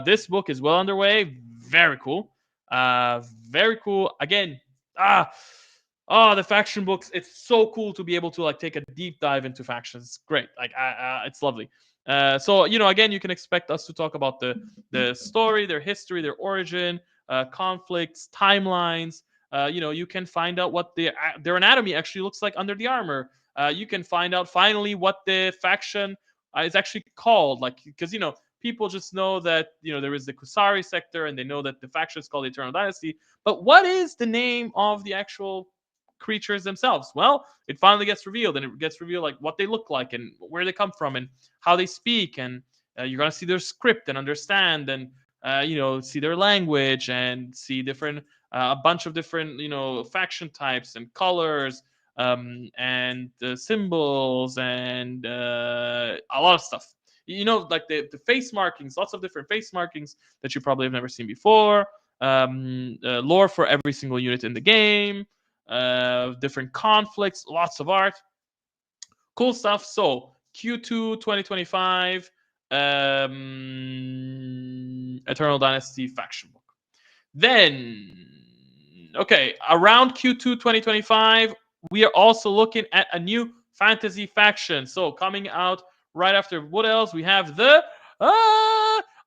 This book is well underway. Very cool. Very cool. Again, the faction books. It's so cool to be able to like take a deep dive into factions. It's great. Like, it's lovely. So again, you can expect us to talk about the story, their history, their origin, conflicts, timelines. You can find out what their anatomy actually looks like under the armor. You can find out finally what the faction is actually called, like, because people just know that there is the Kusari sector, and they know that the faction is called the Eternal Dynasty. But what is the name of the actual creatures themselves? Well, it finally gets revealed, and it gets revealed like what they look like and where they come from and how they speak, and you're gonna see their script and understand, and see their language and see different a bunch of different faction types and colors, and symbols and a lot of stuff. Like the face markings, lots of different face markings that you probably have never seen before. Lore for every single unit in the game. Different conflicts, lots of art, cool stuff. So Q2 2025, Eternal Dynasty faction book. Then, okay, around Q2 2025, we are also looking at a new fantasy faction. So coming out right after what else? We have the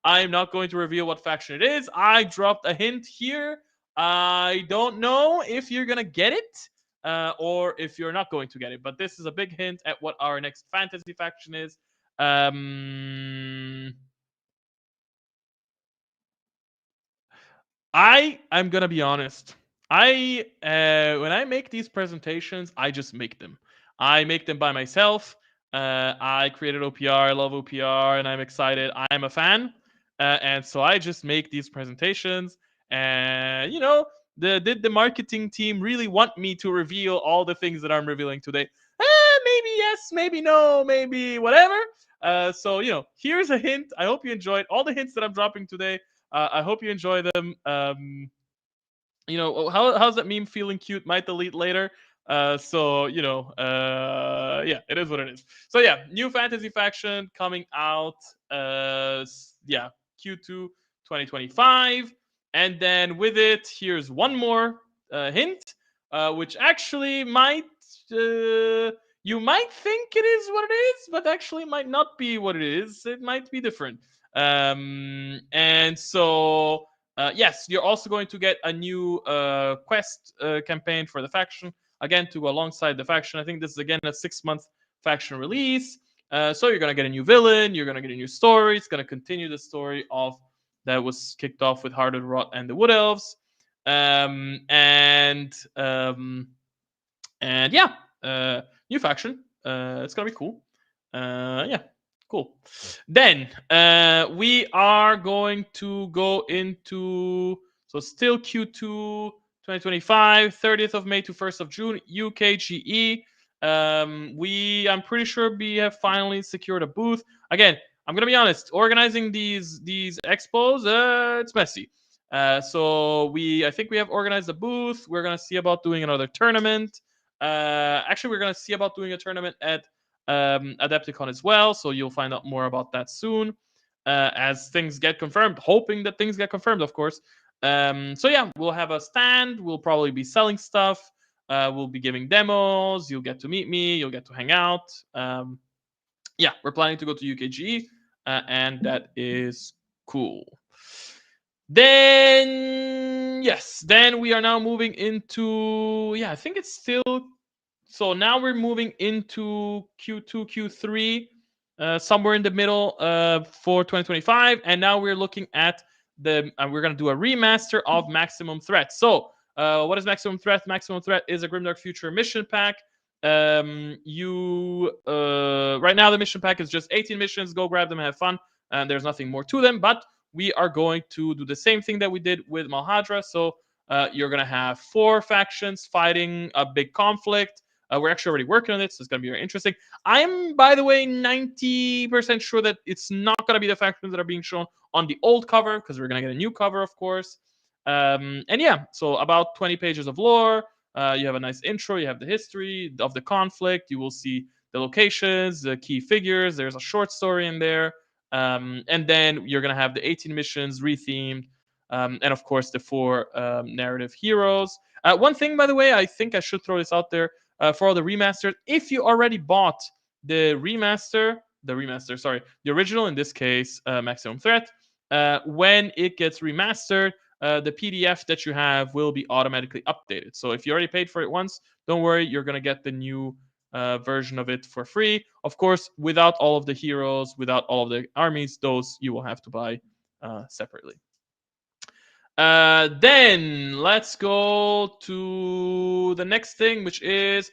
I'm not going to reveal what faction it is. I dropped a hint here. I don't know if you're gonna get it, or if you're not going to get it. But this is a big hint at what our next fantasy faction is. I'm gonna be honest. I when I make these presentations, I just make them. I make them by myself. I created OPR. I love OPR, and I'm excited. I'm a fan, and so I just make these presentations. And did the marketing team really want me to reveal all the things that I'm revealing today? Maybe yes, maybe no, maybe whatever. So here's a hint. I hope you enjoyed all the hints that I'm dropping today. I hope you enjoy them. How's that meme feeling cute? Might delete later. Yeah, it is what it is. So yeah, new fantasy faction coming out. Yeah, Q2 2025, and then with it, here's one more hint, which actually might. You might think it is what it is, but actually might not be what it is. It might be different. And so yes, you're also going to get a new quest campaign for the faction. again to go alongside the faction. I think this is again a 6-month faction release. So you're gonna get a new villain, you're gonna get a new story. It's gonna continue the story of that was kicked off with Heart of the Rot and the Wood Elves. And yeah, new faction. It's gonna be cool. Yeah, cool. Then we are going to go into so still Q2 2025, 30th of May to 1st of June, UKGE. I'm pretty sure we have finally secured a booth. Again, I'm gonna be honest. Organizing these expos, it's messy. So I think we have organized a booth. We're gonna see about doing another tournament. Actually, we're gonna see about doing a tournament at Adepticon as well. So you'll find out more about that soon as things get confirmed. Hoping that things get confirmed, of course. So yeah, we'll have a stand. We'll probably be selling stuff. We'll be giving demos. You'll get to meet me. You'll get to hang out. Yeah, we're planning to go to UKG, and that is cool. Then we are now moving into I think it's still so now we're moving into Q2, Q3, somewhere in the middle for 2025, and now we're looking at we're gonna do a remaster of Maximum Threat. So what is Maximum Threat? Maximum Threat is a Grimdark Future mission pack. Right now the mission pack is just 18 missions. Go grab them, have fun, and there's nothing more to them. But we are going to do the same thing that we did with Malhadra. So you're going to have 4 factions fighting a big conflict. We're actually already working on it, so it's going to be very interesting. I'm, by the way, 90% sure that it's not going to be the factions that are being shown on the old cover, because we're going to get a new cover, of course. And yeah, so about 20 pages of lore. You have a nice intro. You have the history of the conflict. You will see the locations, the key figures. There's a short story in there. And then you're going to have the 18 missions rethemed, and of course the 4 narrative heroes. One thing, by the way, I think I should throw this out there for all the remasters. If you already bought the original, in this case, Maximum Threat, when it gets remastered, the PDF that you have will be automatically updated. So if you already paid for it once, don't worry, you're going to get the new version of it for free. Of course, without all of the heroes, without all of the armies, those you will have to buy separately. Then let's go to the next thing, which is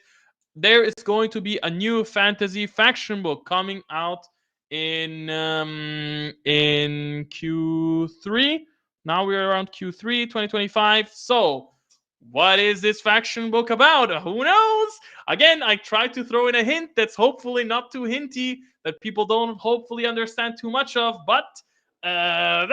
there is going to be a new fantasy faction book coming out in Q3. Now we're around Q3 2025. So what is this faction book about? Who knows? Again, I tried to throw in a hint that's hopefully not too hinty, that people don't hopefully understand too much of, but I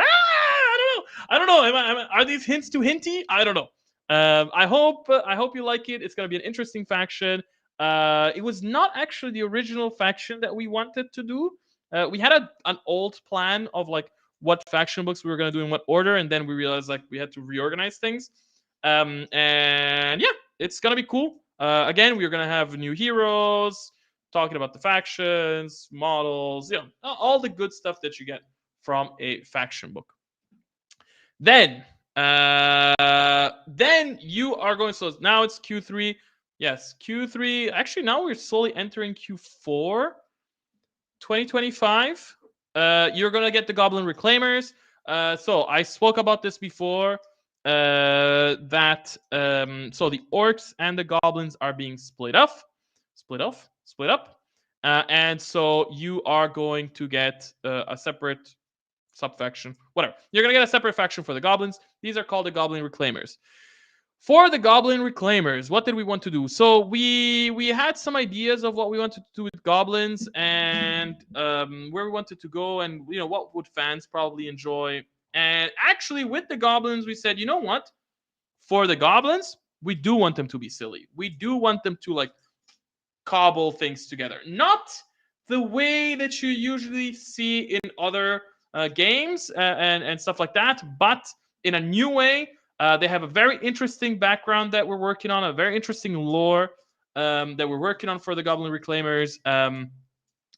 don't know. Are these hints too hinty? I don't know. I hope you like it. It's gonna be an interesting faction. It was not actually the original faction that we wanted to do. We had an old plan of like what faction books we were gonna do in what order, and then we realized like we had to reorganize things. And yeah, it's gonna be cool. Again, we're gonna have new heroes, talking about the factions, models, all the good stuff that you get from a faction book. Then you are going. So now it's Q3. Yes, Q3. Actually, now we're slowly entering Q4, 2025. You're gonna get the Goblin Reclaimers. So I spoke about this before. So the orcs and the goblins are being split up, and so you are going to get a separate subfaction. Whatever, you're gonna get a separate faction for the goblins. These are called the Goblin Reclaimers. For the Goblin Reclaimers, what did we want to do? So we had some ideas of what we wanted to do with goblins and where we wanted to go, and what would fans probably enjoy. And actually, with the goblins, we said, you know what? For the goblins, we do want them to be silly. We do want them to like cobble things together, not the way that you usually see in other games and stuff like that, but in a new way. They have a very interesting background that we're working on, a very interesting lore that we're working on for the Goblin Reclaimers.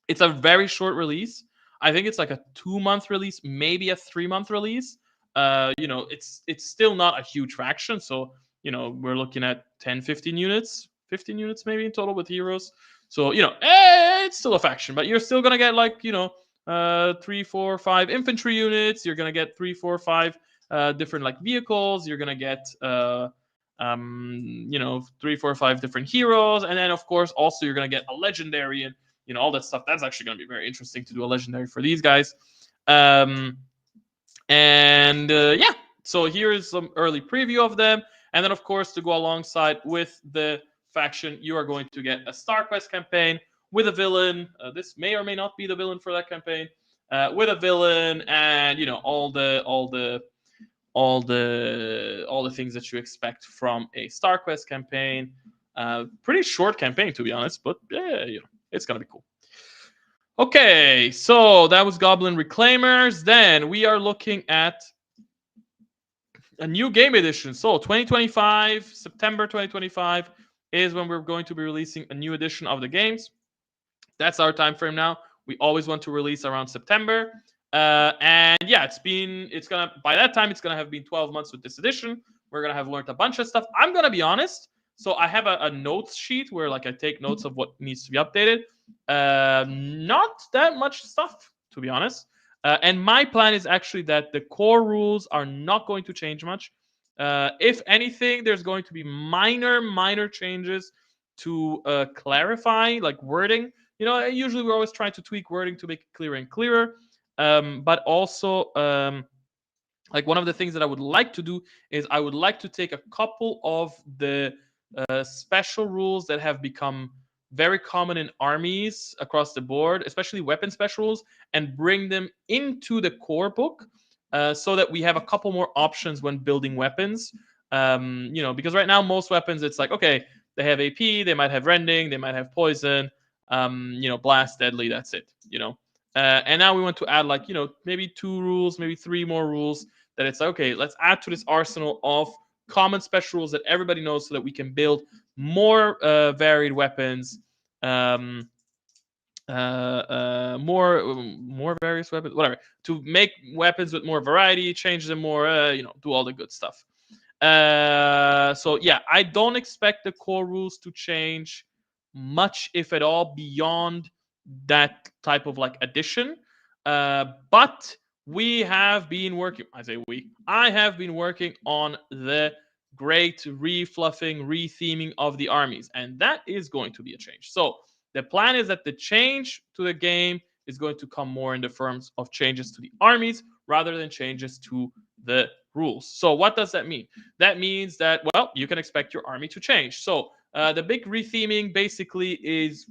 It's a very short release. I think it's like a 2-month release, maybe a 3-month release. It's still not a huge faction, so we're looking at 10, 15 units, 15 units maybe in total with heroes. So, it's still a faction, but you're still going to get like, 3, 4, 5 infantry units. You're going to get 3, 4, 5 different like vehicles. You're going to get, 3, 4, 5 different heroes. And then, of course, also you're going to get a legendary and, all that stuff. That's actually going to be very interesting to do a legendary for these guys. Yeah, so here is some early preview of them. And then, of course, to go alongside with the faction, you are going to get a Star Quest campaign with a villain. This may or may not be the villain for that campaign. With a villain, and all the things that you expect from a Star Quest campaign. Pretty short campaign, to be honest, but yeah, it's gonna be cool. Okay, so that was Goblin Reclaimers. Then we are looking at a new game edition. So 2025, September 2025 is when we're going to be releasing a new edition of the games. That's our time frame now. We always want to release around September. And yeah, by that time, it's gonna have been 12 months with this edition. We're gonna have learned a bunch of stuff. I'm gonna be honest. So I have a notes sheet where like I take notes of what needs to be updated. Not that much stuff, to be honest. And my plan is actually that the core rules are not going to change much. If anything, there's going to be minor changes to clarify, like wording. Usually we're always trying to tweak wording to make it clearer and clearer. But also, like one of the things that I would like to do is I would like to take a couple of the special rules that have become very common in armies across the board, especially weapon special rules, and bring them into the core book so that we have a couple more options when building weapons. Because right now most weapons, it's like, okay, they have AP, they might have rending, they might have poison, blast, deadly, that's it, and now we want to add like, maybe 2 rules, maybe 3 more rules that it's like, okay, let's add to this arsenal of common special rules that everybody knows so that we can build more varied weapons, more various weapons, whatever, to make weapons with more variety, change them more, do all the good stuff. So yeah, I don't expect the core rules to change much, if at all, beyond that type of like addition. But we have been working. I have been working on the great refluffing, retheming of the armies, and that is going to be a change. So the plan is that the change to the game is going to come more in the terms of changes to the armies rather than changes to the rules. So what does that mean? That means that, well, you can expect your army to change. So the big retheming basically is,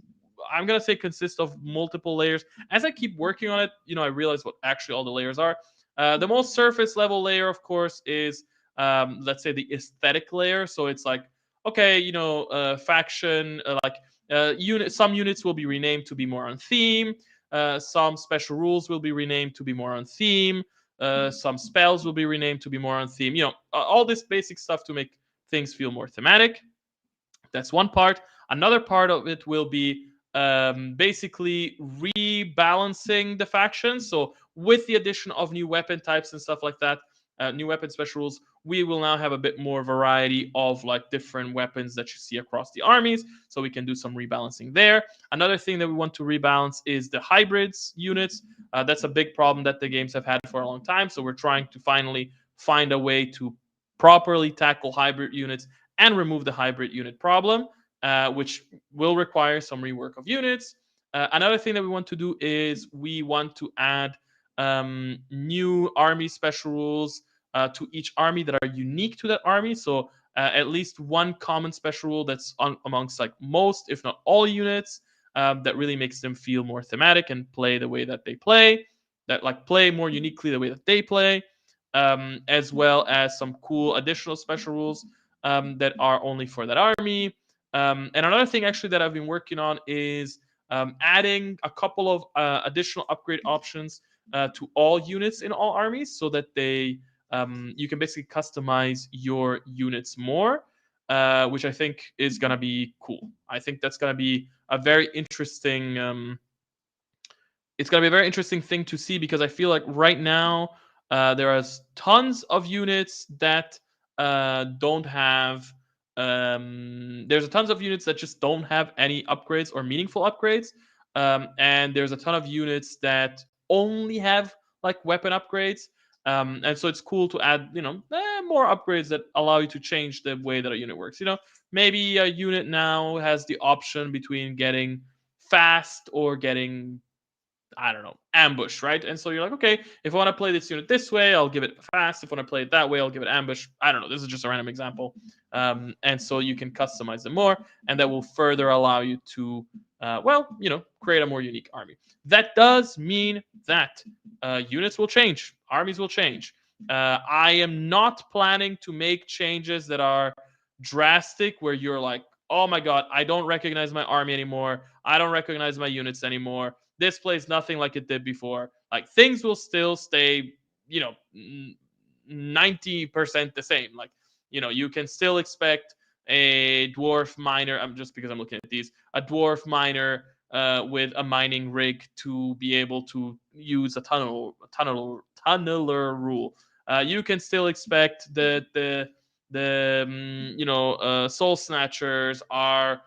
I'm going to say, consists of multiple layers. As I keep working on it, I realize what actually all the layers are. The most surface level layer, of course, is, let's say, the aesthetic layer. So it's like, okay, faction, some units will be renamed to be more on theme. Some special rules will be renamed to be more on theme. Some spells will be renamed to be more on theme. All this basic stuff to make things feel more thematic. That's one part. Another part of it will be basically rebalancing the factions. So with the addition of new weapon types and stuff like that, new weapon special rules, we will now have a bit more variety of like different weapons that you see across the armies. So we can do some rebalancing there. Another thing that we want to rebalance is the hybrids units. That's a big problem that the games have had for a long time. So we're trying to finally find a way to properly tackle hybrid units and remove the hybrid unit problem, which will require some rework of units. Another thing that we want to do is we want to add new army special rules to each army that are unique to that army. So at least one common special rule that's amongst like most, if not all units, that really makes them feel more thematic and play the way that they play, that like play more uniquely the way that they play, as well as some cool additional special rules that are only for that army. And another thing actually that I've been working on is adding a couple of additional upgrade options to all units in all armies, so that you can basically customize your units more, which I think is gonna be cool. I think that's gonna be a very interesting. It's gonna be a very interesting thing to see, because I feel like right now there are tons of units that don't have There's a tons of units that just don't have any upgrades or meaningful upgrades, and there's a ton of units that only have like weapon upgrades. And so it's cool to add, more upgrades that allow you to change the way that a unit works. Maybe a unit now has the option between getting fast or getting, I don't know, ambush, right? And so you're like, okay, if I want to play this unit this way, I'll give it fast. If I want to play it that way, I'll give it ambush. I don't know. This is just a random example. And so you can customize them more, and that will further allow you to, create a more unique army. That does mean that units will change, armies will change. I am not planning to make changes that are drastic, where you're like, oh my god, I don't recognize my army anymore. I don't recognize my units anymore. This plays nothing like it did before. Like, things will still stay, 90% the same. Like, you can still expect a dwarf miner. I'm just because I'm looking at these, a dwarf miner with a mining rig to be able to use a tunneler rule. You can still expect the soul snatchers are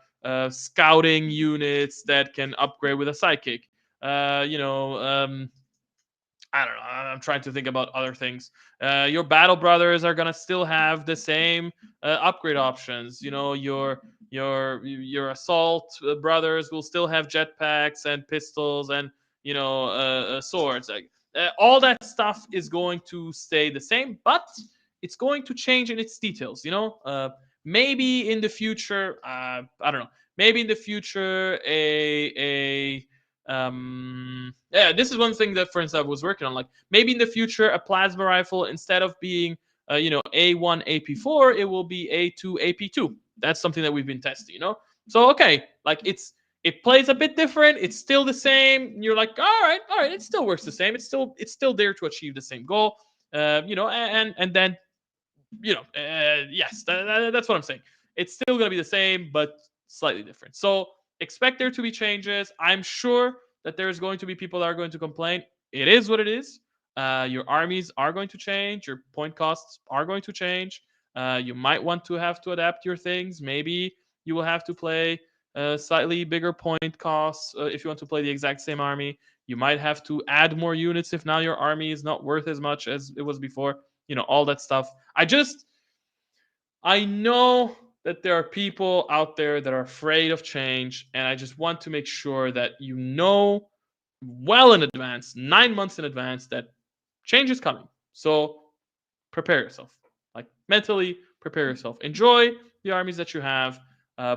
scouting units that can upgrade with a psychic. I don't know. I'm trying to think about other things. Your battle brothers are gonna still have the same upgrade options. Your assault brothers will still have jetpacks and pistols and swords. Like, all that stuff is going to stay the same, but it's going to change in its details. Maybe in the future, I don't know. Maybe in the future, this is one thing that, for instance, I was working on. Like, maybe in the future, a plasma rifle, instead of being A1 AP4, it will be A2 AP2. That's something that we've been testing. So okay, like, it plays a bit different. It's still the same. You're like, all right, it still works the same. It's still there to achieve the same goal. And then yes, that's what I'm saying. It's still going to be the same, but slightly different. So expect there to be changes. I'm sure that there's going to be people that are going to complain. It is what it is. Your armies are going to change. Your point costs are going to change. You might want to have to adapt your things. Maybe you will have to play slightly bigger point costs if you want to play the exact same army. You might have to add more units if now your army is not worth as much as it was before. All that stuff. I know that there are people out there that are afraid of change, and I just want to make sure that well in advance, 9 months in advance, that change is coming. So prepare yourself. Like, mentally prepare yourself. Enjoy the armies that you have.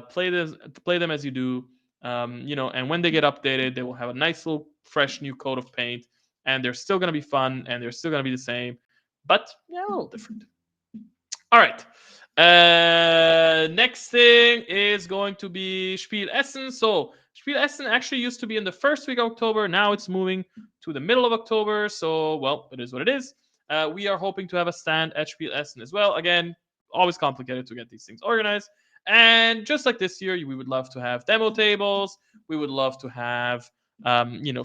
Play them as you do. And when they get updated, they will have a nice little fresh new coat of paint, and they're still going to be fun, and they're still going to be the same, but a little different. All right. Next thing is going to be Spiel Essen. So Spiel Essen actually used to be in the first week of October. Now it's moving to the middle of October. So, well, it is what it is. We are hoping to have a stand at Spiel Essen as well. Again, always complicated to get these things organized. And just like this year, we would love to have demo tables. We would love to have,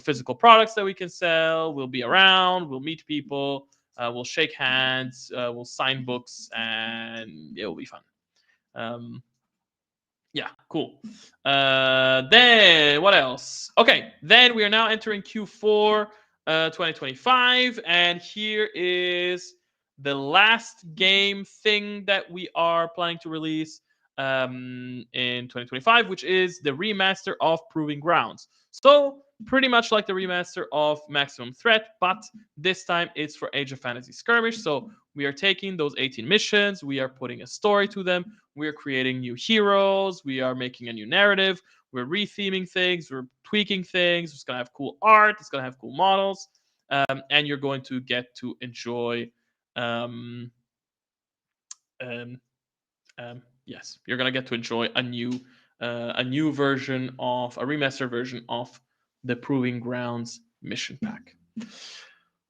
physical products that we can sell. We'll be around. We'll meet people. We'll shake hands, we'll sign books, and it will be fun. Yeah, cool. Then what else? Okay, then we are now entering Q4 2025, and here is the last game thing that we are planning to release in 2025, which is the remaster of Proving Grounds. So pretty much like the remaster of Maximum Threat, but this time it's for Age of Fantasy Skirmish. So we are taking those 18 missions, we are putting a story to them, we are creating new heroes, we are making a new narrative, we're retheming things, we're tweaking things. It's going to have cool art, it's going to have cool models, and you're going to get to enjoy yes, you're gonna get to enjoy a new version of a remastered version of the Proving Grounds mission pack.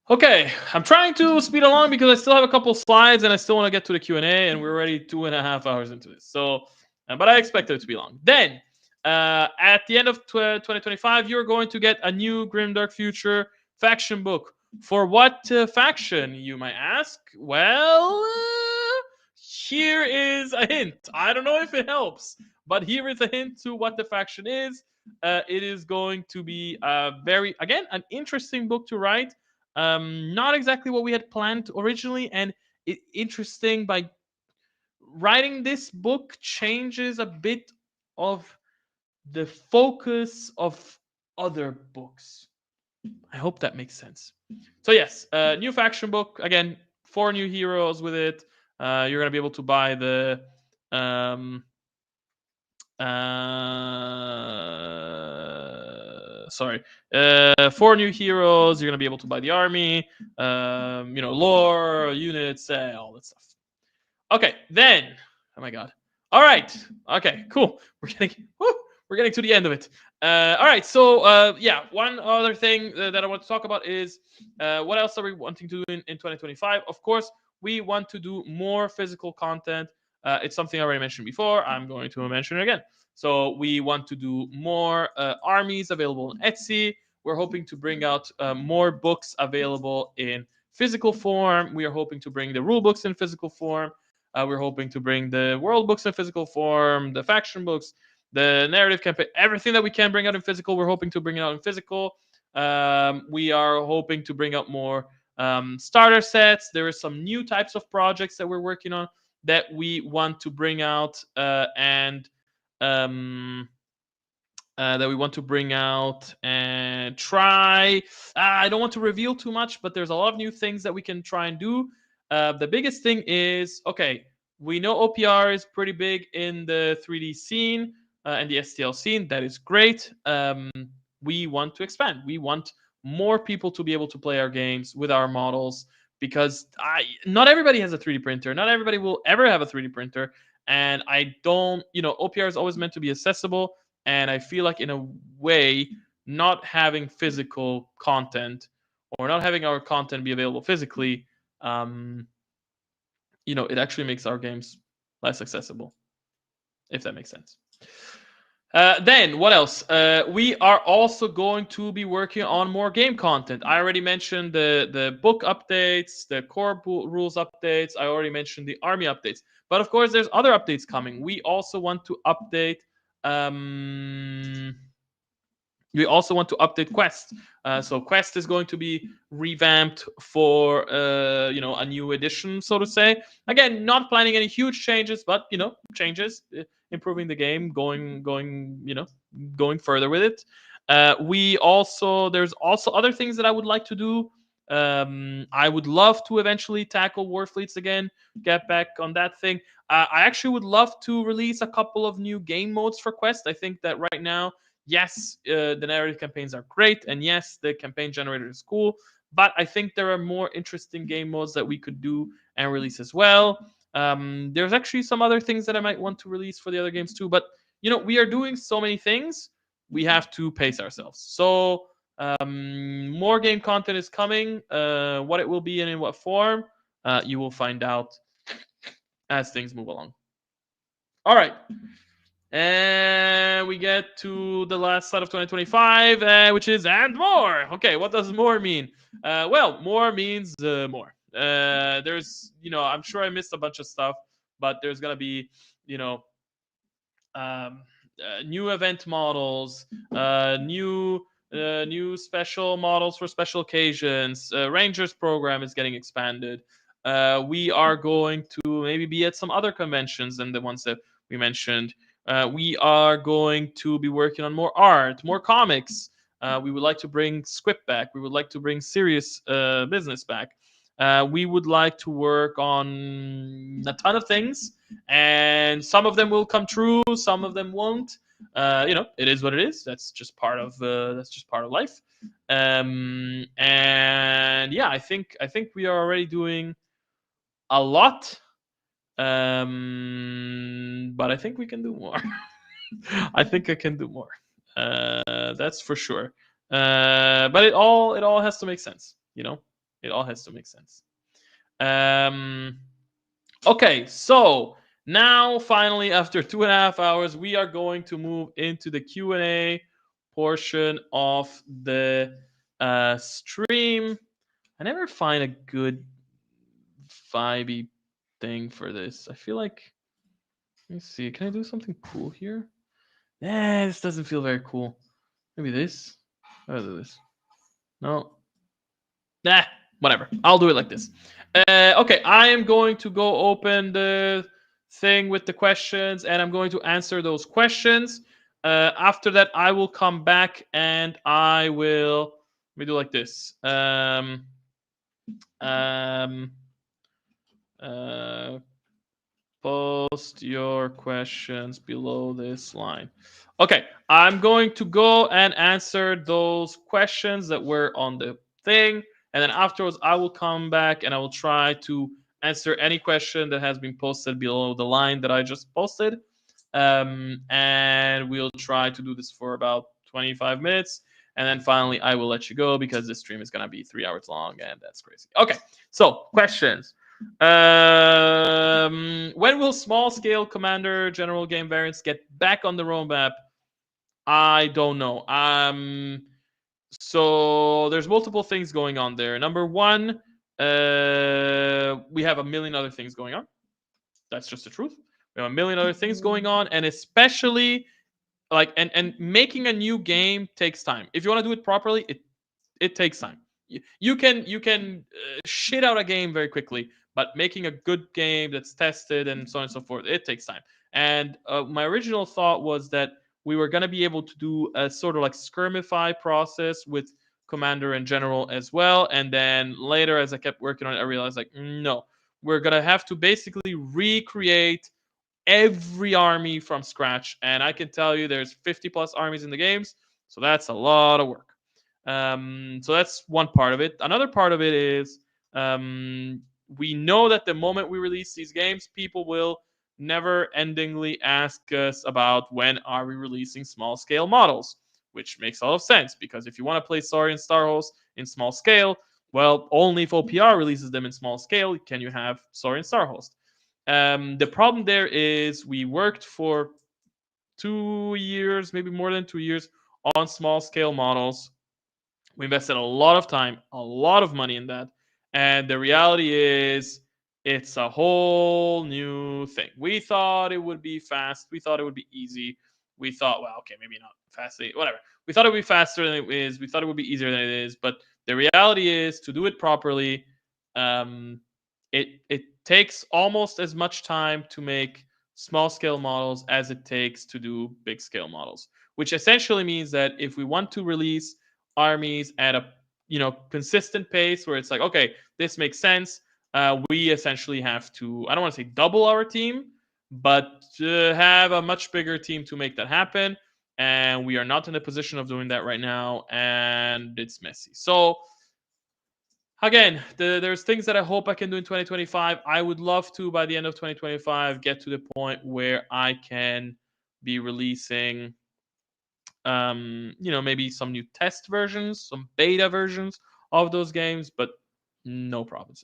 Okay, I'm trying to speed along because I still have a couple slides and I still want to get to the Q&A, and we're already 2.5 hours into this. So, but I expect it to be long. Then, at the end of 2025, you're going to get a new Grimdark Future faction book. For what faction, you might ask? Well, here is a hint. I don't know if it helps, but here is a hint to what the faction is. It is going to be again, an interesting book to write. Not exactly what we had planned originally, and interesting by writing this book changes a bit of the focus of other books. I hope that makes sense. So yes, new faction book again, 4 new heroes with it. You're gonna be able to buy the um, 4 new heroes. You're gonna be able to buy the army, lore, units, all that stuff. Okay, then. Oh my god. All right. Okay, cool. We're getting to the end of it. All right. So one other thing that I want to talk about is what else are we wanting to do in 2025? Of course, we want to do more physical content. It's something I already mentioned before. I'm going to mention it again. So we want to do more armies available on Etsy. We're hoping to bring out more books available in physical form. We are hoping to bring the rule books in physical form. We're hoping to bring the world books in physical form, the faction books, the narrative campaign, everything that we can bring out in physical. We're hoping to bring it out in physical. We are hoping to bring out more starter sets. There are some new types of projects that we're working on that we want to bring out and try. I don't want to reveal too much, but there's a lot of new things that we can try and do. The biggest thing is, okay, we know OPR is pretty big in the 3D scene and the STL scene. That is great. We want to expand. We want more people to be able to play our games with our models because not everybody has a 3D printer. Not everybody will ever have a 3D printer. And I don't, OPR is always meant to be accessible. And I feel like, in a way, not having physical content or not having our content be available physically, it actually makes our games less accessible, if that makes sense. Then what else? We are also going to be working on more game content. I already mentioned the book updates, the core rules updates. I already mentioned the army updates. But of course, there's other updates coming. We also want to update. We also want to update Quest. So Quest is going to be revamped for a new edition, so to say. Again, not planning any huge changes, but changes, improving the game, going further with it. There's also other things that I would like to do. I would love to eventually tackle Warfleets again, get back on that thing. I actually would love to release a couple of new game modes for Quest. I think that right now, yes, the narrative campaigns are great, and yes, the campaign generator is cool, but I think there are more interesting game modes that we could do and release as well. There's actually some other things that I might want to release for the other games too, but we are doing so many things, we have to pace ourselves. So more game content is coming. What it will be and in what form, you will find out as things move along. All right. And we get to the last slide of 2025, which is and more. Okay, what does more mean? Well, more means more. There's, I'm sure I missed a bunch of stuff, but there's gonna be, new event models, new special models for special occasions. Rangers program is getting expanded. We are going to maybe be at some other conventions than the ones that we mentioned. We are going to be working on more art, more comics. We would like to bring script back. We would like to bring serious business back. We would like to work on a ton of things, and some of them will come true, some of them won't. It is what it is. That's just part of life. And yeah, I think we are already doing a lot. But I think we can do more. I think I can do more. That's for sure. But it all has to make sense. It all has to make sense. Okay, so now finally, after 2.5 hours, we are going to move into the Q&A portion of the stream. I never find a good vibey thing for this. I feel like, let me see. Can I do something cool here? This doesn't feel very cool. Maybe this. I'll do this. No. Nah, whatever. I'll do it like this. Okay, I am going to go open the thing with the questions, and I'm going to answer those questions. After that, I will come back and I will. Let me do like this. Um, uh, Post your questions below this line. Okay, I'm going to go and answer those questions that were on the thing. And then afterwards, I will come back and I will try to answer any question that has been posted below the line that I just posted. And we'll try to do this for about 25 minutes. And then finally, I will let you go because this stream is going to be 3 hours long. And that's crazy. Okay, so questions. When will small scale commander general game variants get back on the roadmap? I don't know. So there's multiple things going on there. Number one, we have a million other things going on. That's just the truth. We have a million other things going on, and especially like and making a new game takes time. If you want to do it properly, it takes time. You can shit out a game very quickly, but making a good game that's tested and so on and so forth, it takes time. And my original thought was that we were going to be able to do a sort of like skirmify process with Commander and General as well. And then later, as I kept working on it, I realized like, no, we're going to have to basically recreate every army from scratch. And I can tell you there's 50 plus armies in the games. So that's a lot of work. So that's one part of it. Another part of it is we know that the moment we release these games, people will never endingly ask us about when are we releasing small scale models, which makes a lot of sense because if you want to play Saurian Starhost in small scale, well, only if OPR releases them in small scale can you have Saurian Starhost. The problem there is we worked for 2 years, maybe more than 2 years, on small scale models. We invested a lot of time, a lot of money in that. And the reality is, it's a whole new thing. We thought it would be fast. We thought it would be easy. We thought, well, okay, maybe not fast, whatever. We thought it would be faster than it is. We thought it would be easier than it is. But the reality is, to do it properly, it takes almost as much time to make small scale models as it takes to do big scale models, which essentially means that if we want to release armies at a consistent pace where it's like, okay, this makes sense, we essentially have to, I don't want to say double our team, but have a much bigger team to make that happen. And we are not in a position of doing that right now, and it's messy. So again, there's things that I hope I can do in 2025. I would love to, by the end of 2025, get to the point where I can be releasing maybe some new test versions, some beta versions of those games, but no problems.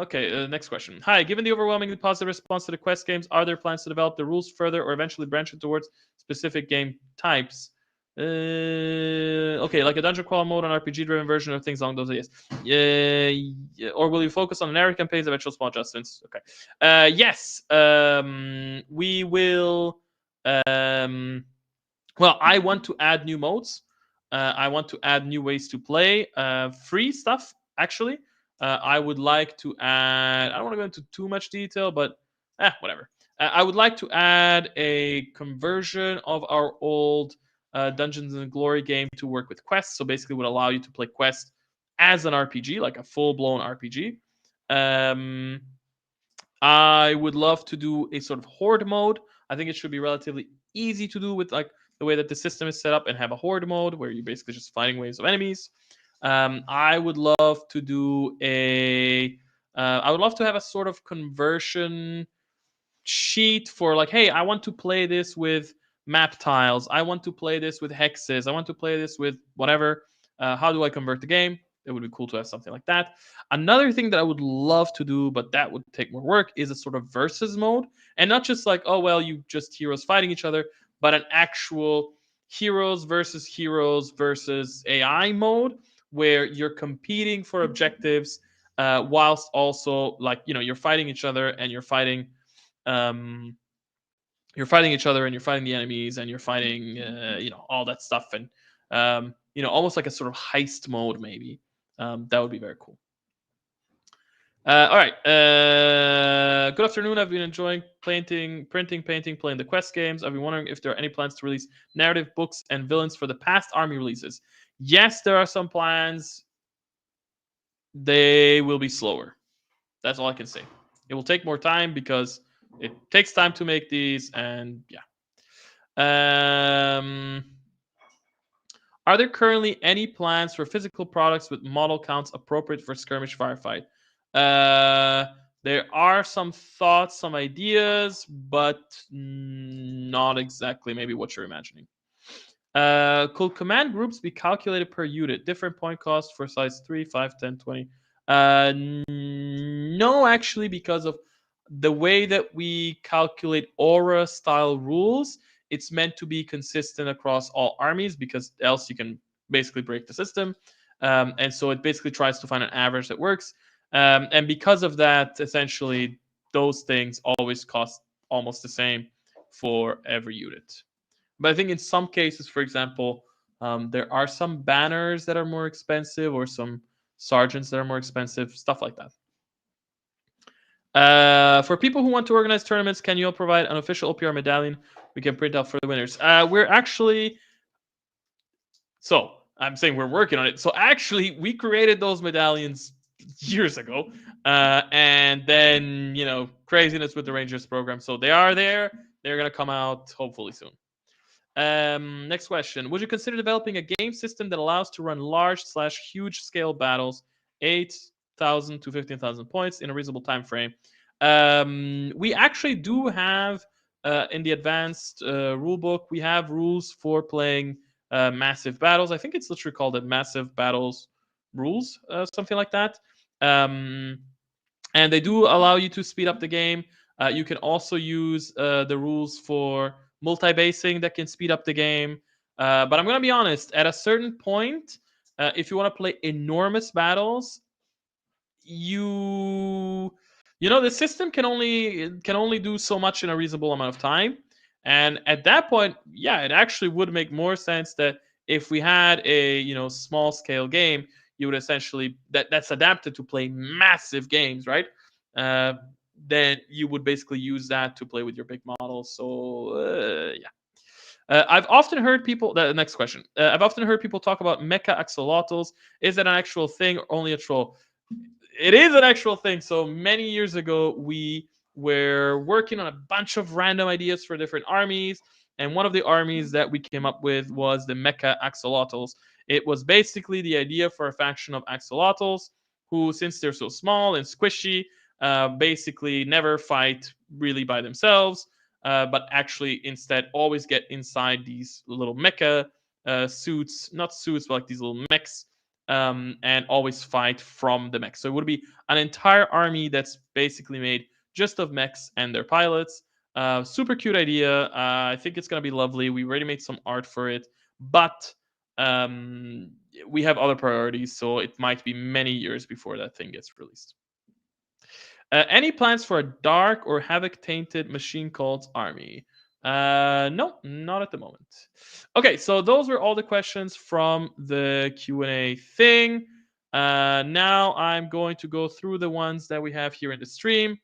Okay, next question. Hi, given the overwhelmingly positive response to the Quest games, are there plans to develop the rules further or eventually branch it towards specific game types? Okay, like a dungeon crawl mode, an RPG-driven version of things along those lines. Or will you focus on narrative campaigns, eventual small adjustments? Okay. Yes. We will. Well, I want to add new modes. I want to add new ways to play. Free stuff, actually. I would like to add. I don't want to go into too much detail, but whatever. I would like to add a conversion of our old Dungeons and Glory game to work with quests. So basically, would allow you to play quests as an RPG, like a full-blown RPG. I would love to do a sort of horde mode. I think it should be relatively easy to do with like the way that the system is set up, and have a horde mode where you're basically just fighting waves of enemies. I would love to do I would love to have a sort of conversion sheet for like, hey, I want to play this with map tiles. I want to play this with hexes. I want to play this with whatever. How do I convert the game? It would be cool to have something like that. Another thing that I would love to do, but that would take more work, is a sort of versus mode. And not just like, oh, well, you just heroes fighting each other, but an actual heroes versus AI mode where you're competing for objectives whilst also like you're fighting each other and um, you're fighting each other and you're fighting the enemies and you're fighting all that stuff and almost like a sort of heist mode maybe. That would be very cool. All right. Good afternoon. I've been enjoying printing, painting, playing the quest games. I've been wondering if there are any plans to release narrative books and villains for the past army releases. Yes, there are some plans. They will be slower. That's all I can say. It will take more time because it takes time to make these, and yeah. Are there currently any plans for physical products with model counts appropriate for skirmish firefight? There are some thoughts, some ideas, but not exactly maybe what you're imagining. Could command groups be calculated per unit? Different point cost for size 3, 5, 10, 20? No, actually, because of the way that we calculate aura style rules, it's meant to be consistent across all armies because else you can basically break the system. And so it basically tries to find an average that works. And because of that, essentially, those things always cost almost the same for every unit. But I think in some cases, for example, there are some banners that are more expensive or some sergeants that are more expensive, stuff like that. For people who want to organize tournaments, can you all provide an official OPR medallion we can print out for the winners? We're actually... So, I'm saying we're working on it. So, actually, we created those medallions years ago. And then, craziness with the Rangers program. So, they are there. They're going to come out hopefully soon. Next question. Would you consider developing a game system that allows to run large/huge scale battles, 8,000 to 15,000 points in a reasonable time frame? We actually do have in the advanced rulebook, we have rules for playing massive battles. I think it's literally called the Massive Battles rules, something like that. And they do allow you to speed up the game. You can also use the rules for multi-basing that can speed up the game. But I'm going to be honest, at a certain point, if you want to play enormous battles, the system can only do so much in a reasonable amount of time. And at that point, yeah, it actually would make more sense that if we had a small scale game, you would essentially that's adapted to play massive games, right? Then you would basically use that to play with your big models. So yeah. I've often heard people. The next question. I've often heard people talk about mecha axolotls. Is that an actual thing or only a troll? It is an actual thing. So many years ago, we were working on a bunch of random ideas for different armies, and one of the armies that we came up with was the mecha axolotls. It was basically the idea for a faction of axolotls who, since they're so small and squishy, basically never fight really by themselves, but actually instead always get inside these little mecha suits, not suits, but like these little mechs, and always fight from the mechs. So it would be an entire army that's basically made just of mechs and their pilots. Super cute idea. I think it's going to be lovely. We already made some art for it, but we have other priorities, so it might be many years before that thing gets released. Any plans for a dark or havoc tainted machine cult army? No, not at the moment. Okay, so those were all the questions from the Q&A thing. Now I'm going to go through the ones that we have here in the stream.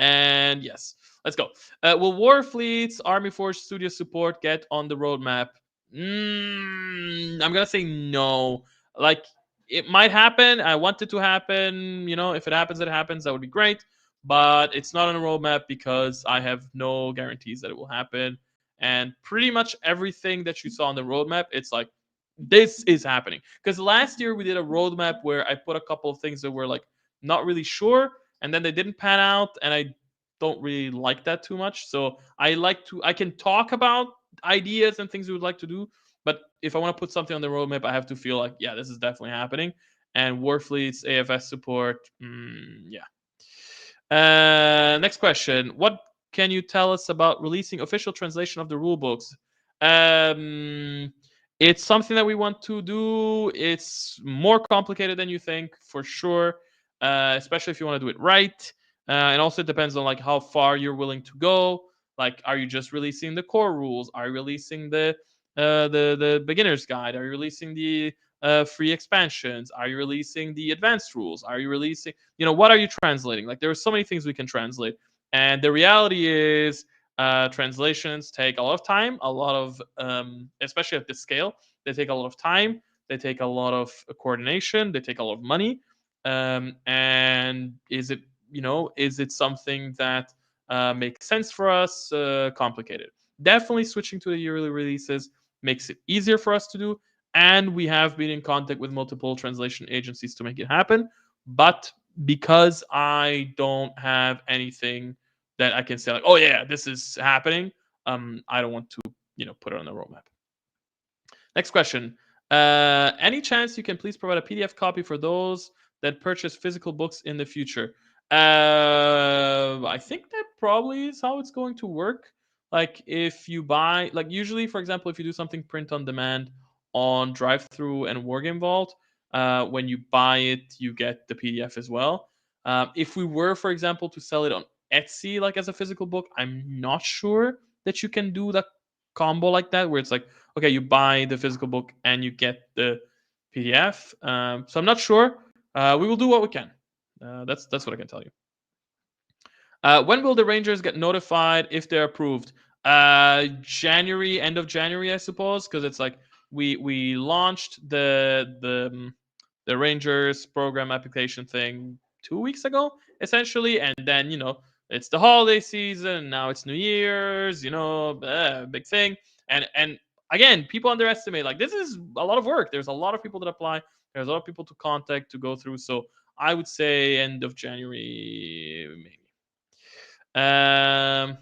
And yes, let's go. Will Warfleet's Army Forge Studio support get on the roadmap? I'm gonna say no. Like, it might happen. I want it to happen. If it happens, it happens. That would be great. But it's not on the roadmap because I have no guarantees that it will happen. And pretty much everything that you saw on the roadmap, it's like, this is happening. Because last year we did a roadmap where I put a couple of things that were like not really sure, and then they didn't pan out, and I don't really like that too much. So I can talk about ideas and things we would like to do, but if I want to put something on the roadmap, I have to feel like, yeah, this is definitely happening. And Warfleet's AFS support, yeah. Next question. What can you tell us about releasing official translation of the rule books? It's something that we want to do. It's more complicated than you think, for sure, especially if you want to do it right. And also, it depends on like how far you're willing to go. Like, are you just releasing the core rules? Are you releasing the beginner's guide? Are you releasing the free expansions? Are you releasing the advanced rules? Are you releasing, what are you translating? Like, there are so many things we can translate, and the reality is translations take a lot of time, a lot of, especially at this scale, they take a lot of time, they take a lot of coordination, they take a lot of money. And is it something that makes sense for us? Complicated. Definitely switching to the yearly releases makes it easier for us to do. And we have been in contact with multiple translation agencies to make it happen. But because I don't have anything that I can say like, oh yeah, this is happening. I don't want to, put it on the roadmap. Next question. Any chance you can please provide a PDF copy for those that purchase physical books in the future? I think that probably is how it's going to work. Like if you buy, like usually, for example, if you do something print on demand on Drive-Thru and Wargame Vault, when you buy it, you get the PDF as well. If we were, for example, to sell it on Etsy, like as a physical book, I'm not sure that you can do that combo like that, where it's like, okay, you buy the physical book and you get the PDF. So I'm not sure. We will do what we can. That's what I can tell you. When will the Rangers get notified if they're approved? January, end of January, I suppose, because it's like we launched the Rangers program application thing 2 weeks ago, essentially, and then it's the holiday season. Now it's New Year's, big thing, and again, people underestimate like this is a lot of work. There's a lot of people that apply. There's a lot of people to contact to go through. So I would say end of January, maybe. Um,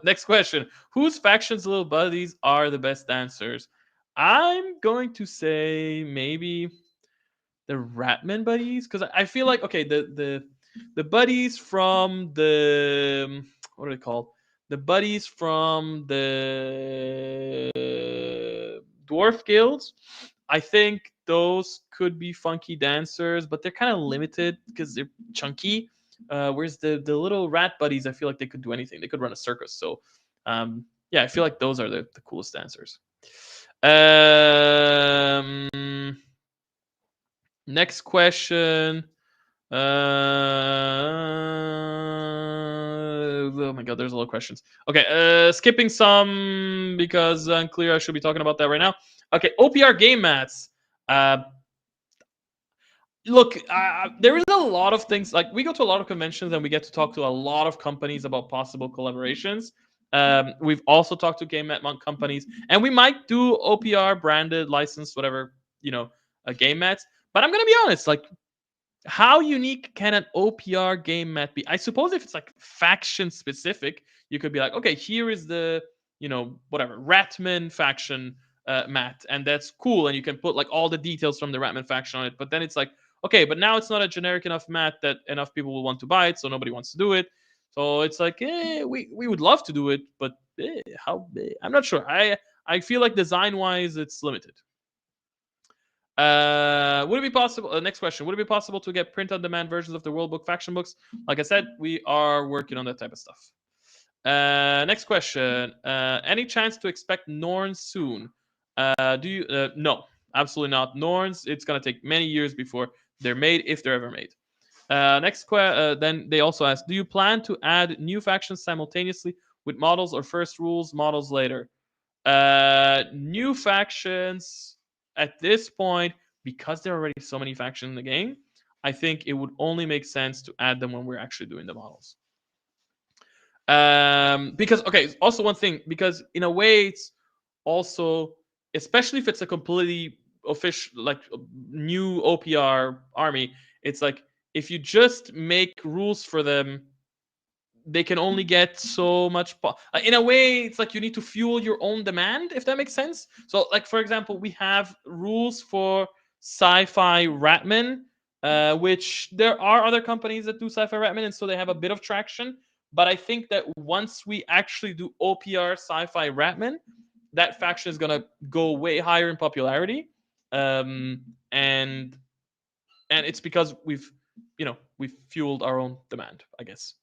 Next question. Whose faction's little buddies are the best dancers? I'm going to say maybe the Ratman buddies, because I feel like, okay, the buddies from the, what are they called? The buddies from the dwarf guilds. I think those could be funky dancers, but they're kind of limited because they're chunky. Whereas the little rat buddies, I feel like they could do anything. They could run a circus. So, yeah, I feel like those are the coolest dancers. Next question. Oh my god, there's a lot of questions. Okay, skipping some because unclear. I should be talking about that right now. Okay, OPR game mats. Look, there is a lot of things. Like we go to a lot of conventions and we get to talk to a lot of companies about possible collaborations. We've also talked to game mat companies, and we might do OPR branded, licensed, whatever game mats. But I'm gonna be honest, like how unique can an OPR game mat be? I suppose if it's like faction specific, you could be like, okay, here is the whatever Ratman faction mat, and that's cool, and you can put like all the details from the Ratman faction on it. But then it's like, okay, but now it's not a generic enough mat that enough people will want to buy it, so nobody wants to do it. So it's like, we would love to do it, but how? I'm not sure. I feel like design wise, it's limited. Would it be possible? Next question. Would it be possible to get print-on-demand versions of the World Book faction books? Like I said, we are working on that type of stuff. Next question. Any chance to expect Norns soon? Do you? No, absolutely not. Norns. It's gonna take many years before they're made, if they're ever made. Next question. Then they also ask, do you plan to add new factions simultaneously with models, or first rules, models later? New factions at this point, because there are already so many factions in the game, I think it would only make sense to add them when we're actually doing the models. Because okay, also one thing, because in a way it's also, especially if it's a completely official like new OPR army, it's like if you just make rules for them, they can only get so much in a way it's like you need to fuel your own demand, if that makes sense. So like for example, we have rules for sci-fi Ratman, which there are other companies that do sci-fi Ratman, and so they have a bit of traction. But I think that once we actually do OPR sci-fi Ratman, that faction is gonna go way higher in popularity, and it's because we've fueled our own demand, I guess.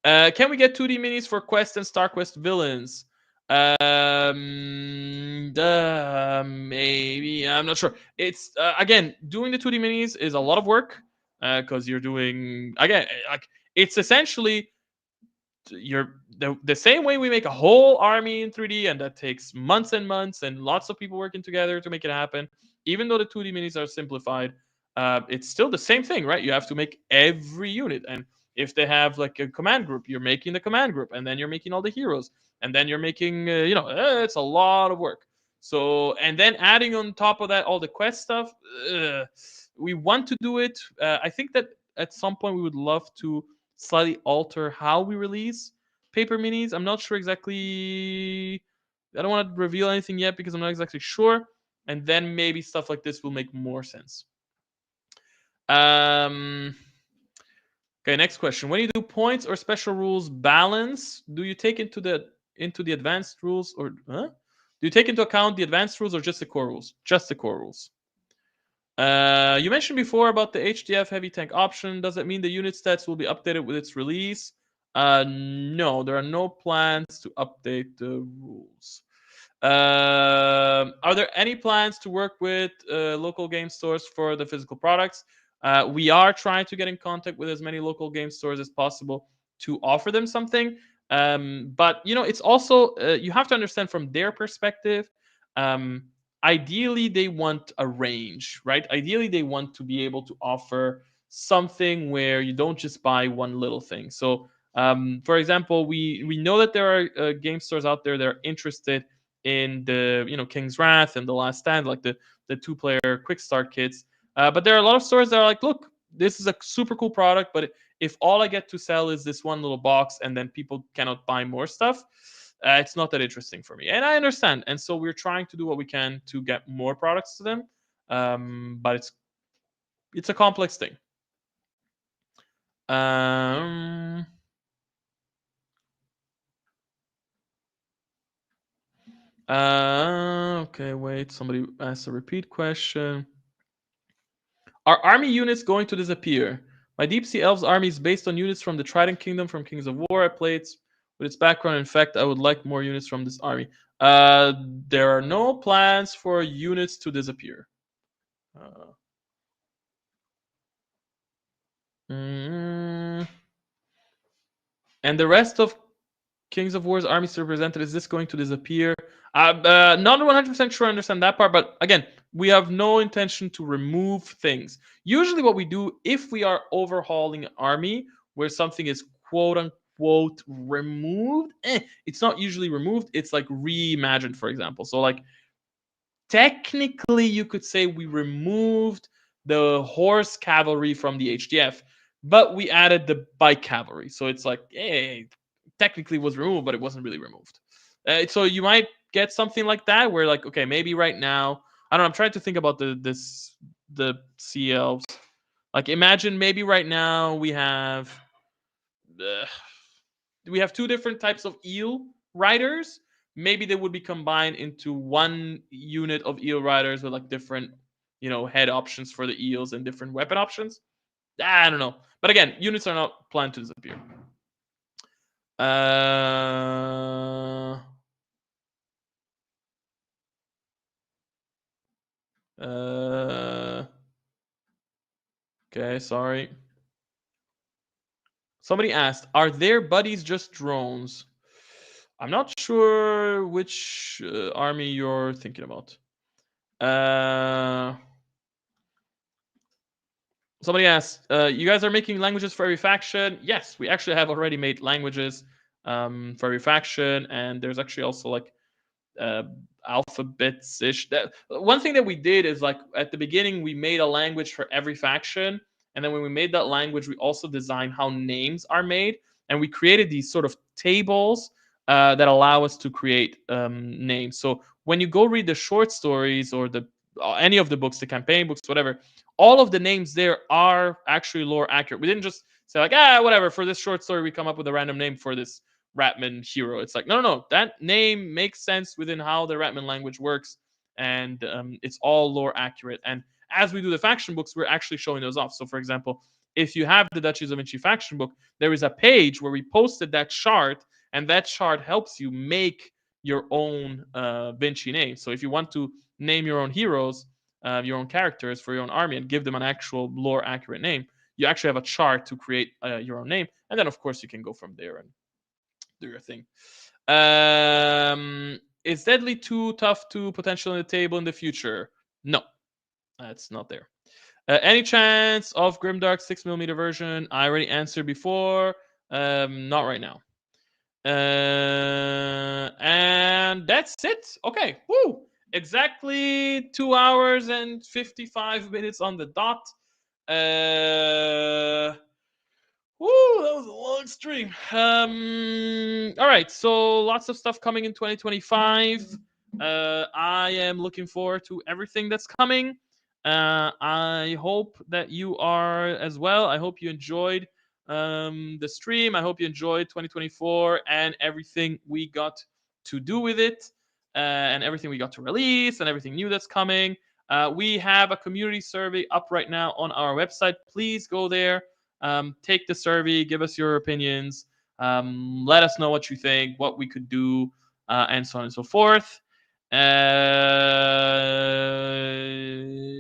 Can we get 2D minis for Quest and Star Quest villains? Maybe, I'm not sure. It's again, doing the 2D minis is a lot of work because you're doing, again, like, it's essentially you're the same way we make a whole army in 3D, and that takes months and months and lots of people working together to make it happen. Even though the 2D minis are simplified, it's still the same thing, right? You have to make every unit, and if they have like a command group, you're making the command group, and then you're making all the heroes, and then you're making, it's a lot of work. So, and then adding on top of that all the quest stuff. We want to do it. I think that at some point we would love to slightly alter how we release paper minis. I'm not sure exactly. I don't want to reveal anything yet because I'm not exactly sure. And then maybe stuff like this will make more sense. Okay, next question. When you do points or special rules balance, do you take into the advanced rules, or do you take into account the advanced rules or just the core rules? Just the core rules. You mentioned before about the HDF heavy tank option. Does that mean the unit stats will be updated with its release? No, there are no plans to update the rules. Are there any plans to work with local game stores for the physical products? We are trying to get in contact with as many local game stores as possible to offer them something. But it's also, you have to understand from their perspective. Um, Ideally, they want a range, right? Ideally, they want to be able to offer something where you don't just buy one little thing. So, for example, we know that there are game stores out there that are interested in the King's Wrath and the Last Stand, like the 2-player quick start kits. But there are a lot of stores that are like, look, this is a super cool product, but if all I get to sell is this one little box and then people cannot buy more stuff, it's not that interesting for me. And I understand. And so we're trying to do what we can to get more products to them. But it's a complex thing. Okay, wait. Somebody asked a repeat question. Are army units going to disappear? My Deep Sea Elves army is based on units from the Trident Kingdom from Kings of War. I played with its background. In fact, I would like more units from this army. There are no plans for units to disappear. And the rest of Kings of War's armies represented, is this going to disappear? Not 100% sure I understand that part, but again, we have no intention to remove things. Usually what we do, if we are overhauling an army where something is quote unquote removed, it's not usually removed, it's like reimagined, for example. So like technically you could say we removed the horse cavalry from the HDF, but we added the bike cavalry. So it's like, hey, technically was removed, but it wasn't really removed. So you might get something like that where like, okay, maybe right now, I don't know, I'm trying to think about the sea elves. Like imagine maybe right now uh, we have two different types of eel riders. Maybe they would be combined into one unit of eel riders with like different, head options for the eels and different weapon options. I don't know. But again, units are not planned to disappear. Okay, sorry. Somebody asked, are their buddies just drones? I'm not sure which army you're thinking about. Somebody asked, you guys are making languages for every faction? Yes, we actually have already made languages for every faction, and there's actually also like alphabets ish. That one thing that we did is like at the beginning we made a language for every faction, and then when we made that language, we also designed how names are made, and we created these sort of tables that allow us to create names. So when you go read the short stories or the any of the books, the campaign books, whatever, all of the names there are actually lore accurate. We didn't just say like, whatever, for this short story we come up with a random name for this Ratman hero. It's like, no. That name makes sense within how the Ratman language works, and it's all lore accurate. And as we do the faction books, we're actually showing those off. So, for example, if you have the Duchies of Vinci faction book, there is a page where we posted that chart, and that chart helps you make your own Vinci name. So if you want to name your own heroes, your own characters for your own army, and give them an actual lore accurate name, you actually have a chart to create your own name, and then of course you can go from there and do your thing. Is Deadly too tough to potential on the table in the future? No, it's not there. Any chance of Grimdark 6mm version? I already answered before. Not right now. And that's it. Okay. Woo! Exactly 2 hours and 55 minutes on the dot. Woo, that was a long stream. All right, so lots of stuff coming in 2025. I am looking forward to everything that's coming. I hope that you are as well. I hope you enjoyed the stream. I hope you enjoyed 2024 and everything we got to do with it, and everything we got to release, and everything new that's coming. We have a community survey up right now on our website. Please go there. Take the survey, give us your opinions, let us know what you think, what we could do, and so on and so forth.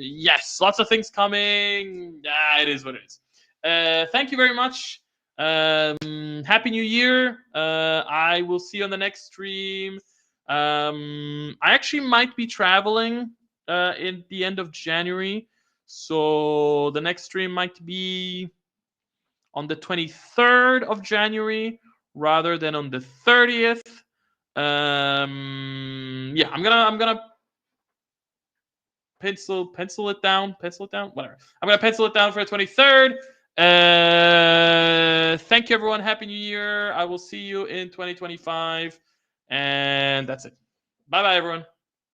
Yes, lots of things coming. It is what it is. Thank you very much. Happy New Year. I will see you on the next stream. I actually might be traveling in the end of January. So the next stream might be on the 23rd of January rather than on the 30th. Yeah, I'm gonna pencil it down, whatever. I'm gonna pencil it down for the 23rd. Thank you, everyone. Happy New Year. I will see you in 2025, and that's it. Bye, everyone.